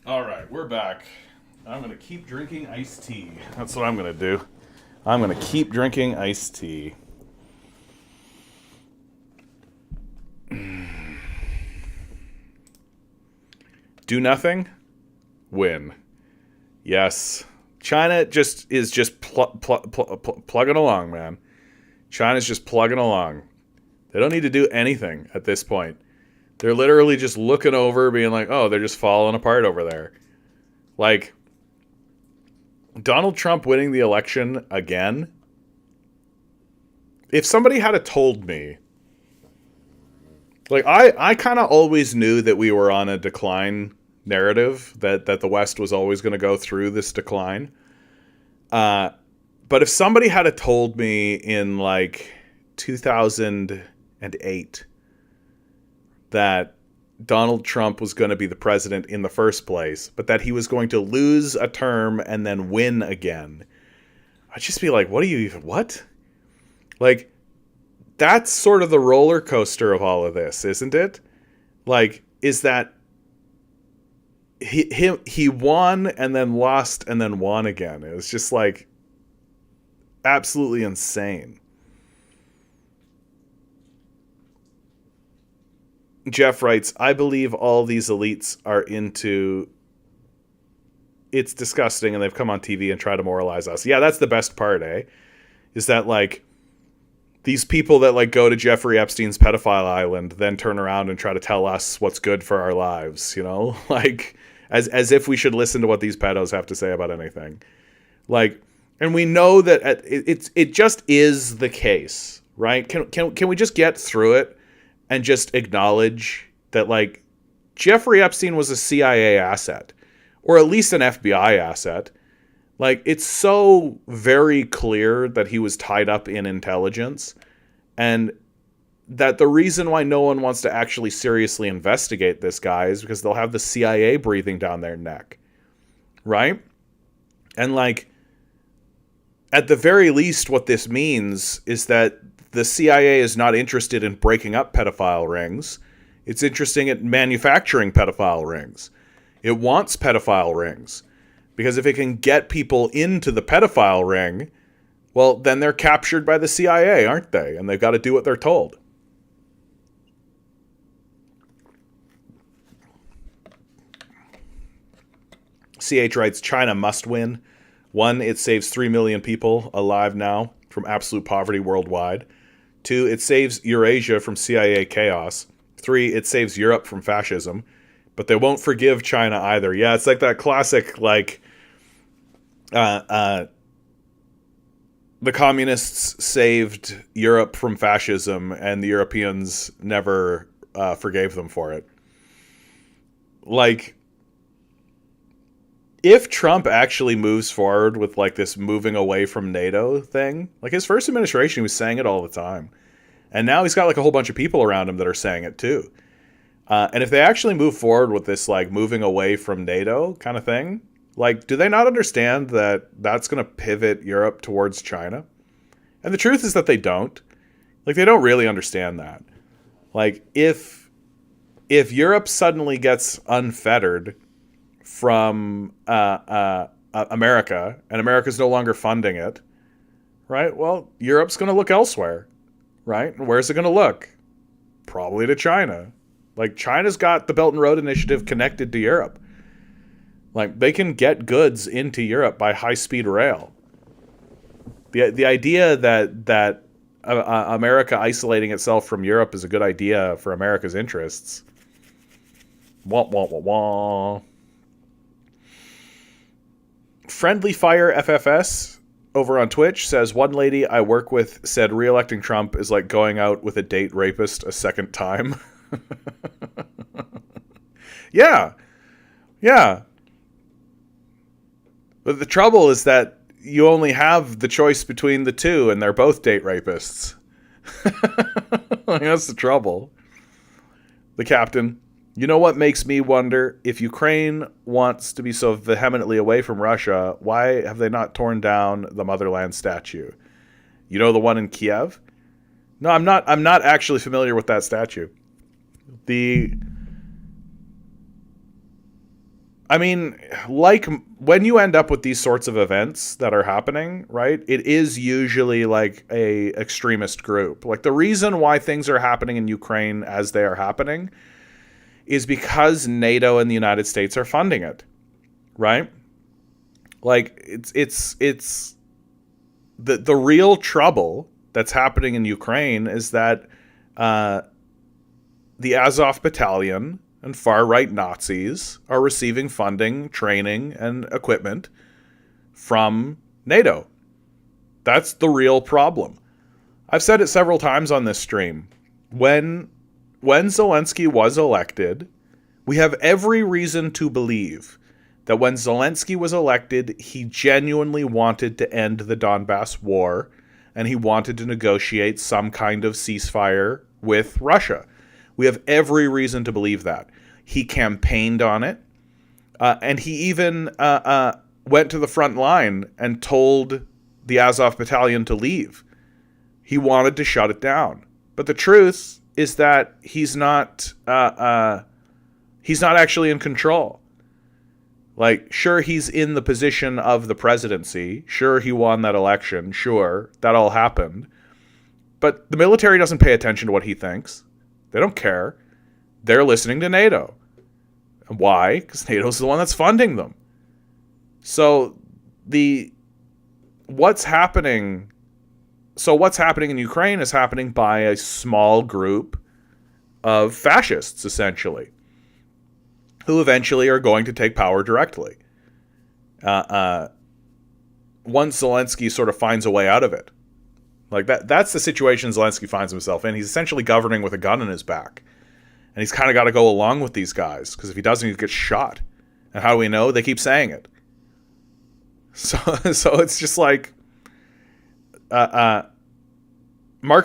All right, we're back. I'm going to keep drinking iced tea. That's what I'm going to do. I'm going to keep drinking iced tea. Do nothing, win. Yes. China is just plugging along, man. China's just plugging along. They don't need to do anything at this point. They're literally just looking over, being like, oh, they're just falling apart over there. Like, Donald Trump winning the election again. If somebody had told me, like, I kind of always knew that we were on a decline narrative, that the West was always going to go through this decline. But if somebody had told me in, like, 2008 that Donald Trump was going to be the president in the first place, but that he was going to lose a term and then win again, I'd just be like, what? Like, that's sort of the roller coaster of all of this, isn't it? Like, is that he won and then lost and then won again. It was just like absolutely insane. Jeff writes, I believe all these elites are into it's disgusting and they've come on TV and try to moralize us. Yeah, that's the best part, eh? Is that like these people that like go to Jeffrey Epstein's pedophile island then turn around and try to tell us what's good for our lives, you know? Like as if we should listen to what these pedos have to say about anything. Like, and we know that it just is the case, right? Can we just get through it and just acknowledge that, like, Jeffrey Epstein was a CIA asset, or at least an FBI asset. Like, it's so very clear that he was tied up in intelligence, and that the reason why no one wants to actually seriously investigate this guy is because they'll have the CIA breathing down their neck, right? And, like, at the very least, what this means is that the CIA is not interested in breaking up pedophile rings. It's interested in manufacturing pedophile rings. It wants pedophile rings. Because if it can get people into the pedophile ring, well, then they're captured by the CIA, aren't they? And they've got to do what they're told. CH writes, China must win. 1, it saves 3 million people alive now from absolute poverty worldwide. 2, it saves Eurasia from CIA chaos. 3, it saves Europe from fascism. But they won't forgive China either. Yeah, it's like that classic, like, the communists saved Europe from fascism, and the Europeans never forgave them for it. Like, if Trump actually moves forward with like this moving away from NATO thing, like his first administration, he was saying it all the time. And now he's got like a whole bunch of people around him that are saying it too. And if they actually move forward with this like moving away from NATO kind of thing, like, do they not understand that that's going to pivot Europe towards China? And the truth is that they don't. Like, they don't really understand that. Like, if Europe suddenly gets unfettered from America, and America's no longer funding it, right? Well, Europe's going to look elsewhere, right? And where's it going to look? Probably to China. Like, China's got the Belt and Road Initiative connected to Europe. Like, they can get goods into Europe by high-speed rail. The idea that America isolating itself from Europe is a good idea for America's interests. Wah, wah, wah, wah. Friendly Fire FFS over on Twitch says, one lady I work with said re-electing Trump is like going out with a date rapist a second time. Yeah. But the trouble is that you only have the choice between the two, and they're both date rapists. That's the trouble. The captain, you know what makes me wonder? If Ukraine wants to be so vehemently away from Russia, why have they not torn down the motherland statue? You know, the one in Kiev? No, I'm not actually familiar with that statue. I mean, like, when you end up with these sorts of events that are happening, right, it is usually like a extremist group. Like, the reason why things are happening in Ukraine as they are happening is because NATO and the United States are funding it, right? Like, it's the real trouble that's happening in Ukraine is that the Azov Battalion and far-right Nazis are receiving funding, training, and equipment from NATO. That's the real problem. I've said it several times on this stream. When Zelensky was elected, we have every reason to believe that when Zelensky was elected, he genuinely wanted to end the Donbass war, and he wanted to negotiate some kind of ceasefire with Russia. We have every reason to believe that. He campaigned on it, and he even went to the front line and told the Azov Battalion to leave. He wanted to shut it down. But the truth is that he's not actually in control. Like, sure, he's in the position of the presidency. Sure, he won that election. Sure, that all happened. But the military doesn't pay attention to what he thinks. They don't care. They're listening to NATO. Why? Because NATO's the one that's funding them. So what's happening in Ukraine is happening by a small group of fascists, essentially, who eventually are going to take power directly. Once Zelensky sort of finds a way out of it. Like, that's the situation Zelensky finds himself in. He's essentially governing with a gun in his back. And he's kind of got to go along with these guys, because if he doesn't, he gets shot. And how do we know? They keep saying it. So it's just like, mark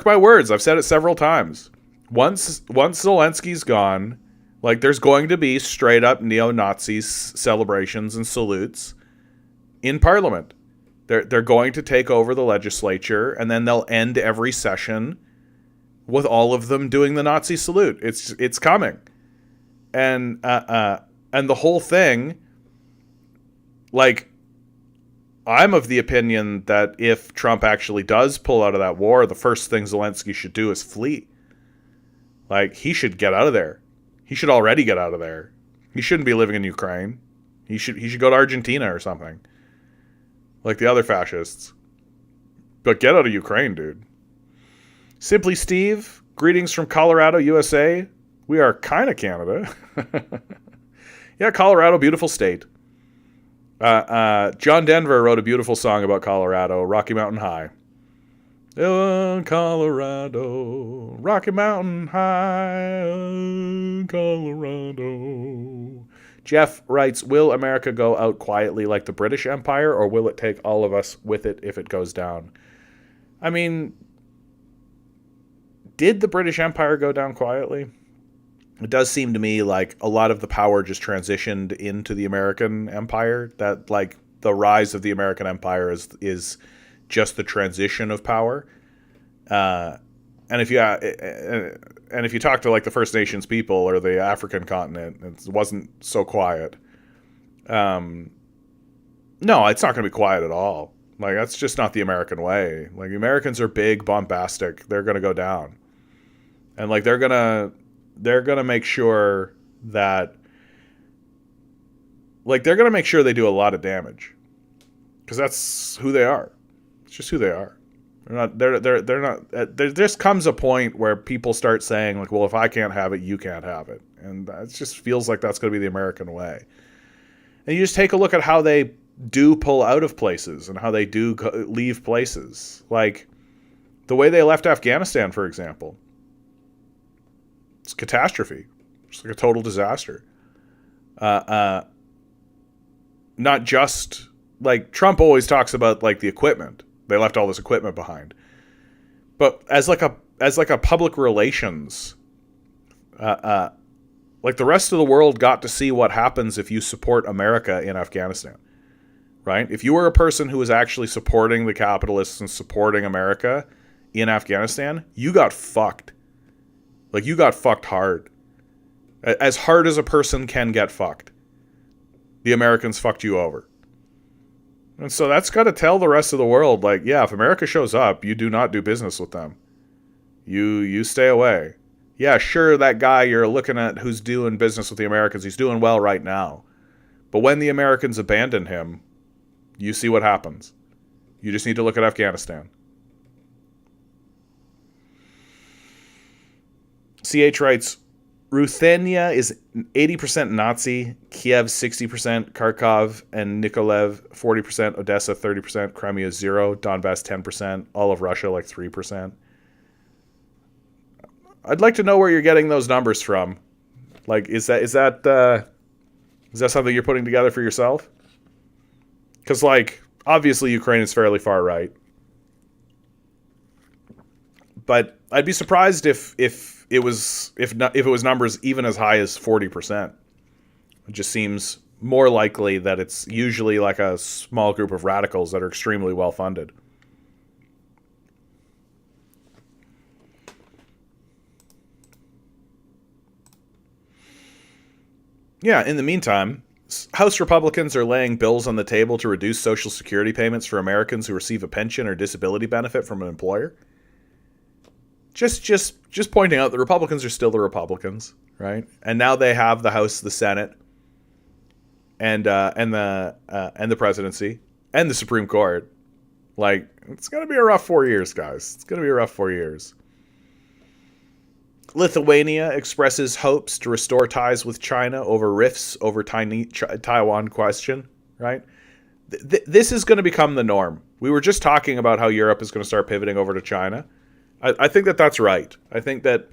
my words, I've said it several times. Once Zelensky's gone, like, there's going to be straight up neo-Nazi celebrations and salutes in Parliament. They're going to take over the legislature, and then they'll end every session with all of them doing the Nazi salute. It's coming. And the whole thing, like, I'm of the opinion that if Trump actually does pull out of that war, the first thing Zelensky should do is flee. Like, he should get out of there. He should already get out of there. He shouldn't be living in Ukraine. He should go to Argentina or something, like the other fascists. But get out of Ukraine, dude. Simply Steve, greetings from Colorado, USA. We are kind of Canada. Yeah, Colorado, beautiful state. John Denver wrote a beautiful song about Colorado, Rocky Mountain High. Colorado, Rocky Mountain High, Colorado. Jeff writes, will America go out quietly like the British Empire, or will it take all of us with it if it goes down? I mean, did the British Empire go down quietly? It does seem to me like a lot of the power just transitioned into the American Empire. That like the rise of the American Empire is just the transition of power. And if you talk to like the First Nations people or the African continent, it wasn't so quiet. No, it's not going to be quiet at all. Like that's just not the American way. Like the Americans are big, bombastic. They're going to go down, and like they're gonna make sure that they're gonna make sure they do a lot of damage, because that's who they are. It's just who they are. They're not. There just comes a point where people start saying like, well, if I can't have it, you can't have it, and it just feels like that's going to be the American way. And you just take a look at how they do pull out of places and how they do leave places, like the way they left Afghanistan, for example. It's a catastrophe. It's like a total disaster. Not just like Trump always talks about like the equipment. They left all this equipment behind, but as like a public relations, like the rest of the world got to see what happens if you support America in Afghanistan, right? If you were a person who was actually supporting the capitalists and supporting America in Afghanistan, you got fucked. Like you got fucked hard, as hard as a person can get fucked. The Americans fucked you over. And so that's got to tell the rest of the world, like, yeah, if America shows up, you do not do business with them. You stay away. Yeah, sure, that guy you're looking at who's doing business with the Americans, he's doing well right now. But when the Americans abandon him, you see what happens. You just need to look at Afghanistan. CH writes, Ruthenia is 80% Nazi, Kiev 60%, Kharkov and Nikolaev 40%, Odessa 30%, Crimea 0%, Donbass 10%, all of Russia like 3%. I'd like to know where you're getting those numbers from. Like, is that something you're putting together for yourself? Because like obviously Ukraine is fairly far right, but I'd be surprised if it was numbers even as high as 40%. It just seems more likely that it's usually like a small group of radicals that are extremely well funded. Yeah, in the meantime, House Republicans are laying bills on the table to reduce Social Security payments for Americans who receive a pension or disability benefit from an employer. Just pointing out the Republicans are still the Republicans, right? And now they have the House, the Senate, and the presidency and the Supreme Court. Like, it's gonna be a rough 4 years, guys. It's gonna be a rough 4 years. Lithuania expresses hopes to restore ties with China over rifts over Taiwan question, right? This is going to become the norm. We were just talking about how Europe is going to start pivoting over to China. I think that that's right. I think that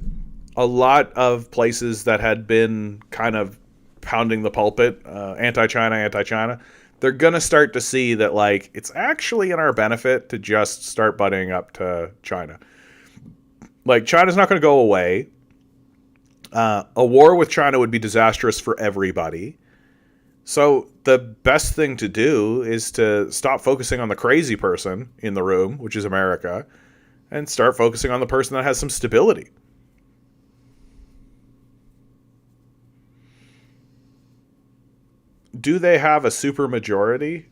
a lot of places that had been kind of pounding the pulpit, anti-China, they're going to start to see that, like, it's actually in our benefit to just start buddying up to China. Like, China's not going to go away. A war with China would be disastrous for everybody. So the best thing to do is to stop focusing on the crazy person in the room, which is America, and start focusing on the person that has some stability. Do they have a supermajority?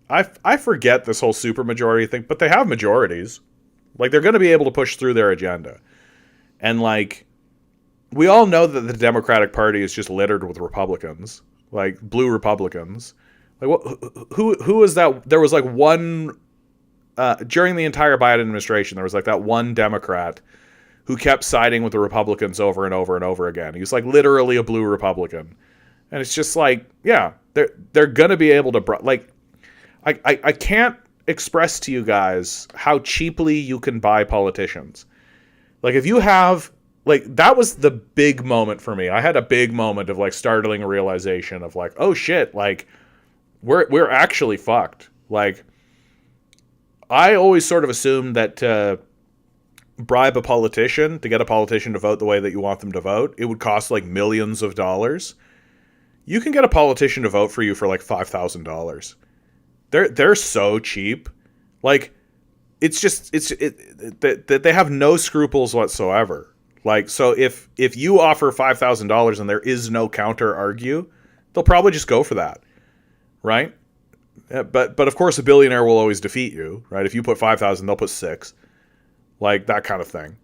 I forget this whole supermajority thing, but they have majorities. Like, they're going to be able to push through their agenda. And, like, we all know that the Democratic Party is just littered with Republicans, like blue Republicans. Like, who is that? There was like one during the entire Biden administration. There was like that one Democrat who kept siding with the Republicans over and over and over again. He was like literally a blue Republican, and it's just like, yeah, they're gonna be able to like. I can't express to you guys how cheaply you can buy politicians. Like, if you have, like, that was the big moment for me. I had a big moment of, like, startling realization of, like, oh shit, like, we're actually fucked. Like, I always sort of assumed that to bribe a politician, to get a politician to vote the way that you want them to vote, it would cost like millions of dollars. You can get a politician to vote for you for like $5,000. They're so cheap. Like, it's just that they have no scruples whatsoever. Like, so if you offer $5,000 and there is no counter argue, they'll probably just go for that, right? But of course, a billionaire will always defeat you, right? If you put 5,000, they'll put 6, like that kind of thing,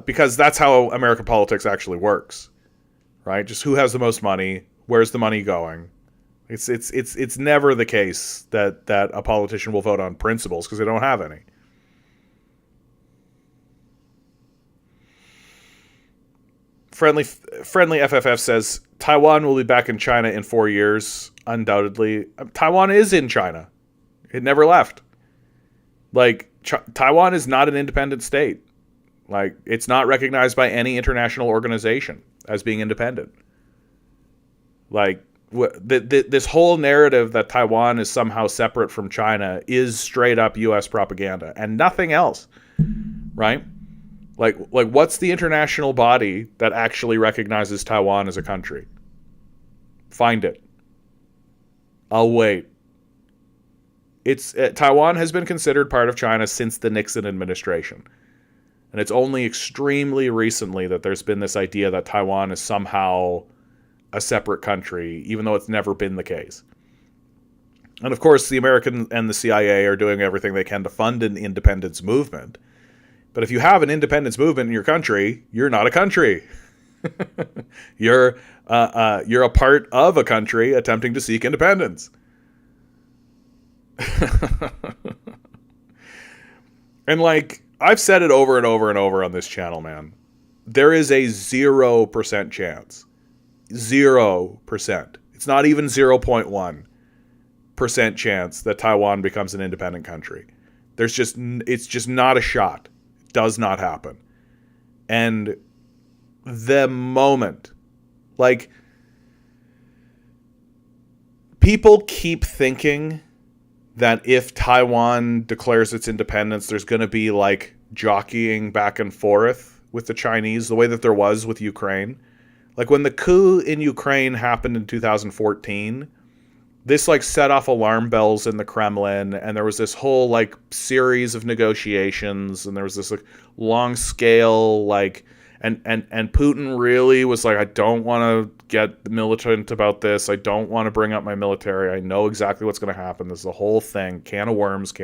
because that's how American politics actually works, right? Just who has the most money, where's the money going? It's never the case that a politician will vote on principles because they don't have any. Friendly FFF says Taiwan will be back in China in 4 years, undoubtedly. Taiwan is in China. It never left. Like, Taiwan is not an independent state. Like, it's not recognized by any international organization as being independent. Like, this whole narrative that Taiwan is somehow separate from China is straight up U.S. propaganda and nothing else, right? Like what's the international body that actually recognizes Taiwan as a country? Find it. I'll wait. Taiwan has been considered part of China since the Nixon administration. And it's only extremely recently that there's been this idea that Taiwan is somehow a separate country, even though it's never been the case. And of course, the American and the CIA are doing everything they can to fund an independence movement. But if you have an independence movement in your country, you're not a country. You're a part of a country attempting to seek independence. And like, I've said it over and over and over on this channel, man. There is a 0% chance. 0%. It's not even 0.1% chance that Taiwan becomes an independent country. It's just not a shot. It does not happen. And the moment, like, people keep thinking that if Taiwan declares its independence, there's going to be like jockeying back and forth with the Chinese, the way that there was with Ukraine. Like, when the coup in Ukraine happened in 2014, this like set off alarm bells in the Kremlin, and there was this whole like series of negotiations, and there was this like long scale like, and Putin really was like, I don't want to get militant about this. I don't want to bring up my military. I know exactly what's going to happen. This is a whole thing. Can of worms.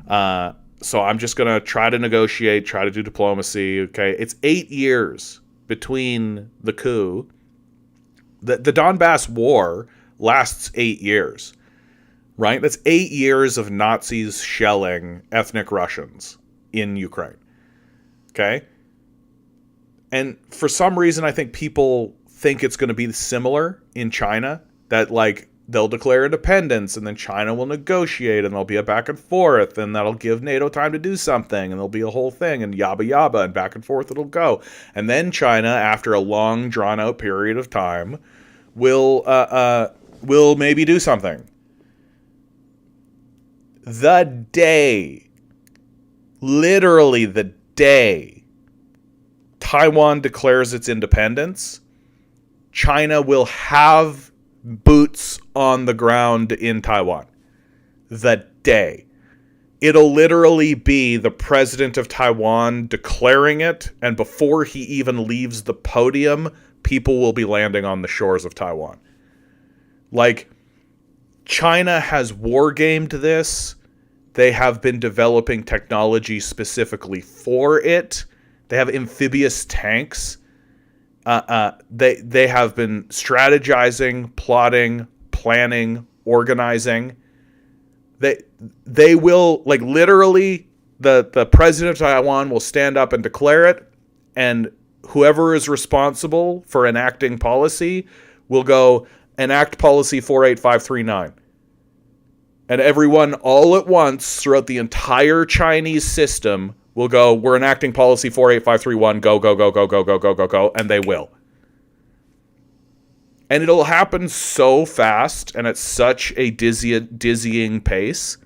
So I'm just going to try to negotiate, try to do diplomacy. Okay. It's 8 years between the coup. The Donbass war lasts 8 years, right? That's 8 years of Nazis shelling ethnic Russians in Ukraine. Okay. And for some reason, I think people think it's going to be similar in China, that like they'll declare independence and then China will negotiate and there'll be a back and forth, and that'll give NATO time to do something, and there'll be a whole thing, and yabba yabba, and back and forth it'll go. And then China, after a long drawn out period of time, will maybe do something. Literally the day Taiwan declares its independence, China will have boots on the ground in Taiwan. The day. It'll literally be the president of Taiwan declaring it, and before he even leaves the podium, people will be landing on the shores of Taiwan. Like, China has wargamed this. They have been developing technology specifically for it. They have amphibious tanks. They have been strategizing, plotting, planning, organizing. They will, like, literally, the president of Taiwan will stand up and declare it, and whoever is responsible for enacting policy will go enact policy 48539. And everyone all at once throughout the entire Chinese system will go, we're enacting policy 48531, go, go, go, go, go, go, go, go, go, and they will. And it'll happen so fast and at such a dizzying pace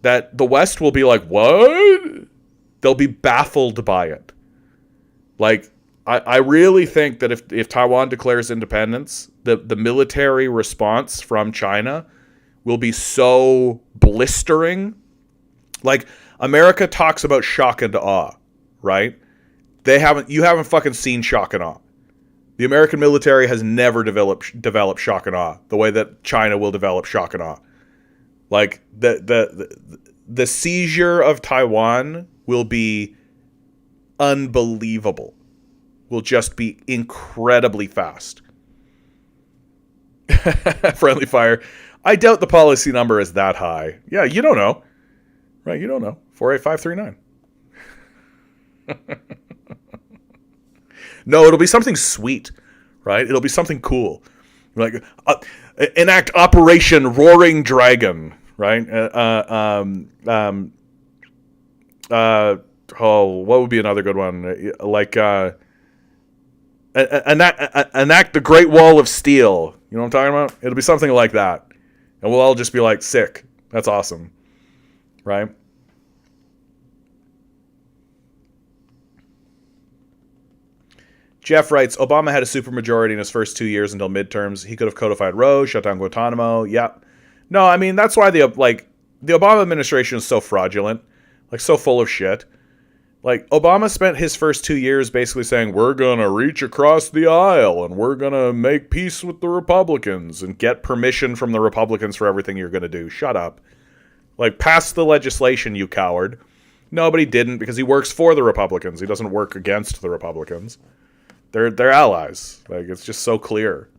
that the West will be like, what? They'll be baffled by it. Like, I really think that if Taiwan declares independence, the military response from China will be so blistering. Like, America talks about shock and awe, right? You haven't fucking seen shock and awe. The American military has never developed shock and awe the way that China will develop shock and awe. Like, the seizure of Taiwan will be unbelievable. Will just be incredibly fast. Friendly fire. I doubt the policy number is that high. Yeah, you don't know. Right, you don't know. 48539. No, it'll be something sweet, right? It'll be something cool. Like, enact Operation Roaring Dragon, right? What would be another good one? Like, enact the Great Wall of Steel. You know what I'm talking about? It'll be something like that. And we'll all just be like, sick. That's awesome. Right? Jeff writes, Obama had a supermajority in his first 2 years until midterms. He could have codified Roe, shut down Guantanamo. Yep. No, I mean, that's why the Obama administration is so fraudulent. Like, so full of shit. Like, Obama spent his first 2 years basically saying, we're going to reach across the aisle and we're going to make peace with the Republicans and get permission from the Republicans for everything you're going to do. Shut up. Like, pass the legislation, you coward. No, but he didn't because he works for the Republicans. He doesn't work against the Republicans. They're allies. Like, it's just so clear.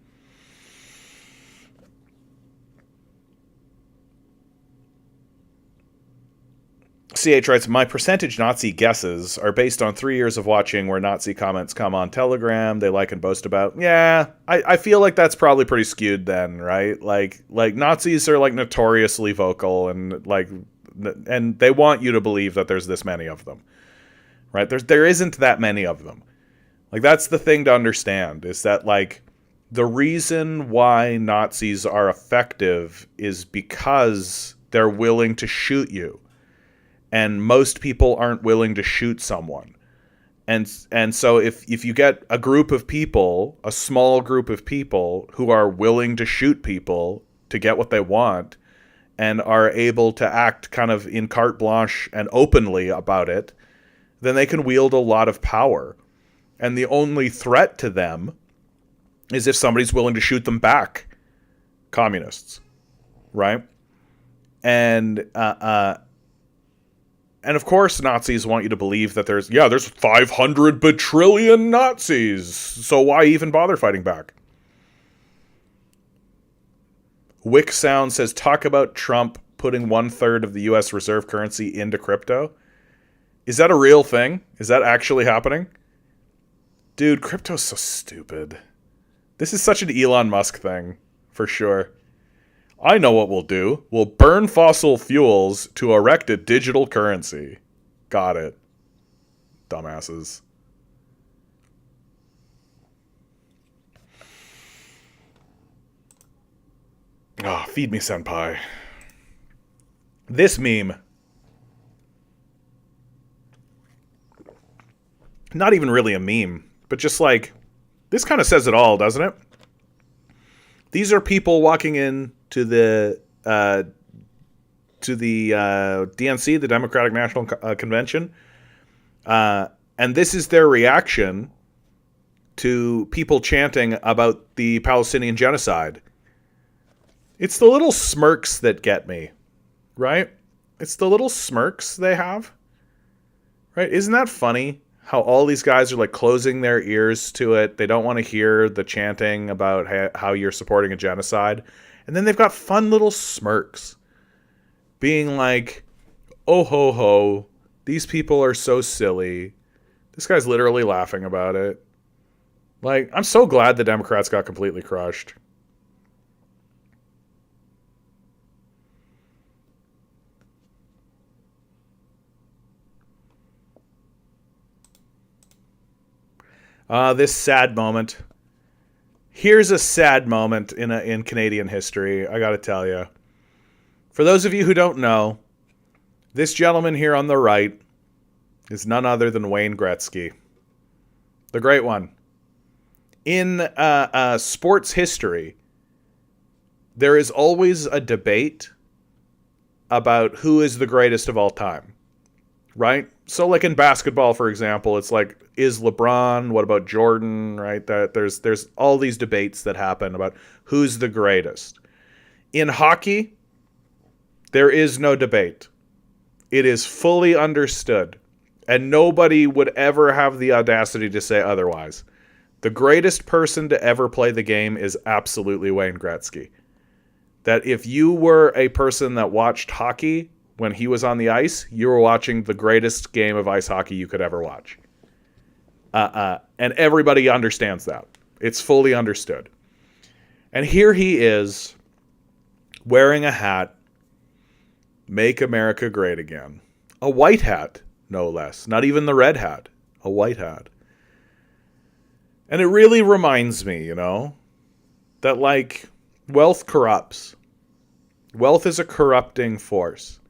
CH writes, my percentage Nazi guesses are based on 3 years of watching where Nazi comments come on Telegram, they like and boast about. Yeah, I feel like that's probably pretty skewed then, right? Like Nazis are like notoriously vocal and they want you to believe that there's this many of them, right? There isn't that many of them. Like, that's the thing to understand, is that, like, the reason why Nazis are effective is because they're willing to shoot you. And most people aren't willing to shoot someone. And so if you get a group of people, a small group of people who are willing to shoot people to get what they want and are able to act kind of in carte blanche and openly about it, then they can wield a lot of power. And the only threat to them is if somebody's willing to shoot them back. Communists. Right? And of course Nazis want you to believe that there's 500 bajillion Nazis. So why even bother fighting back? Wick Sound says, talk about Trump putting 1/3 of the U.S. reserve currency into crypto. Is that a real thing? Is that actually happening? Dude, crypto's so stupid. This is such an Elon Musk thing, for sure. I know what we'll do. We'll burn fossil fuels to erect a digital currency. Got it. Dumbasses. Oh, feed me, senpai. This meme. Not even really a meme, but just like, this kind of says it all, doesn't it? These are people walking in to the DNC, the Democratic National Convention, and this is their reaction to people chanting about the Palestinian genocide. It's the little smirks that get me, right? It's the little smirks they have, right? Isn't that funny? How all these guys are like closing their ears to it. They don't want to hear the chanting about how you're supporting a genocide. And then they've got fun little smirks being like, oh ho ho, these people are so silly. This guy's literally laughing about it. Like, I'm so glad the Democrats got completely crushed. This sad moment. Here's a sad moment in Canadian history, I gotta tell you. For those of you who don't know, this gentleman here on the right is none other than Wayne Gretzky. The great one. In sports history, there is always a debate about who is the greatest of all time, right? So like in basketball, for example, it's like, is LeBron, what about Jordan, right? There's all these debates that happen about who's the greatest. In hockey, there is no debate. It is fully understood, and nobody would ever have the audacity to say otherwise. The greatest person to ever play the game is absolutely Wayne Gretzky. That if you were a person that watched hockey when he was on the ice, you were watching the greatest game of ice hockey you could ever watch. And everybody understands that. It's fully understood. And here he is wearing a hat, Make America Great Again. A white hat, no less. Not even the red hat. A white hat. And it really reminds me, that like wealth corrupts. Wealth is a corrupting force.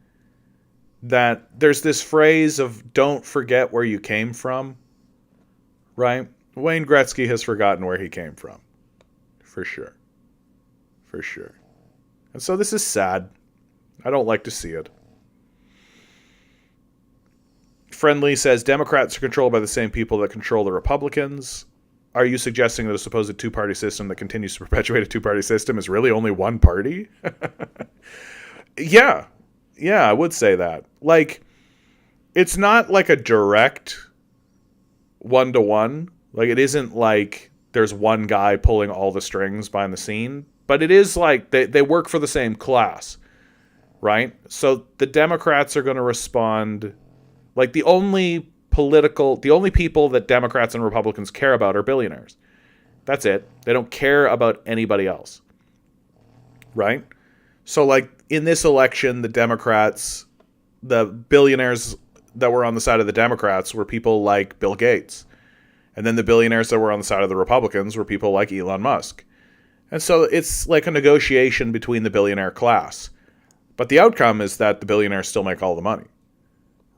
That there's this phrase of don't forget where you came from, right? Wayne Gretzky has forgotten where he came from. For sure. For sure. And so this is sad. I don't like to see it. Friendly says Democrats are controlled by the same people that control the Republicans. Are you suggesting that a supposed two-party system that continues to perpetuate a two-party system is really only one party? Yeah, I would say that. Like, it's not like a direct one-to-one. Like, it isn't like there's one guy pulling all the strings behind the scene. But it is like they work for the same class, right? So the Democrats are going to respond. Like, the only people that Democrats and Republicans care about are billionaires. That's it. They don't care about anybody else. Right? So, like, in this election, the billionaires that were on the side of the Democrats were people like Bill Gates. And then the billionaires that were on the side of the Republicans were people like Elon Musk. And so it's like a negotiation between the billionaire class. But the outcome is that the billionaires still make all the money.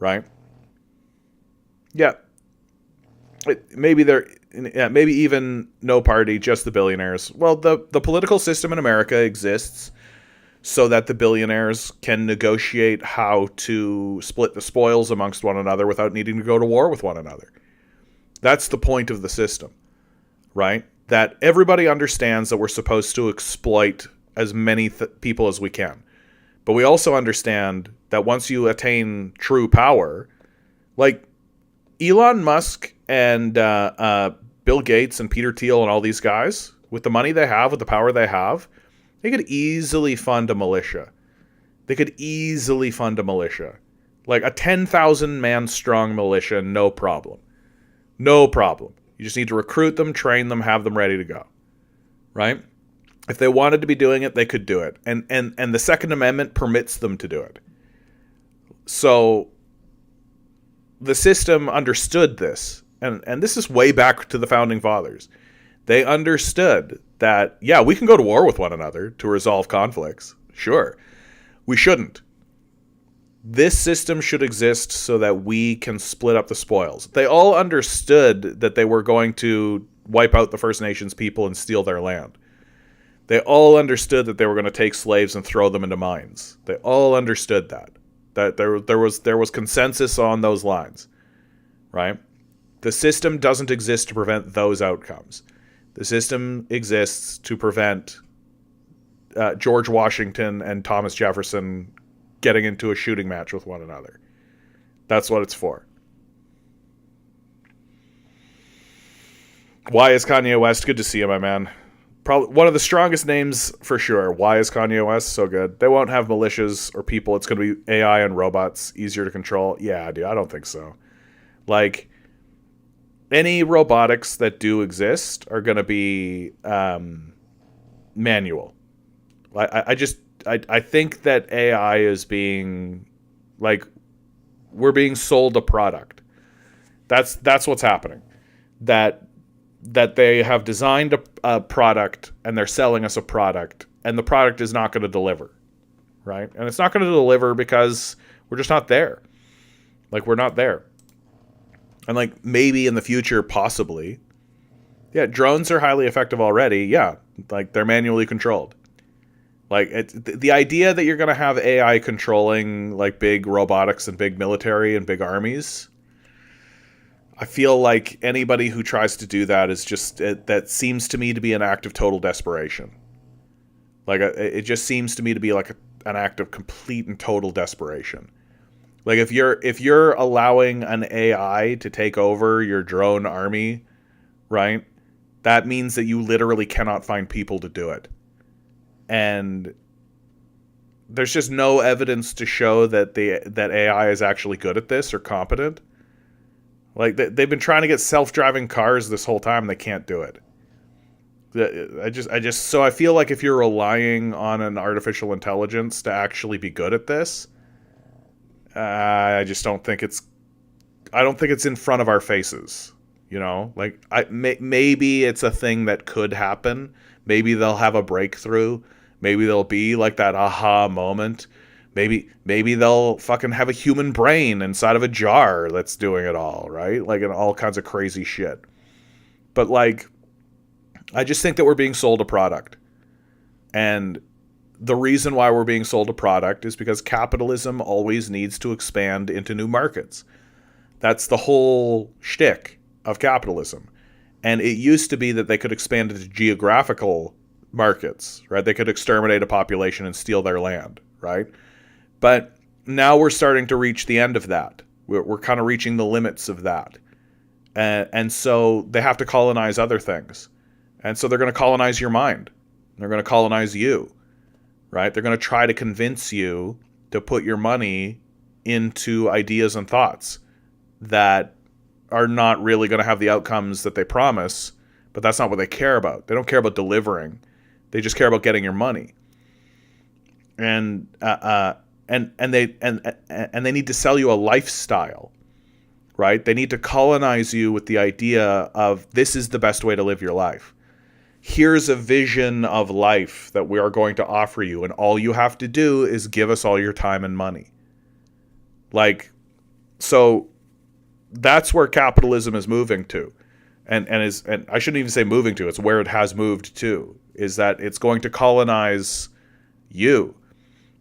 Right? Yeah. Maybe even no party, just the billionaires. Well, the political system in America exists so that the billionaires can negotiate how to split the spoils amongst one another without needing to go to war with one another. That's the point of the system, right? That everybody understands that we're supposed to exploit as many people as we can. But we also understand that once you attain true power, like Elon Musk and Bill Gates and Peter Thiel and all these guys, with the money they have, with the power they have, they could easily fund a militia. Like a 10,000 man strong militia, no problem. No problem. You just need to recruit them, train them, have them ready to go. Right? If they wanted to be doing it, they could do it. And the Second Amendment permits them to do it. So the system understood this. And this is way back to the Founding Fathers. They understood that, yeah, we can go to war with one another to resolve conflicts. Sure. We shouldn't. This system should exist so that we can split up the spoils. They all understood that they were going to wipe out the First Nations people and steal their land. They all understood that they were going to take slaves and throw them into mines. They all understood that. That there was consensus on those lines. Right? The system doesn't exist to prevent those outcomes. The system exists to prevent George Washington and Thomas Jefferson getting into a shooting match with one another. That's what it's for. Why is Kanye West? Good to see you, my man. Probably one of the strongest names for sure. Why is Kanye West so good? They won't have militias or people. It's going to be AI and robots, easier to control. Yeah, dude, I don't think so. Like, any robotics that do exist are going to be manual. I think that AI is being, like, we're being sold a product. That's what's happening. That that they have designed a product and they're selling us a product, and the product is not going to deliver, right? And it's not going to deliver because we're just not there. Like, we're not there. And like, maybe in the future, possibly. Yeah, drones are highly effective already. Yeah, like they're manually controlled. Like, the idea that you're going to have AI controlling like big robotics and big military and big armies, I feel like anybody who tries to do that is just, that seems to me to be an act of total desperation. Like, it just seems to me to be like an act of complete and total desperation. Like, if you're allowing an AI to take over your drone army, right? That means that you literally cannot find people to do it. And there's just no evidence to show that that AI is actually good at this or competent. Like, they've been trying to get self-driving cars this whole time. They can't do it. So I feel like if you're relying on an artificial intelligence to actually be good at this, I just don't think it's in front of our faces. You know, like, maybe it's a thing that could happen. Maybe they'll have a breakthrough. Maybe there'll be like that aha moment. Maybe they'll fucking have a human brain inside of a jar that's doing it all, right? Like, and all kinds of crazy shit. But like, I just think that we're being sold a product. And the reason why we're being sold a product is because capitalism always needs to expand into new markets. That's the whole shtick of capitalism. And it used to be that they could expand into geographical markets, right? They could exterminate a population and steal their land, right? But now we're starting to reach the end of that. We're kind of reaching the limits of that. And so they have to colonize other things. And so they're going to colonize your mind. They're going to colonize you, right? They're going to try to convince you to put your money into ideas and thoughts that are not really going to have the outcomes that they promise, but that's not what they care about. They don't care about delivering. They just care about getting your money. And they need to sell you a lifestyle, right? They need to colonize you with the idea of, this is the best way to live your life. Here's a vision of life that we are going to offer you, and all you have to do is give us all your time and money. Like, so that's where capitalism is moving to. And I shouldn't even say moving to, it's where it has moved to, is that it's going to colonize you.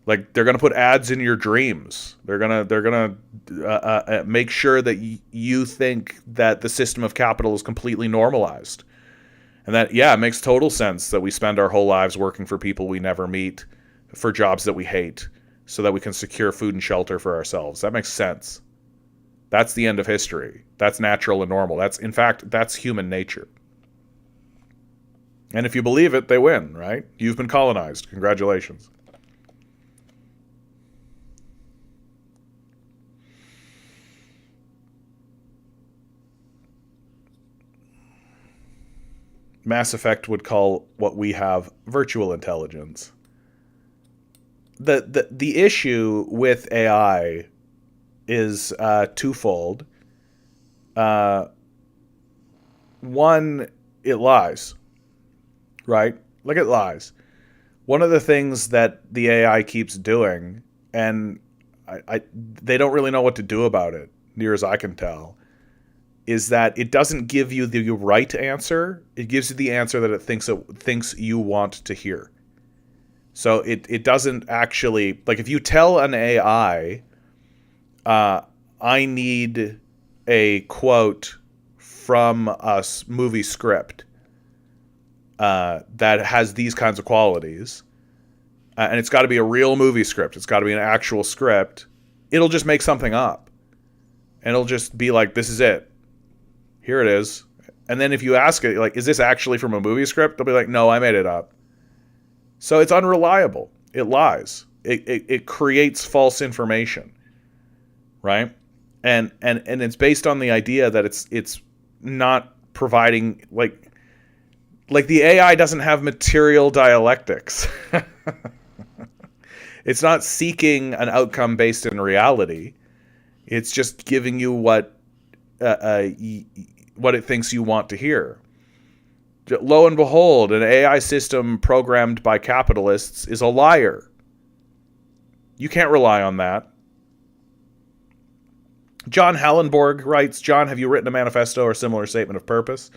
Like, they're going to put ads in your dreams. They're going to make sure that you think that the system of capital is completely normalized. And that, yeah, it makes total sense that we spend our whole lives working for people we never meet, for jobs that we hate, so that we can secure food and shelter for ourselves. That makes sense. That's the end of history. That's natural and normal. In fact, that's human nature. And if you believe it, they win, right? You've been colonized. Congratulations. Mass Effect would call what we have virtual intelligence. The issue with AI is twofold. One, it lies, right? Like, it lies. One of the things that the AI keeps doing, and they don't really know what to do about it, near as I can tell, is that it doesn't give you the right answer. It gives you the answer that it thinks you want to hear. So it doesn't actually, like, if you tell an AI, I need a quote from a movie script that has these kinds of qualities, and it's got to be a real movie script. It's got to be an actual script. It'll just make something up, and it'll just be like, this is it. Here it is. And then if you ask it, like, is this actually from a movie script? They'll be like, no, I made it up. So it's unreliable. It lies. It creates false information, right? And it's based on the idea that it's not providing, like the AI doesn't have material dialectics. It's not seeking an outcome based in reality. It's just giving you what it thinks you want to hear. Lo and behold, an AI system programmed by capitalists is a liar. You can't rely on that. John Hallenborg writes, John, have you written a manifesto or similar statement of purpose?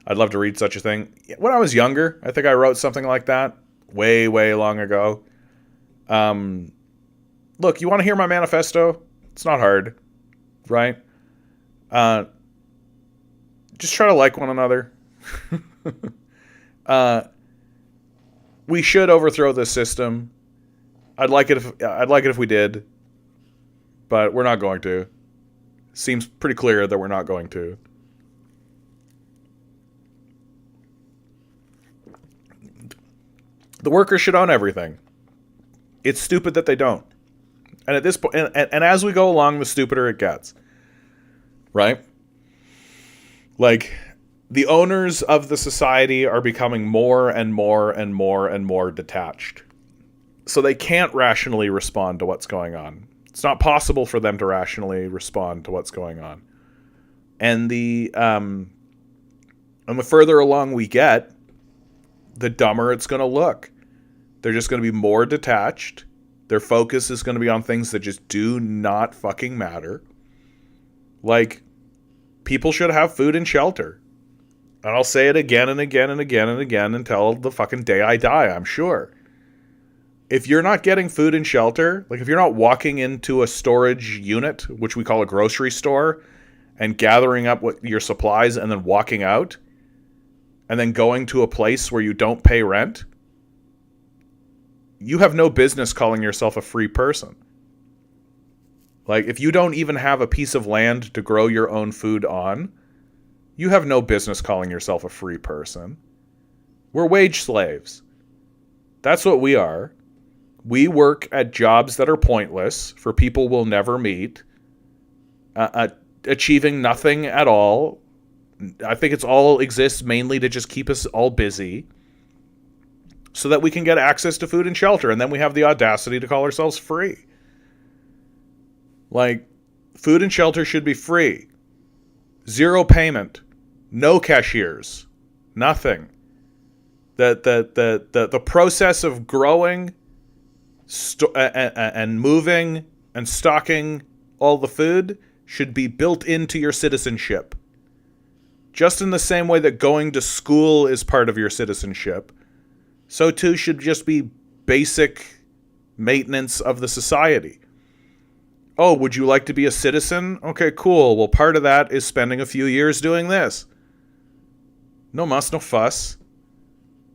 I'd love to read such a thing. When I was younger, I think I wrote something like that way, way long ago. Look, you want to hear my manifesto? It's not hard, right? Just try to like one another. We should overthrow this system. I'd like it if we did, but we're not going to. Seems pretty clear that we're not going to. The workers should own everything. It's stupid that they don't. And at this point, and as we go along, the stupider it gets. Right? Like, the owners of the society are becoming more and more and more and more detached. So they can't rationally respond to what's going on. It's not possible for them to rationally respond to what's going on. And the further along we get, the dumber it's going to look. They're just going to be more detached. Their focus is going to be on things that just do not fucking matter. Like, people should have food and shelter. And I'll say it again and again and again and again until the fucking day I die, I'm sure. If you're not getting food and shelter, like if you're not walking into a storage unit, which we call a grocery store, and gathering up your supplies and then walking out, and then going to a place where you don't pay rent, you have no business calling yourself a free person. Like, if you don't even have a piece of land to grow your own food on, you have no business calling yourself a free person. We're wage slaves. That's what we are. We work at jobs that are pointless for people we'll never meet, achieving nothing at all. I think it's all exists mainly to just keep us all busy so that we can get access to food and shelter, and then we have the audacity to call ourselves free. Like, food and shelter should be free. Zero payment. No cashiers. Nothing. The process of growing and moving and stocking all the food should be built into your citizenship. Just in the same way that going to school is part of your citizenship, so too should just be basic maintenance of the society. Oh, would you like to be a citizen? Okay, cool. Well, part of that is spending a few years doing this. No muss, no fuss.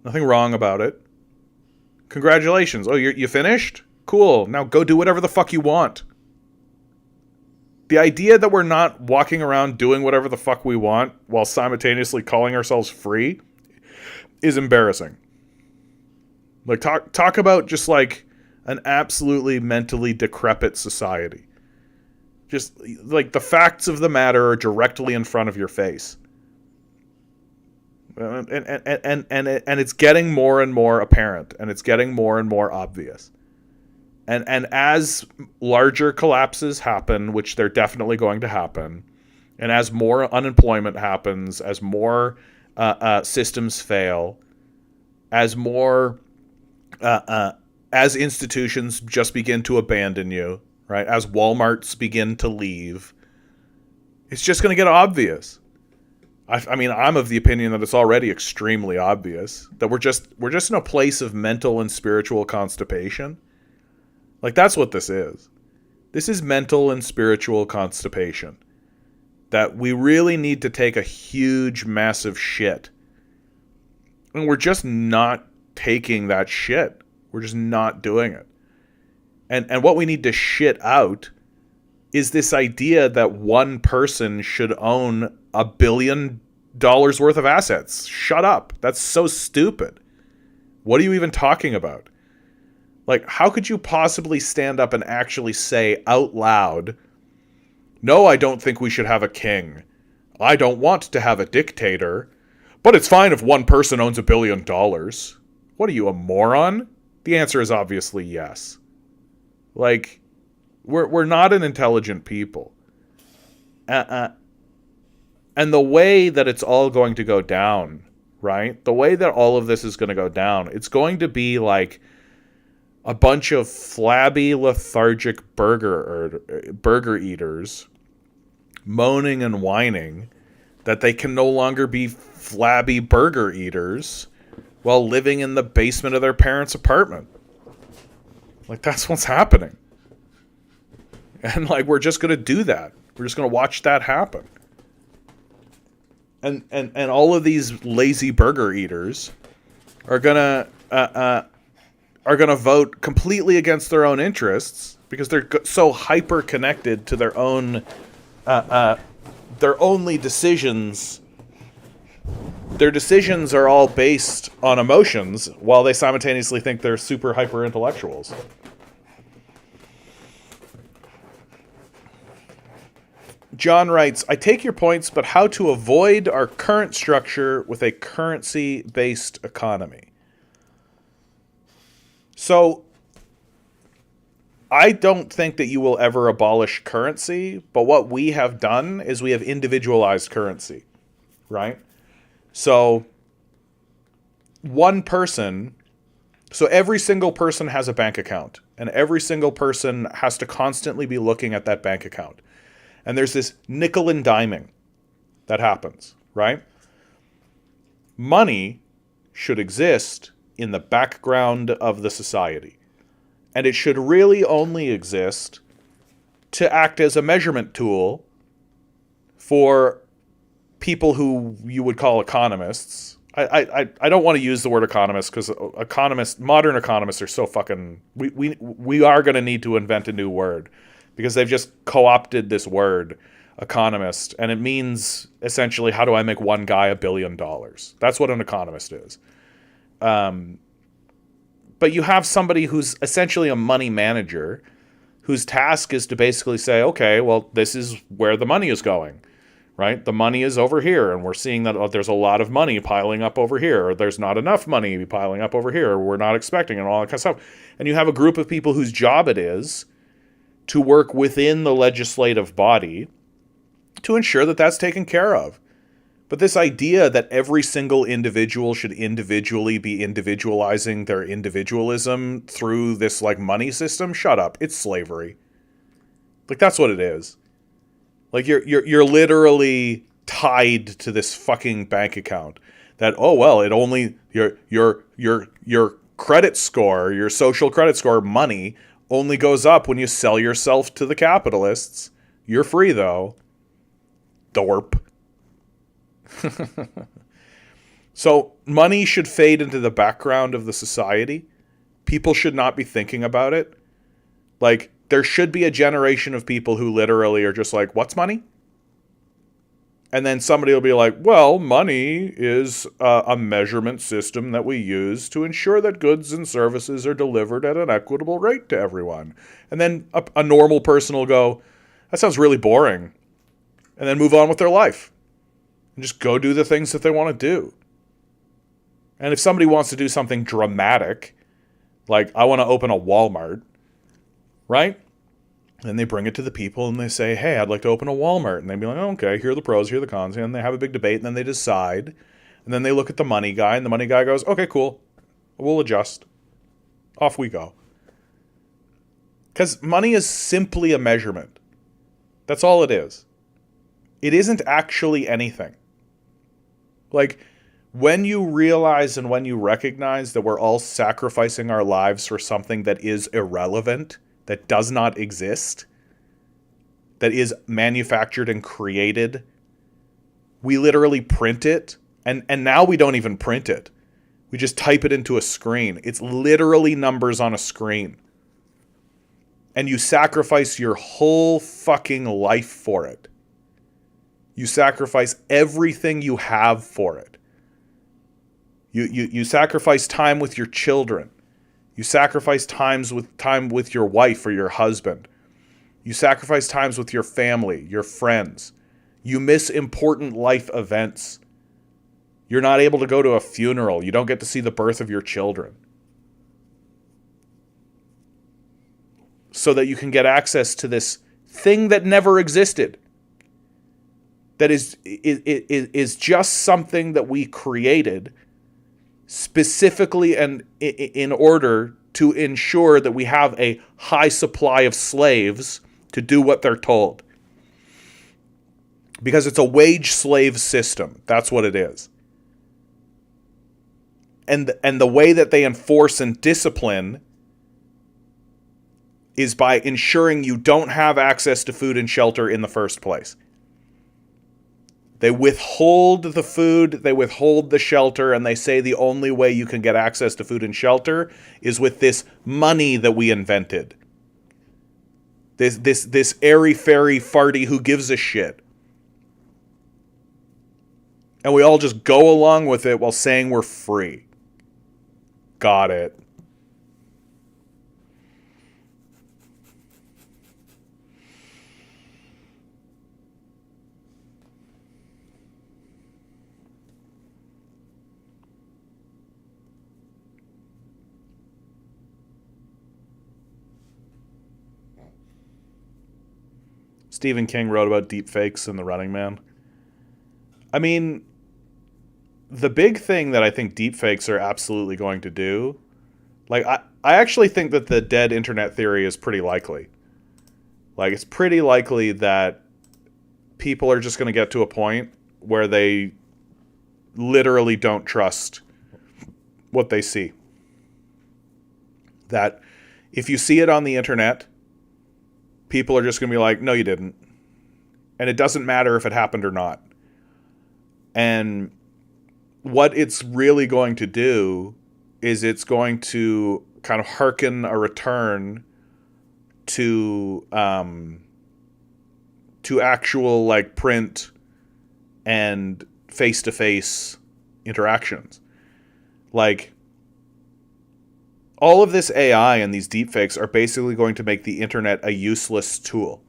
Nothing wrong about it. Congratulations. Oh, you finished? Cool. Now go do whatever the fuck you want. The idea that we're not walking around doing whatever the fuck we want while simultaneously calling ourselves free is embarrassing. Like, talk about just like an absolutely mentally decrepit society. Just like the facts of the matter are directly in front of your face. And it's getting more and more apparent, and it's getting more and more obvious. And as larger collapses happen, which they're definitely going to happen, and as more unemployment happens, as more systems fail, as more as institutions just begin to abandon you, right? As Walmarts begin to leave, it's just going to get obvious. I mean, I'm of the opinion that it's already extremely obvious that we're just in a place of mental and spiritual constipation. Like, that's what this is. This is mental and spiritual constipation. That we really need to take a huge, massive shit. And we're just not taking that shit. We're just not doing it. And what we need to shit out is this idea that one person should own $1 billion worth of assets. Shut up. That's so stupid. What are you even talking about? Like, how could you possibly stand up and actually say out loud, no, I don't think we should have a king. I don't want to have a dictator. But it's fine if one person owns $1 billion. What are you, a moron? The answer is obviously yes. Like, we're not an intelligent people. And the way that it's all going to go down, right? The way that all of this is going to go down, it's going to be like a bunch of flabby, lethargic burger eaters moaning and whining that they can no longer be flabby burger eaters while living in the basement of their parents' apartment. Like, that's what's happening. And, like, we're just going to do that. We're just going to watch that happen. And all of these lazy burger eaters are going to vote completely against their own interests because they're so hyper connected to their own their only decisions. Their decisions are all based on emotions while they simultaneously think they're super hyper intellectuals. John writes, I take your points, but how to avoid our current structure with a currency-based economy? So, I don't think that you will ever abolish currency, but what we have done is we have individualized currency, right? So, every single person has a bank account, and every single person has to constantly be looking at that bank account. And there's this nickel and diming that happens, right? Money should exist in the background of the society. And it should really only exist to act as a measurement tool for people who you would call economists. I don't want to use the word economist because modern economists are so fucking... We are going to need to invent a new word because they've just co-opted this word, economist, and it means essentially, how do I make one guy $1 billion? That's what an economist is. But you have somebody who's essentially a money manager whose task is to basically say, okay, well, this is where the money is going, right? The money is over here, and we're seeing that there's a lot of money piling up over here, or there's not enough money piling up over here, or we're not expecting, and all that kind of stuff. And you have a group of people whose job it is to work within the legislative body to ensure that that's taken care of. But this idea that every single individual should individually be individualizing their individualism through this like money system, shut up. It's slavery. Like, that's what it is. Like, you're literally tied to this fucking bank account that, oh well, it only your credit score, your social credit score money only goes up when you sell yourself to the capitalists. You're free though. Dorp. So money should fade into the background of the society. People should not be thinking about it. Like, there should be a generation of people who literally are just like, what's money? And then somebody will be like, well, money is a measurement system that we use to ensure that goods and services are delivered at an equitable rate to everyone. And then a normal person will go, that sounds really boring. And then move on with their life. And just go do the things that they want to do. And if somebody wants to do something dramatic, like I want to open a Walmart, right? And they bring it to the people and they say, hey, I'd like to open a Walmart. And they'd be like, oh, okay, here are the pros, here are the cons. And they have a big debate and then they decide. And then they look at the money guy and the money guy goes, okay, cool. We'll adjust. Off we go. Because money is simply a measurement. That's all it is. It isn't actually anything. Like, when you realize and when you recognize that we're all sacrificing our lives for something that is irrelevant, that does not exist, that is manufactured and created, we literally print it, and now we don't even print it. We just type it into a screen. It's literally numbers on a screen. And you sacrifice your whole fucking life for it. You sacrifice everything you have for it. You sacrifice time with your children. You sacrifice time with your wife or your husband. You sacrifice times with your family, your friends. You miss important life events. You're not able to go to a funeral. You don't get to see the birth of your children. So that you can get access to this thing that never existed. that is just something that we created specifically and in order to ensure that we have a high supply of slaves to do what they're told. Because it's a wage slave system. That's what it is. And the way that they enforce and discipline is by ensuring you don't have access to food and shelter in the first place. They withhold the food, they withhold the shelter, and they say the only way you can get access to food and shelter is with this money that we invented. This airy-fairy farty who gives a shit. And we all just go along with it while saying we're free. Got it. Stephen King wrote about deepfakes in The Running Man. I mean, the big thing that I think deepfakes are absolutely going to do, like, I actually think that the dead internet theory is pretty likely. Like, it's pretty likely that people are just going to get to a point where they literally don't trust what they see. That if you see it on the internet, people are just going to be like, no, you didn't. And it doesn't matter if it happened or not. And what it's really going to do is it's going to kind of hearken a return to actual like print and face-to-face interactions. Like, all of this AI and these deepfakes are basically going to make the internet a useless tool.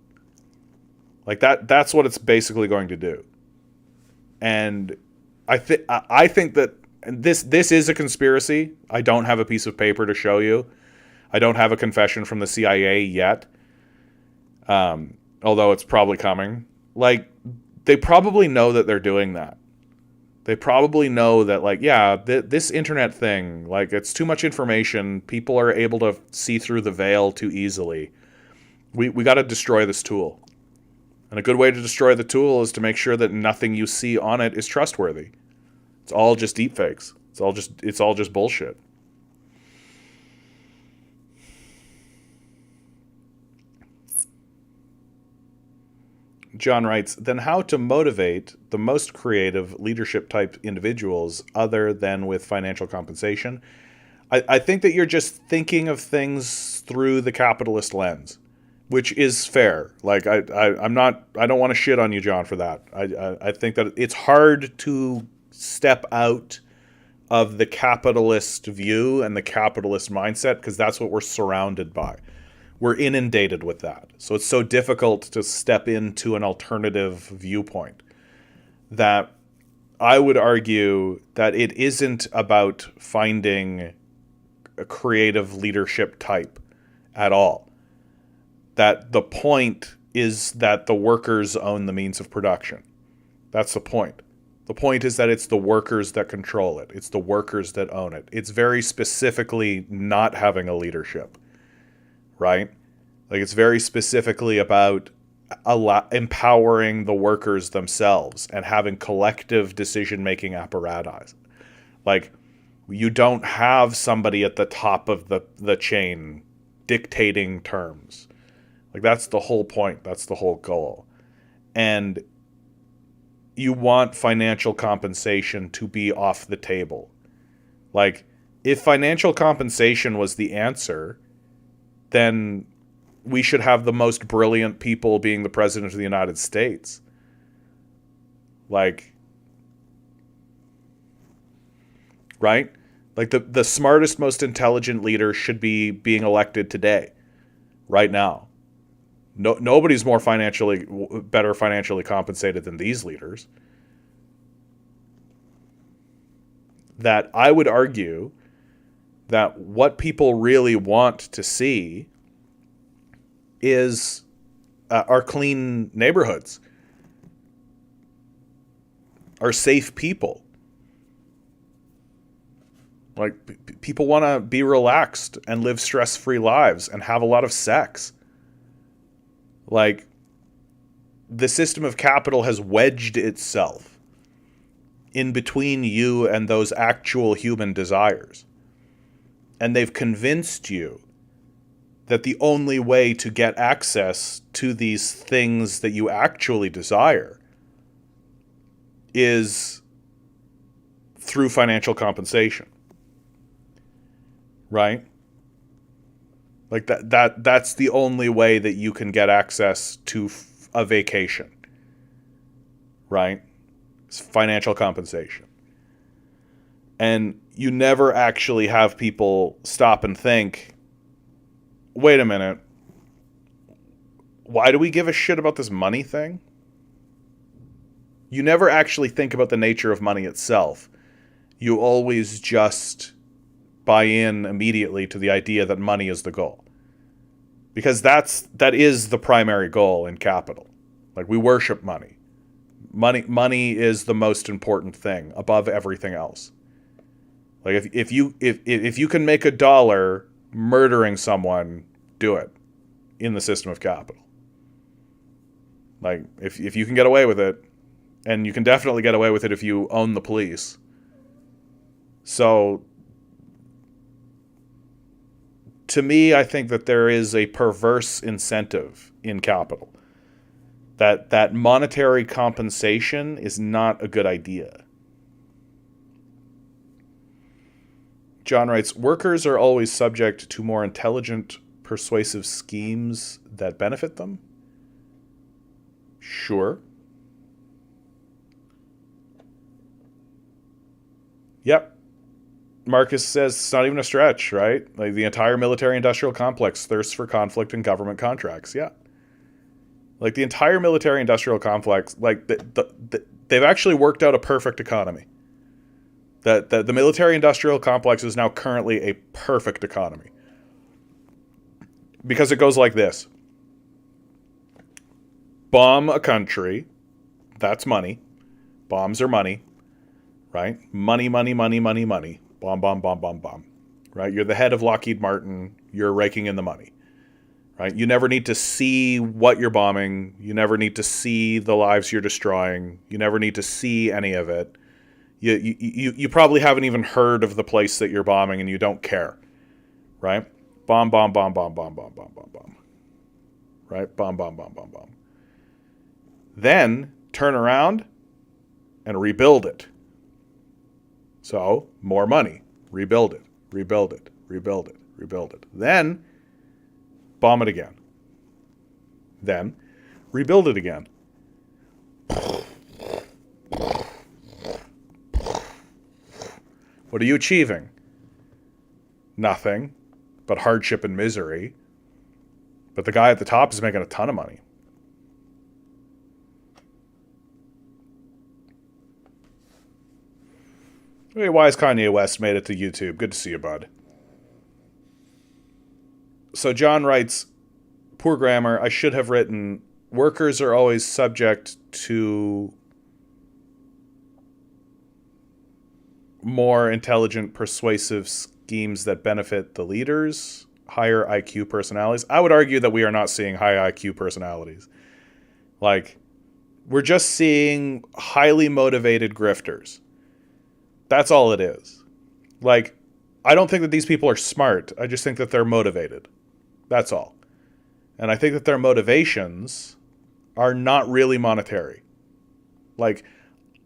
Like that's what it's basically going to do. And I think that this is a conspiracy. I don't have a piece of paper to show you. I don't have a confession from the CIA yet. Although it's probably coming. Like, they probably know that they're doing that. They probably know that, like, yeah, this internet thing, like, it's too much information. People are able to see through the veil too easily. We got to destroy this tool. And a good way to destroy the tool is to make sure that nothing you see on it is trustworthy. It's all just deepfakes. It's all just bullshit. John writes, then how to motivate the most creative leadership type individuals other than with financial compensation? I think that you're just thinking of things through the capitalist lens, which is fair. Like, I don't want to shit on you, John, for that. I think that it's hard to step out of the capitalist view and the capitalist mindset because that's what we're surrounded by. We're inundated with that. So it's so difficult to step into an alternative viewpoint that I would argue that it isn't about finding a creative leadership type at all. That the point is that the workers own the means of production. That's the point. The point is that it's the workers that control it. It's the workers that own it. It's very specifically not having a leadership. Right? Like, it's very specifically about empowering the workers themselves and having collective decision-making apparatus. Like, you don't have somebody at the top of the chain dictating terms. Like, that's the whole point. That's the whole goal. And you want financial compensation to be off the table. Like, if financial compensation was the answer, then we should have the most brilliant people being the president of the United States. Like, right? Like, the smartest, most intelligent leader should be being elected today, right now. Nobody's better financially compensated than these leaders. That I would argue that what people really want to see are clean neighborhoods. are safe people. Like, people want to be relaxed and live stress-free lives and have a lot of sex. Like, the system of capital has wedged itself in between you and those actual human desires. And they've convinced you that the only way to get access to these things that you actually desire is through financial compensation. Right? Like that's the only way that you can get access to a vacation. Right? It's financial compensation. And you never actually have people stop and think, wait a minute, why do we give a shit about this money thing? You never actually think about the nature of money itself. You always just buy in immediately to the idea that money is the goal. Because that is the primary goal in capital. Like, we worship money. Money is the most important thing above everything else. Like, if you can make $1 murdering someone, do it in the system of capital. Like, if you can get away with it, and you can definitely get away with it if you own the police. So, to me, I think that there is a perverse incentive in capital. That monetary compensation is not a good idea. John writes, workers are always subject to more intelligent, persuasive schemes that benefit them. Sure. Yep. Marcus says it's not even a stretch, right? Like, the entire military-industrial complex thirsts for conflict in government contracts. Yeah. Like, the entire military-industrial complex, like, they've actually worked out a perfect economy. That the military-industrial complex is now currently a perfect economy. Because it goes like this. Bomb a country. That's money. Bombs are money. Right? Money, money, money, money, money. Bomb, bomb, bomb, bomb, bomb. Right? You're the head of Lockheed Martin. You're raking in the money. Right? You never need to see what you're bombing. You never need to see the lives you're destroying. You never need to see any of it. You probably haven't even heard of the place that you're bombing, and you don't care. Right? Bomb, bomb, bomb, bomb, bomb, bomb, bomb, bomb, bomb. Right? Bomb, bomb, bomb, bomb, bomb. Then turn around and rebuild it. So, more money. Rebuild it. Rebuild it. Rebuild it. Rebuild it. Then, bomb it again. Then, rebuild it again. What are you achieving? Nothing but hardship and misery. But the guy at the top is making a ton of money. Hey, why has Kanye West made it to YouTube? Good to see you, bud. So John writes, poor grammar, I should have written, workers are always subject to more intelligent, persuasive schemes that benefit the leaders, higher IQ personalities. I would argue that we are not seeing high IQ personalities. Like, we're just seeing highly motivated grifters. That's all it is. Like, I don't think that these people are smart. I just think that they're motivated. That's all. And I think that their motivations are not really monetary. Like,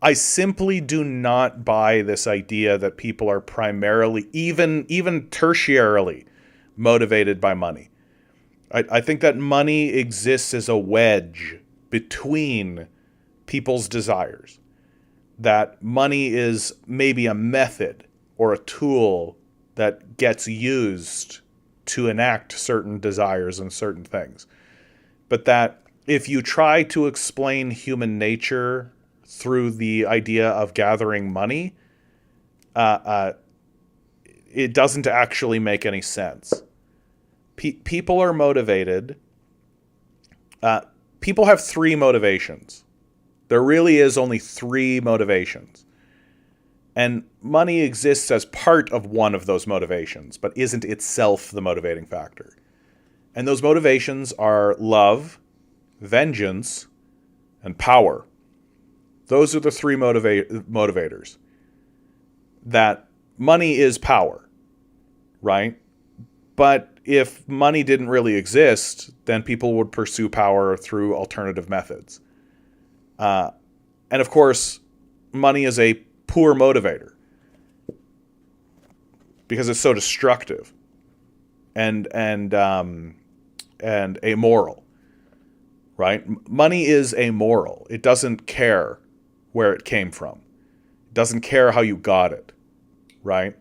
I simply do not buy this idea that people are primarily, even tertiarily, motivated by money. I think that money exists as a wedge between people's desires. That money is maybe a method or a tool that gets used to enact certain desires and certain things. But that if you try to explain human nature through the idea of gathering money, it doesn't actually make any sense. People are motivated. People have three motivations There really is only three motivations. And money exists as part of one of those motivations, but isn't itself the motivating factor. And those motivations are love, vengeance, and power. Those are the three motivators. That money is power, right? But if money didn't really exist, then people would pursue power through alternative methods. And of course, money is a poor motivator because it's so destructive and amoral, right? Money is amoral. It doesn't care where it came from. It doesn't care how you got it, right?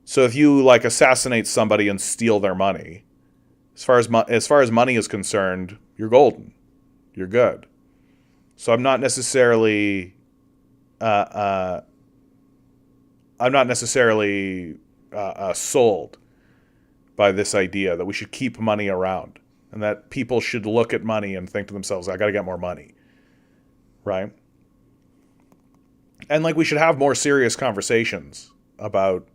So if you like assassinate somebody and steal their money, as far as money is concerned, you're golden. You're good. So I'm not necessarily sold by this idea that we should keep money around and that people should look at money and think to themselves, I got to get more money, right? And like we should have more serious conversations about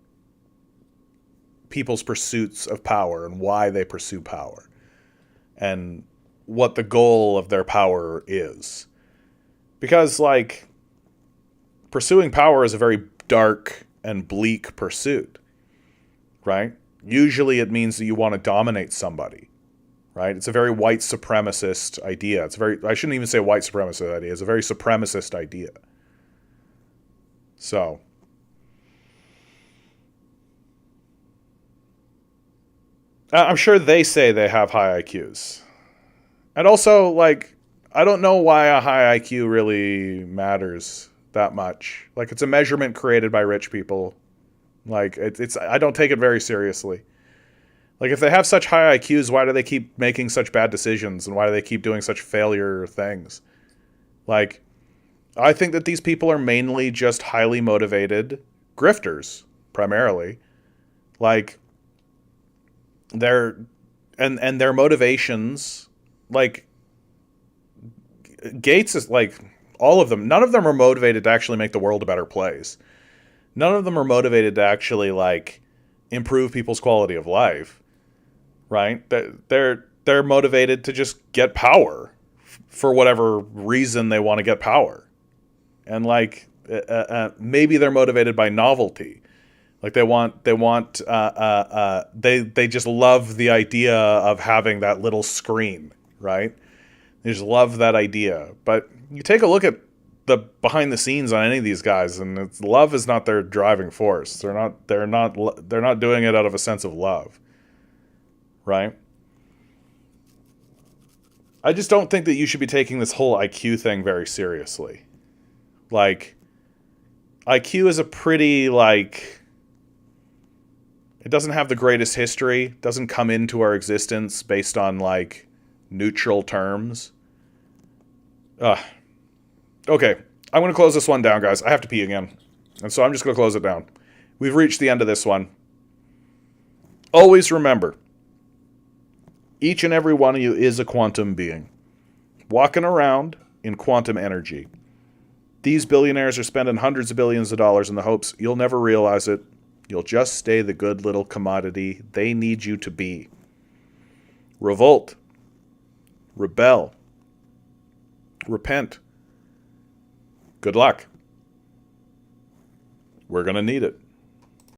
people's pursuits of power and why they pursue power and what the goal of their power is. Because, like, pursuing power is a very dark and bleak pursuit, right? Usually it means that you want to dominate somebody, right? It's a very white supremacist idea. I shouldn't even say white supremacist idea. It's a very supremacist idea. So, I'm sure they say they have high IQs. And also, like, I don't know why a high IQ really matters that much. Like, it's a measurement created by rich people. Like, I don't take it very seriously. Like, if they have such high IQs, why do they keep making such bad decisions? And why do they keep doing such failure things? Like, I think that these people are mainly just highly motivated grifters, primarily. Like, their motivations, like, Gates is like, all of them, none of them are motivated to actually make the world a better place. None of them are motivated to actually, like, improve people's quality of life, right? They're motivated to just get power for whatever reason they want to get power. And, like, maybe they're motivated by novelty. Like, they just love the idea of having that little screen, right? They just love that idea. But you take a look at the behind the scenes on any of these guys, and love is not their driving force. They're not doing it out of a sense of love, right? I just don't think that you should be taking this whole IQ thing very seriously. Like, IQ is a pretty, like, it doesn't have the greatest history. It doesn't come into our existence based on, like, neutral terms. Okay, I'm going to close this one down, guys. I have to pee again. And so I'm just going to close it down. We've reached the end of this one. Always remember, each and every one of you is a quantum being, walking around in quantum energy. These billionaires are spending hundreds of billions of dollars in the hopes you'll never realize it. You'll just stay the good little commodity they need you to be. Revolt. Rebel. Repent. Good luck. We're going to need it.